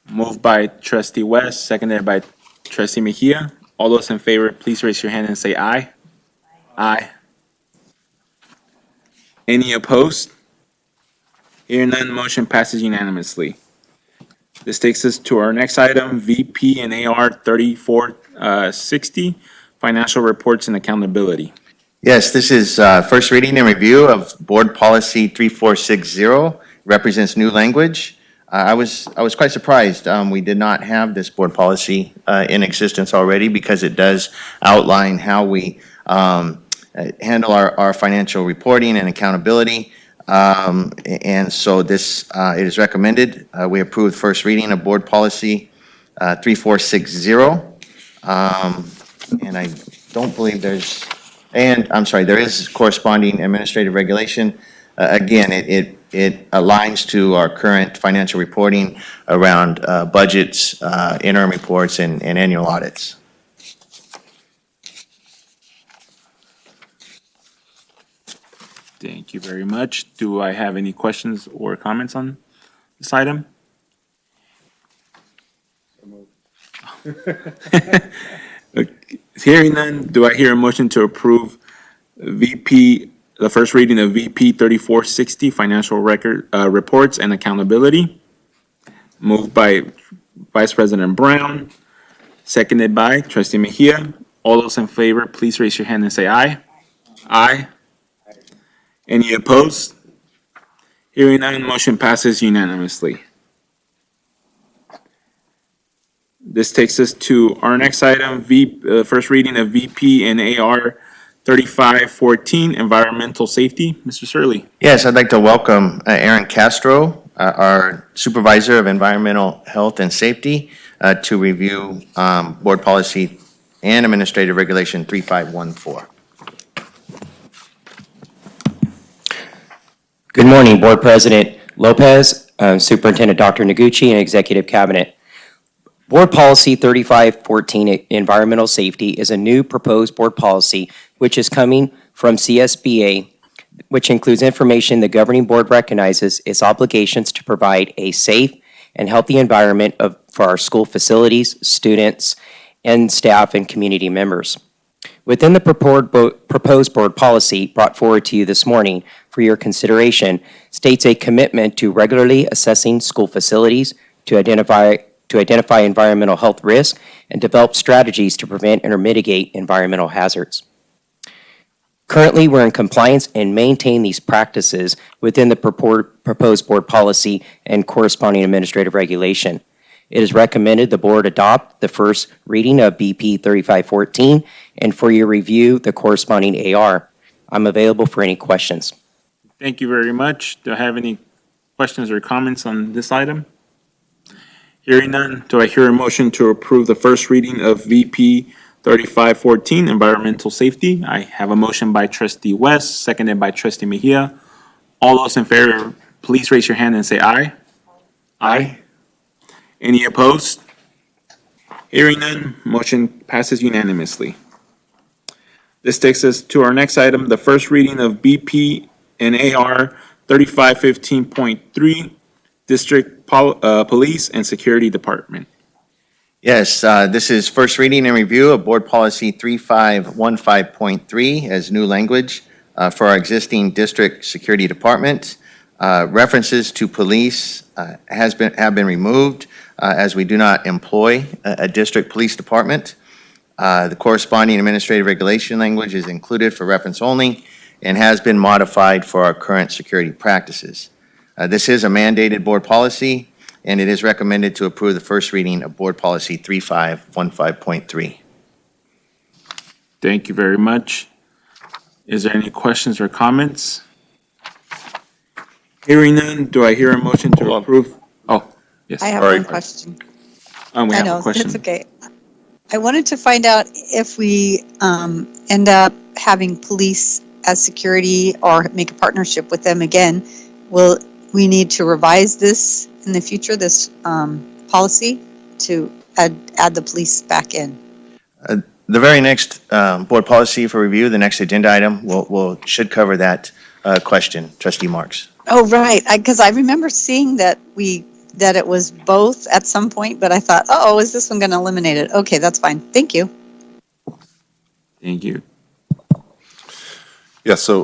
Moved by Trustee West, seconded by Trustee Mejia. All those in favor, please raise your hand and say aye. Aye. Any opposed? Hearing none, motion passes unanimously. This takes us to our next item, VP and AR 3460, Financial Reports and Accountability. Yes, this is first reading and review of Board Policy 3460, represents new language. I was quite surprised. We did not have this board policy in existence already because it does outline how we handle our financial reporting and accountability. And so this, it is recommended. We approve first reading of Board Policy 3460. And I don't believe there is corresponding administrative regulation. Again, it aligns to our current financial reporting around budgets, interim reports, and annual audits. Thank you very much. Do I have any questions or comments on this item? Okay. Hearing none, do I hear a motion to approve the first reading of VP 3460, Financial Reports and Accountability? Moved by Vice President Brown, seconded by Trustee Mejia. All those in favor, please raise your hand and say aye. Aye. Any opposed? Hearing none, motion passes unanimously. This takes us to our next item, first reading of VP and AR 3514, Environmental Safety. Mr. Surley. Yes, I'd like to welcome Aaron Castro, our Supervisor of Environmental Health and Safety, to review Board Policy and Administrative Regulation 3514. Good morning, Board President Lopez, Superintendent Dr. Noguchi, and Executive Cabinet. Board Policy 3514, Environmental Safety, is a new proposed board policy which is coming from CSBA, which includes information the governing board recognizes its obligations to provide a safe and healthy environment for our school facilities, students, and staff and community members. Within the proposed board policy brought forward to you this morning for your consideration states a commitment to regularly assessing school facilities to identify environmental health risks and develop strategies to prevent and or mitigate environmental hazards. Currently, we're in compliance and maintain these practices within the proposed board policy and corresponding administrative regulation. It is recommended the board adopt the first reading of BP 3514 and for your review, the corresponding AR. I'm available for any questions. Thank you very much. Do I have any questions or comments on this item? Hearing none, do I hear a motion to approve the first reading of VP 3514, Environmental Safety? I have a motion by Trustee West, seconded by Trustee Mejia. All those in favor, please raise your hand and say aye. Aye. Any opposed? Hearing none, motion passes unanimously. This takes us to our next item, the first reading of BP and AR 3515.3, District Police and Security Department. Yes, this is first reading and review of Board Policy 3515.3 as new language for our existing district security department. References to police have been removed as we do not employ a district police department. The corresponding administrative regulation language is included for reference only and has been modified for our current security practices. This is a mandated board policy, and it is recommended to approve the first reading of Board Policy 3515.3. Thank you very much. Is there any questions or comments? Hearing none, do I hear a motion to approve? Oh, yes. I have All right. one question. We I have know, a question. that's okay. I wanted to find out if we end up having police as security or make a partnership with them again, will we need to revise this in the future, this policy, to add the police back in? The very next board policy for review, the next agenda item, should cover that question, Trustee Marks. Oh, right, because I remember seeing that it was both at some point, but I thought, oh, is this one going to eliminate it? Okay, that's fine. Thank you. Thank you. Yes, so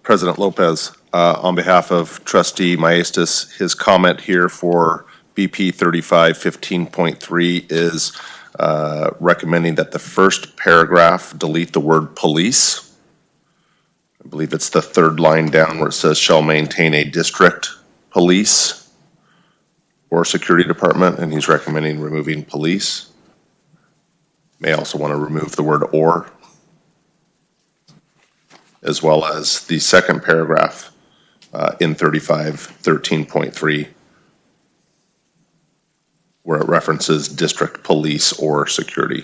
President Lopez, on behalf of Trustee Maestas, his comment here for BP 3515.3 is recommending that the first paragraph delete the word police. I believe it's the third line down where it says shall maintain a district police or security department, and he's recommending removing police. May also want to remove the word or, as well as the second paragraph in 3513.3, where it references district police or security.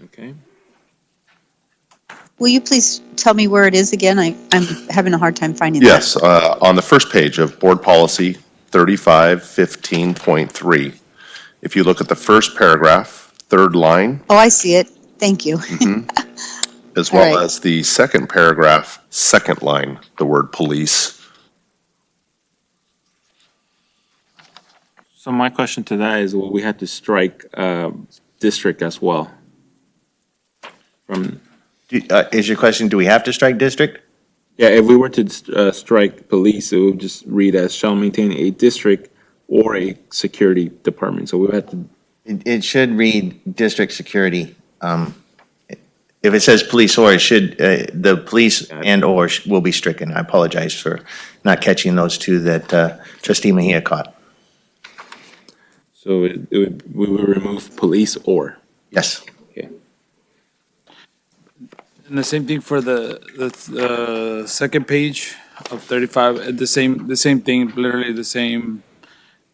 Okay. Will you please tell me where it is again? I'm having a hard time finding that. Yes, on the first page of Board Policy 3515.3, if you look at the first paragraph, third line, Oh, I see it. Thank you. as All well right. as the second paragraph, second line, the word police. So my question to that is, will we have to strike district as well? From, Is your question, do we have to strike district? yeah, if we were to strike police, it would just read as shall maintain a district or a security department. So we would have to, It should read district security. If it says police or, it should, the police and or will be stricken. I apologize for not catching those two that Trustee Mejia caught. so we would remove police or. Yes. Okay. And the same thing for the second page of 35, the same thing, literally the same.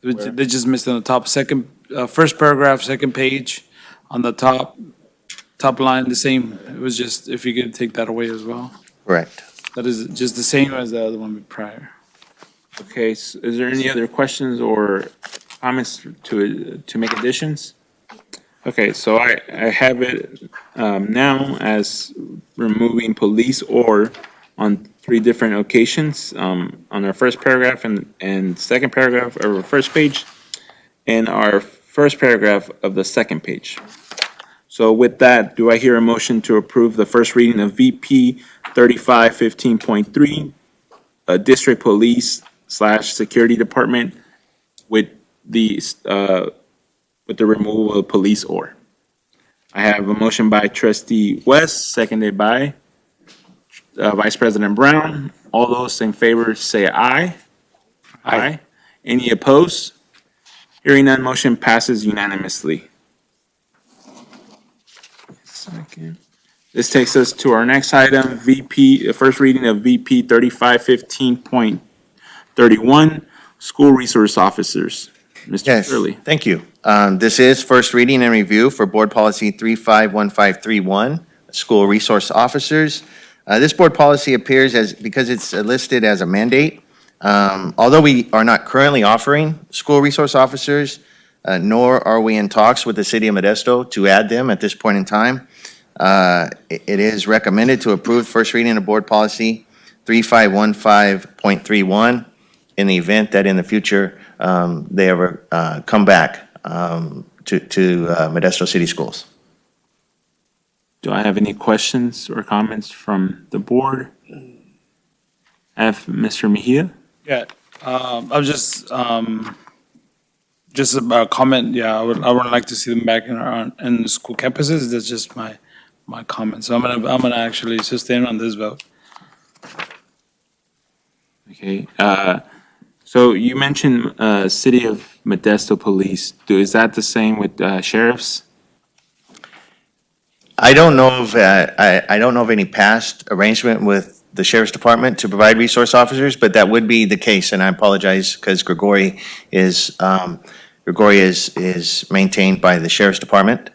They just missed on the top, first paragraph, second page on the top line, the same. It was just, if you could take that away as well. Correct. That is just the same as the other one prior. Okay, so is there any other questions or comments to make additions? Okay, so I have it now as removing police or on 3 different occasions, on our first paragraph and second paragraph of our first page, and our first paragraph of the second page. So with that, do I hear a motion to approve the first reading of VP 3515.3, District Police / Security Department with the removal of police or? I have a motion by Trustee West, seconded by Vice President Brown. All those in favor say aye. Aye. Any opposed? Hearing none, motion passes unanimously. Second. This takes us to our next item, first reading of VP 3515.31, School Resource Officers. Mr. Yes, Shirley. thank you. This is first reading and review for Board Policy 351531, School Resource Officers. This board policy appears because it's listed as a mandate. Although we are not currently offering school resource officers, nor are we in talks with the city of Modesto to add them at this point in time. It is recommended to approve first reading of Board Policy 3515.31 in the event that in the future they ever come back to Modesto City Schools. Do I have any questions or comments from the board? I have Mr. Mejia. Yeah, I was just a comment. Yeah, I would like to see them back in the school campuses. That's just my comment. So I'm gonna actually sustain on this vote. Okay, so you mentioned City of Modesto Police. Is that the same with sheriffs? I don't know of any past arrangement with the Sheriff's Department to provide resource officers, but that would be the case, and I apologize because Gregory is maintained by the Sheriff's Department.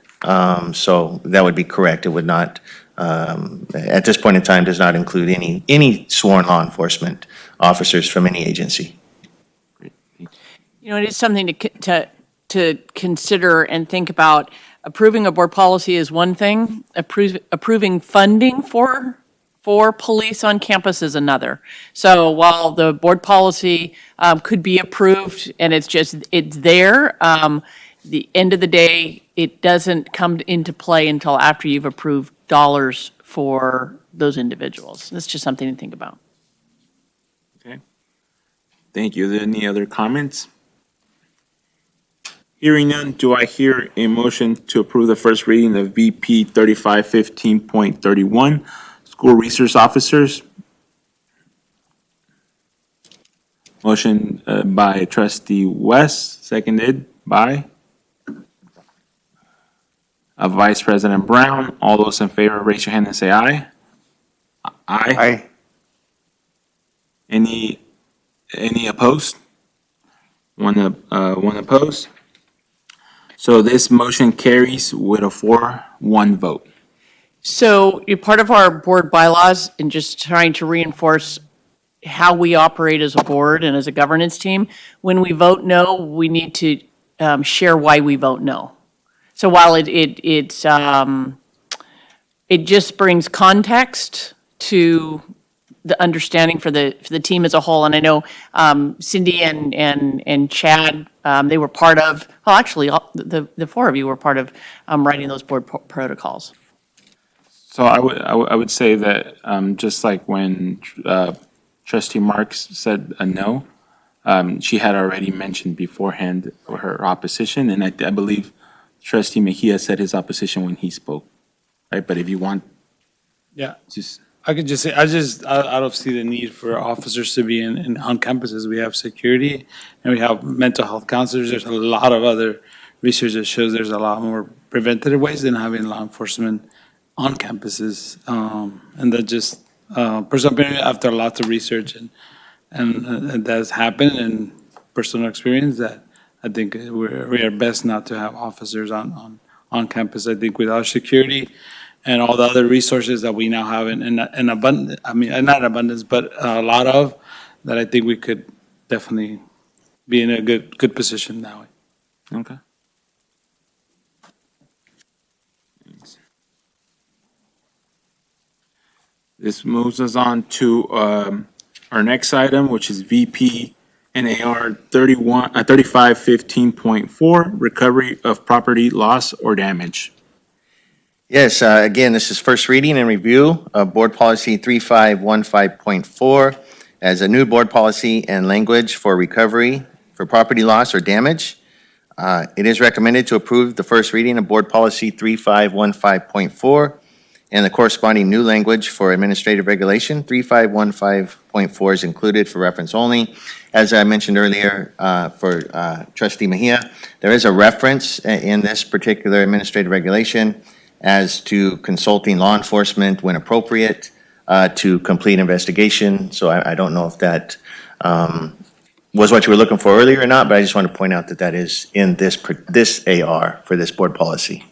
So that would be correct. It would not, at this point in time, does not include any sworn law enforcement officers from any agency. You know, it is something to consider and think about. Approving a board policy is one thing. Approving funding for police on campus is another. So while the board policy could be approved and it's there, the end of the day, it doesn't come into play until after you've approved dollars for those individuals. That's just something to think about. Okay. Thank you. Are there any other comments? Hearing none, do I hear a motion to approve the first reading of VP 3515.31, School Resource Officers? Motion by Trustee West, seconded by Vice President Brown. All those in favor, raise your hand and say aye. Aye. Aye. Any opposed? One opposed? So this motion carries with a 4-1 vote. So part of our board bylaws and just trying to reinforce how we operate as a board and as a governance team, when we vote no, we need to share why we vote no. So while it just brings context to the understanding for the team as a whole, and I know Cindy and Chad, they were part of, well, actually, the 4 of you were part of writing those board protocols. So I would say that just like when Trustee Marks said a no, she had already mentioned beforehand her opposition, and I believe Trustee Mejia said his opposition when he spoke, right? But if you want, Yeah. just. I could just say, I don't see the need for officers to be on campuses. We have security and we have mental health counselors. There's a lot of other research that shows there's a lot more preventative ways than having law enforcement on campuses. And that just, for some period, after lots of research and that's happened and personal experience, that I think we are best not to have officers on on campus. I think with our security and all the other resources that we now have in abundance, I mean, not abundance, but a lot of, that I think we could definitely be in a good position that way. Okay. This moves us on to our next item, which is VP NAR 3515.4, recovery of property loss or damage. Yes, again, this is first reading and review of Board Policy 3515.4 as a new board policy and language for recovery for property loss or damage. It is recommended to approve the first reading of Board Policy 3515.4 and the corresponding new language for administrative regulation. 3515.4 is included for reference only. As I mentioned earlier for Trustee Mejia, there is a reference in this particular administrative regulation as to consulting law enforcement when appropriate to complete investigation. So I don't know if that was what you were looking for earlier or not, but I just want to point out that that is in this AR for this board policy.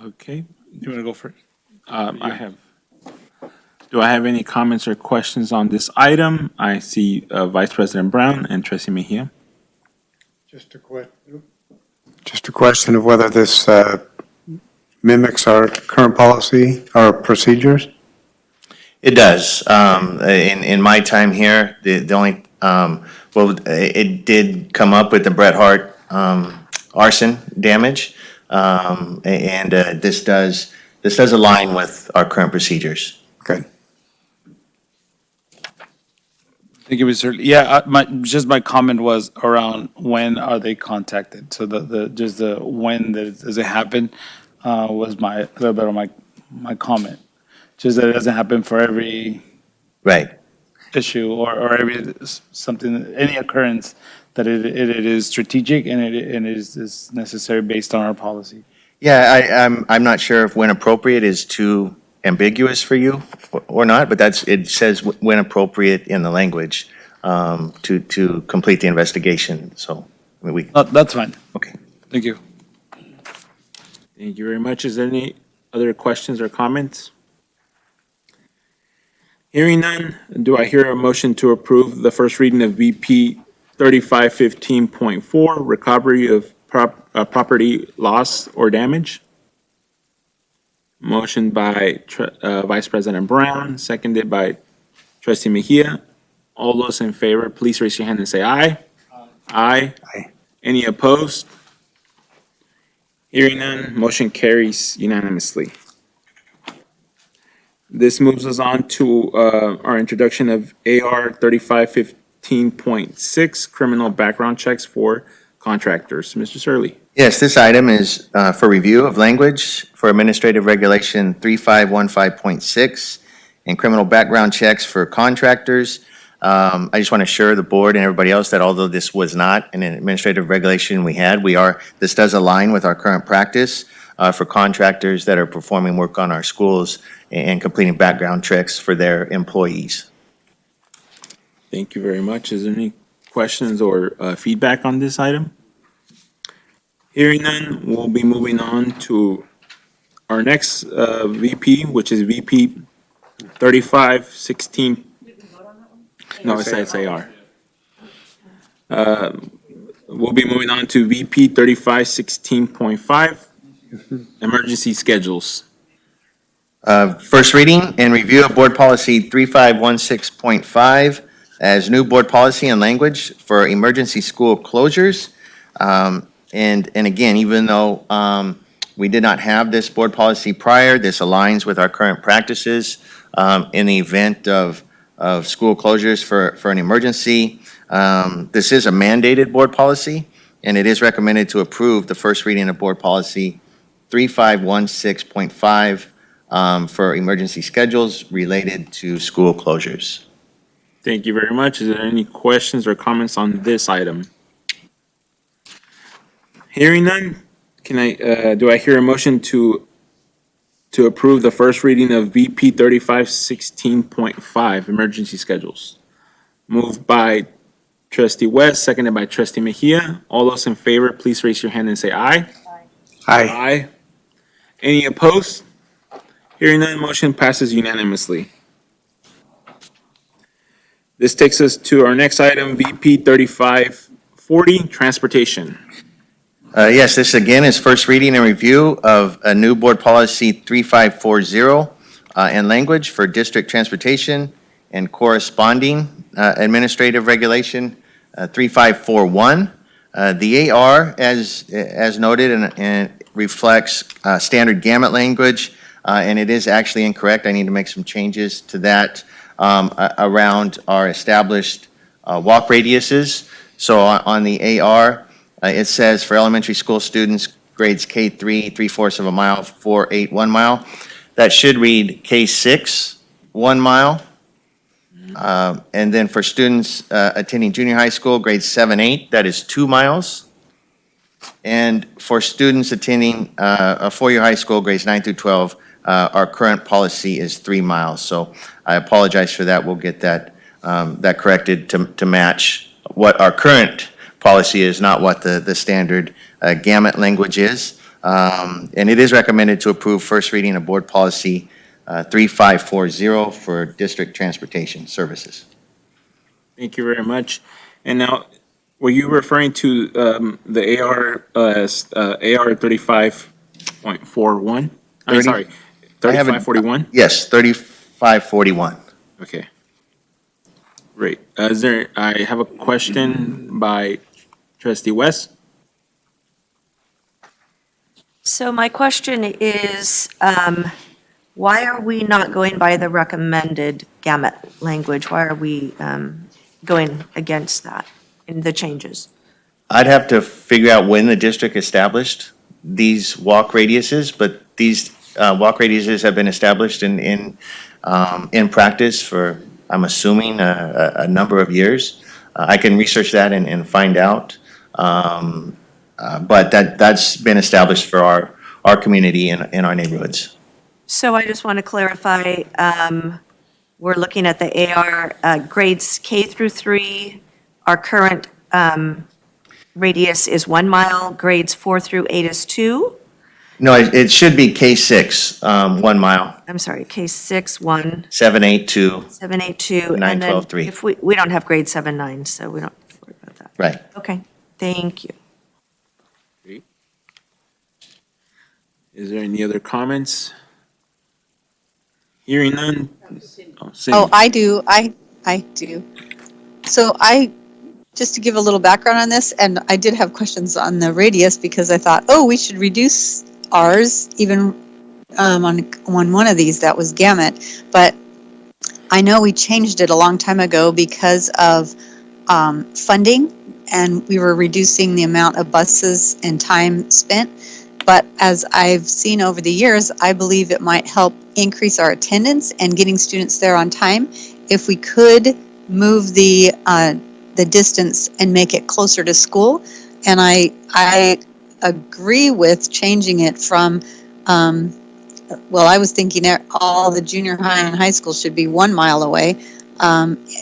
Okay, do you want to go first? Do I have any comments or questions on this item? I see Vice President Brown and Trustee Mejia. Just a question of whether this mimics our current policy, our procedures? It does. In my time here, the only, it did come up with the Bret Hart arson damage. And this does align with our current procedures. Good. Thank you, Mr. Yeah, my comment was around when are they contacted? So the when does it happen was a little bit of my comment. Just that it doesn't happen for every issue or every something, any occurrence, that it is strategic and it is necessary based on our policy. Yeah, I'm not sure if when appropriate is too ambiguous for you or not, but it says when appropriate in the language to complete the investigation. So that's fine. Okay. Thank you. Thank you very much. Is there any other questions or comments? Hearing none, do I hear a motion to approve the first reading of VP 3515.4, recovery of property loss or damage? Motion by Vice President Brown, seconded by Trustee Mejia. All those in favor, please raise your hand and say aye. Aye. Aye. Any opposed? Hearing none, motion carries unanimously. This moves us on to our introduction of AR 3515.6, criminal background checks for contractors. Mr. Surley. Yes, this item is for review of language for Administrative Regulation 3515.6 and criminal background checks for contractors. I just want to assure the board and everybody else that although this was not an administrative regulation this does align with our current practice for contractors that are performing work on our schools and completing background checks for their employees. Thank you very much. Is there any questions or feedback on this item? Hearing none, we'll be moving on to our next VP, which is VP 3516. No, it says AR. We'll be moving on to VP 3516.5, emergency schedules. First reading and review of Board Policy 3516.5 as new board policy and language for emergency school closures. And again, even though we did not have this board policy prior, this aligns with our current practices in the event of school closures for an emergency. This is a mandated board policy, and it is recommended to approve the first reading of Board Policy 3516.5 for emergency schedules related to school closures. Thank you very much. Is there any questions or comments on this item? Hearing none, do I hear a motion to approve the first reading of VP 3516.5, emergency schedules? Moved by trustee West, seconded by trustee Mejia. All those in favor, please raise your hand and say aye. Aye. Aye. Any opposed? Hearing none, motion passes unanimously. This takes us to our next item, VP 3540, Transportation. Yes, this again is first reading and review of a new Board Policy 3540 and language for district transportation and corresponding administrative regulation 3541. The AR, as noted, and reflects standard gamut language, and it is actually incorrect. I need to make some changes to that around our established walk radiuses. So on the AR, it says for elementary school students, grades K3, 3/4 of a mile, 4, 8, 1 mile. That should read K6, 1 mile. And then for students attending junior high school, grades 7, 8, that is 2 miles. And for students attending a four-year high school, grades 9 through 12, our current policy is 3 miles. So I apologize for that. We'll get that corrected to match what our current policy is, not what the standard gamut language is. And it is recommended to approve first reading of Board Policy 3540 for district transportation services. Thank you very much. And now, were you referring to the AR as AR 35.41? I'm sorry, 3541? Yes, 3541. Okay. Great. I have a question by trustee West. So my question is, why are we not going by the recommended gamut language? Why are we going against that in the changes? I'd have to figure out when the district established these walk radiuses, but these walk radiuses have been established in practice for, I'm assuming, a number of years. I can research that and find out. But that's been established for our community and our neighborhoods. So I just want to clarify, we're looking at the AR grades K through 3. Our current radius is 1 mile, grades 4 through 8 is 2. No, it should be K6, 1 mile, I'm sorry, K6, 1, 7, 8, 2, 7, 8, 2. 9, and then 12, 3. If we don't have grade 7, 9, so we don't have to worry about that. Right. Okay, thank you. Is there any other comments? Hearing none. Oh, I do. I do. So just to give a little background on this, and I did have questions on the radius because I thought, oh, we should reduce ours even on one of these that was gamut. But I know we changed it a long time ago because of funding, and we were reducing the amount of buses and time spent. But as I've seen over the years, I believe it might help increase our attendance and getting students there on time if we could move the distance and make it closer to school. And I agree with changing it from, well, I was thinking all the junior high and high school should be 1 mile away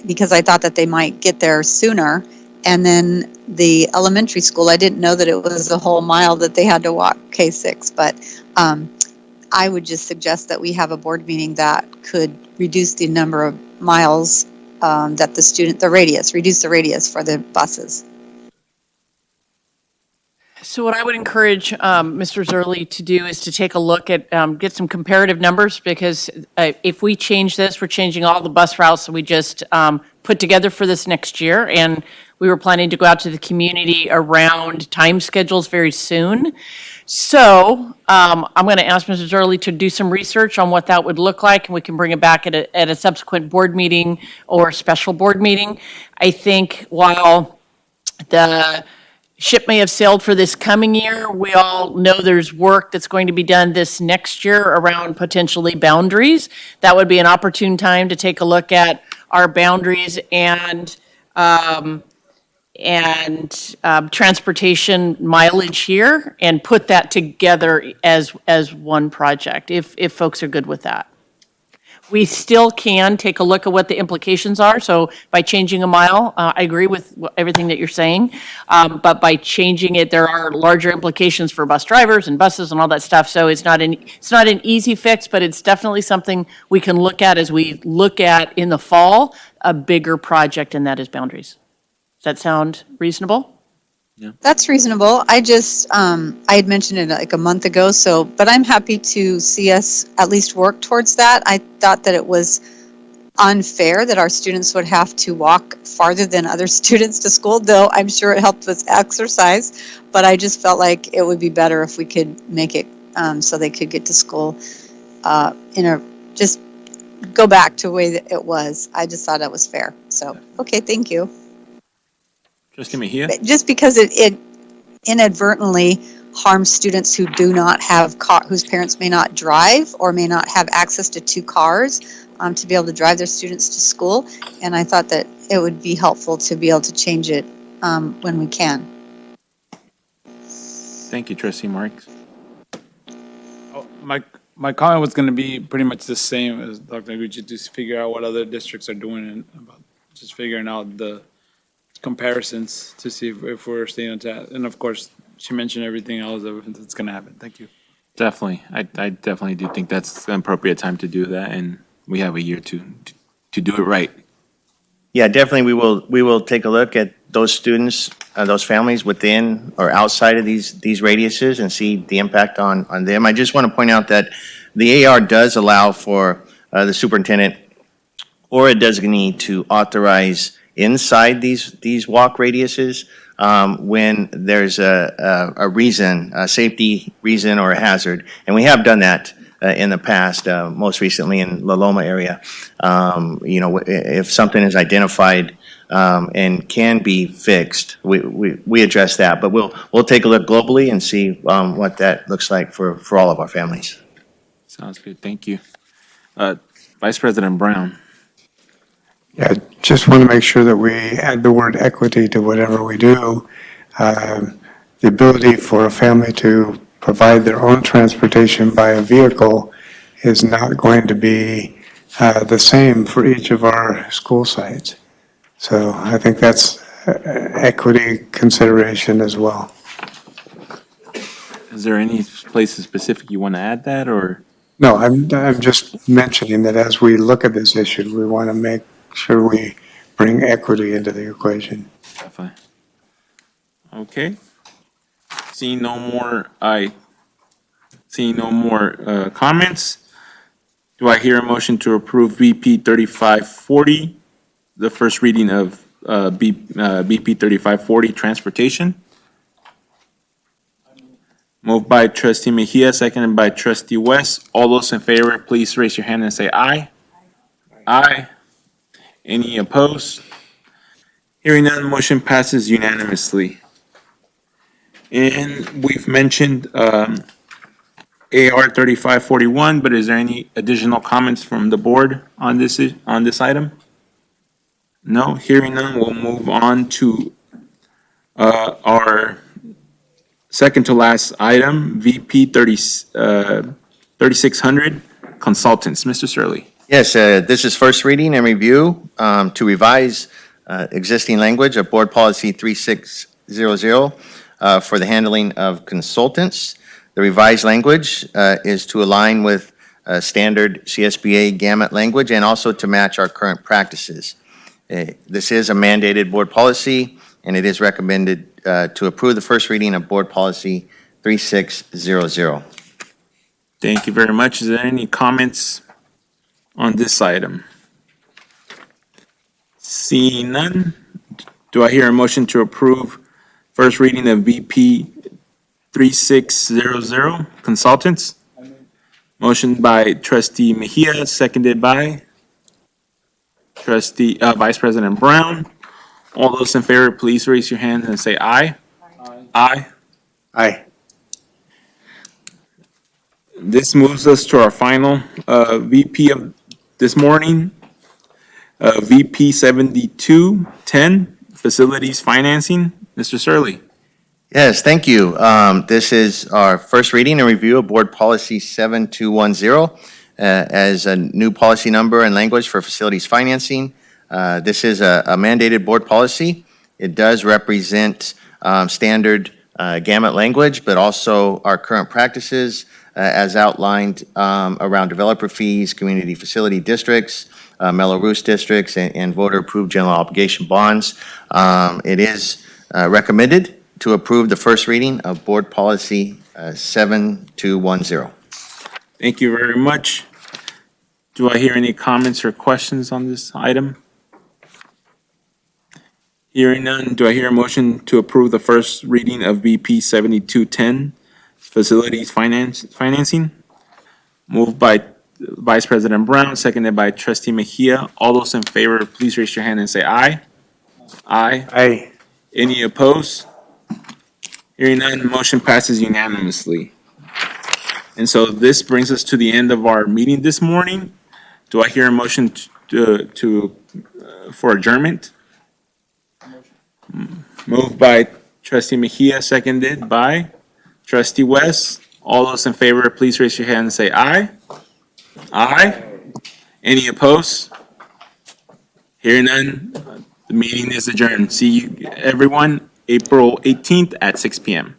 because I thought that they might get there sooner. And then the elementary school, I didn't know that it was a whole mile that they had to walk K6. But I would just suggest that we have a board meeting that could reduce the number of miles that reduce the radius for the buses. So what I would encourage Mr. Zerly to do is to take a look at, get some comparative numbers, because if we change this, we're changing all the bus routes that we just put together for this next year. And we were planning to go out to the community around time schedules very soon. So I'm going to ask Mr. Zerly to do some research on what that would look like, and we can bring it back at a subsequent board meeting or special board meeting. I think while the ship may have sailed for this coming year, we all know there's work that's going to be done this next year around potentially boundaries. That would be an opportune time to take a look at our boundaries and transportation mileage here and put that together as one project, if folks are good with that. We still can take a look at what the implications are. So by changing a mile, I agree with everything that you're saying. But by changing it, there are larger implications for bus drivers and buses and all that stuff. So it's not an easy fix, but it's definitely something we can look at as we look at in the fall, a bigger project, and that is boundaries. Does that sound reasonable? That's reasonable. I just, I had mentioned it like a month ago, so, but I'm happy to see us at least work towards that. I thought that it was unfair that our students would have to walk farther than other students to school, though I'm sure it helped with exercise, but I just felt like it would be better if we could make it so they could get to school just go back to the way that it was. I just thought that was fair. So, okay, thank you. Trustee Mejia? Just because it inadvertently harms students who do not have whose parents may not drive or may not have access to two cars to be able to drive their students to school. And I thought that it would be helpful to be able to change it when we can. Thank you, Trustee Marks. My comment was going to be pretty much the same as Dr. Noguchi, just figure out what other districts are doing and about just figuring out the comparisons to see if we're staying on task. And of course, she mentioned everything else that's going to happen. Thank you. Definitely. I definitely do think that's an appropriate time to do that, and we have a year to do it right. Yeah, definitely, we will take a look at those students, those families within or outside of these radiuses and see the impact on them. I just want to point out that the AR does allow for the superintendent or a designee to authorize inside these walk radiuses when there's a reason, a safety reason or a hazard. And we have done that in the past, most recently in La Loma area. If something is identified and can be fixed, we address that. But we'll take a look globally and see what that looks like for all of our families. Sounds good. Thank you. Vice President Brown. Yeah, just want to make sure that we add the word equity to whatever we do. The ability for a family to provide their own transportation by a vehicle is not going to be the same for each of our school sites. So I think that's equity consideration as well. Is there any places specific you want to add that, or? No, I'm just mentioning that as we look at this issue, we want to make sure we bring equity into the equation. Definitely. Okay. Seeing no more comments, do I hear a motion to approve BP 3540, the first reading of BP 3540, transportation? Moved by Trustee Mejia, seconded by Trustee West. All those in favor, please raise your hand and say aye. Aye. Any opposed? Hearing none, motion passes unanimously. And we've mentioned AR 3541, but is there any additional comments from the board on this item? No, hearing none, we'll move on to our second to last item, VP 3600, consultants. Mr. Surley. Yes, this is first reading and review to revise existing language of Board Policy 3600 for the handling of consultants. The revised language is to align with standard CSBA gamut language and also to match our current practices. This is a mandated board policy, and it is recommended to approve the first reading of Board Policy 3600. Thank you very much. Is there any comments on this item? Seeing none, do I hear a motion to approve first reading of BP 3600, consultants? Motion by Trustee Mejia, seconded by Vice President Brown. All those in favor, please raise your hand and say aye. Aye. Aye. This moves us to our final VP of this morning, VP 7210, Facilities Financing. Mr. Surley. Yes, thank you. This is our first reading and review of Board Policy 7210. as a new policy number and language for facilities financing. This is a mandated board policy. It does represent standard gamut language, but also our current practices as outlined around developer fees, community facility districts, Mellow Roost districts, and voter-approved general obligation bonds. It is recommended to approve the first reading of Board Policy 7210. Thank you very much. Do I hear any comments or questions on this item? Hearing none, do I hear a motion to approve the first reading of BP 7210, Facilities Financing? Moved by Vice President Brown, seconded by Trustee Mejia. All those in favor, please raise your hand and say aye. Aye. Aye. Any opposed? Hearing none, motion passes unanimously. And so this brings us to the end of our meeting this morning. Do I hear a motion for adjournment? Moved by Trustee Mejia, seconded by Trustee West. All those in favor, please raise your hand and say aye. Aye. Any opposed? Hearing none, the meeting is adjourned. See you, everyone, April 18th at 6 p.m.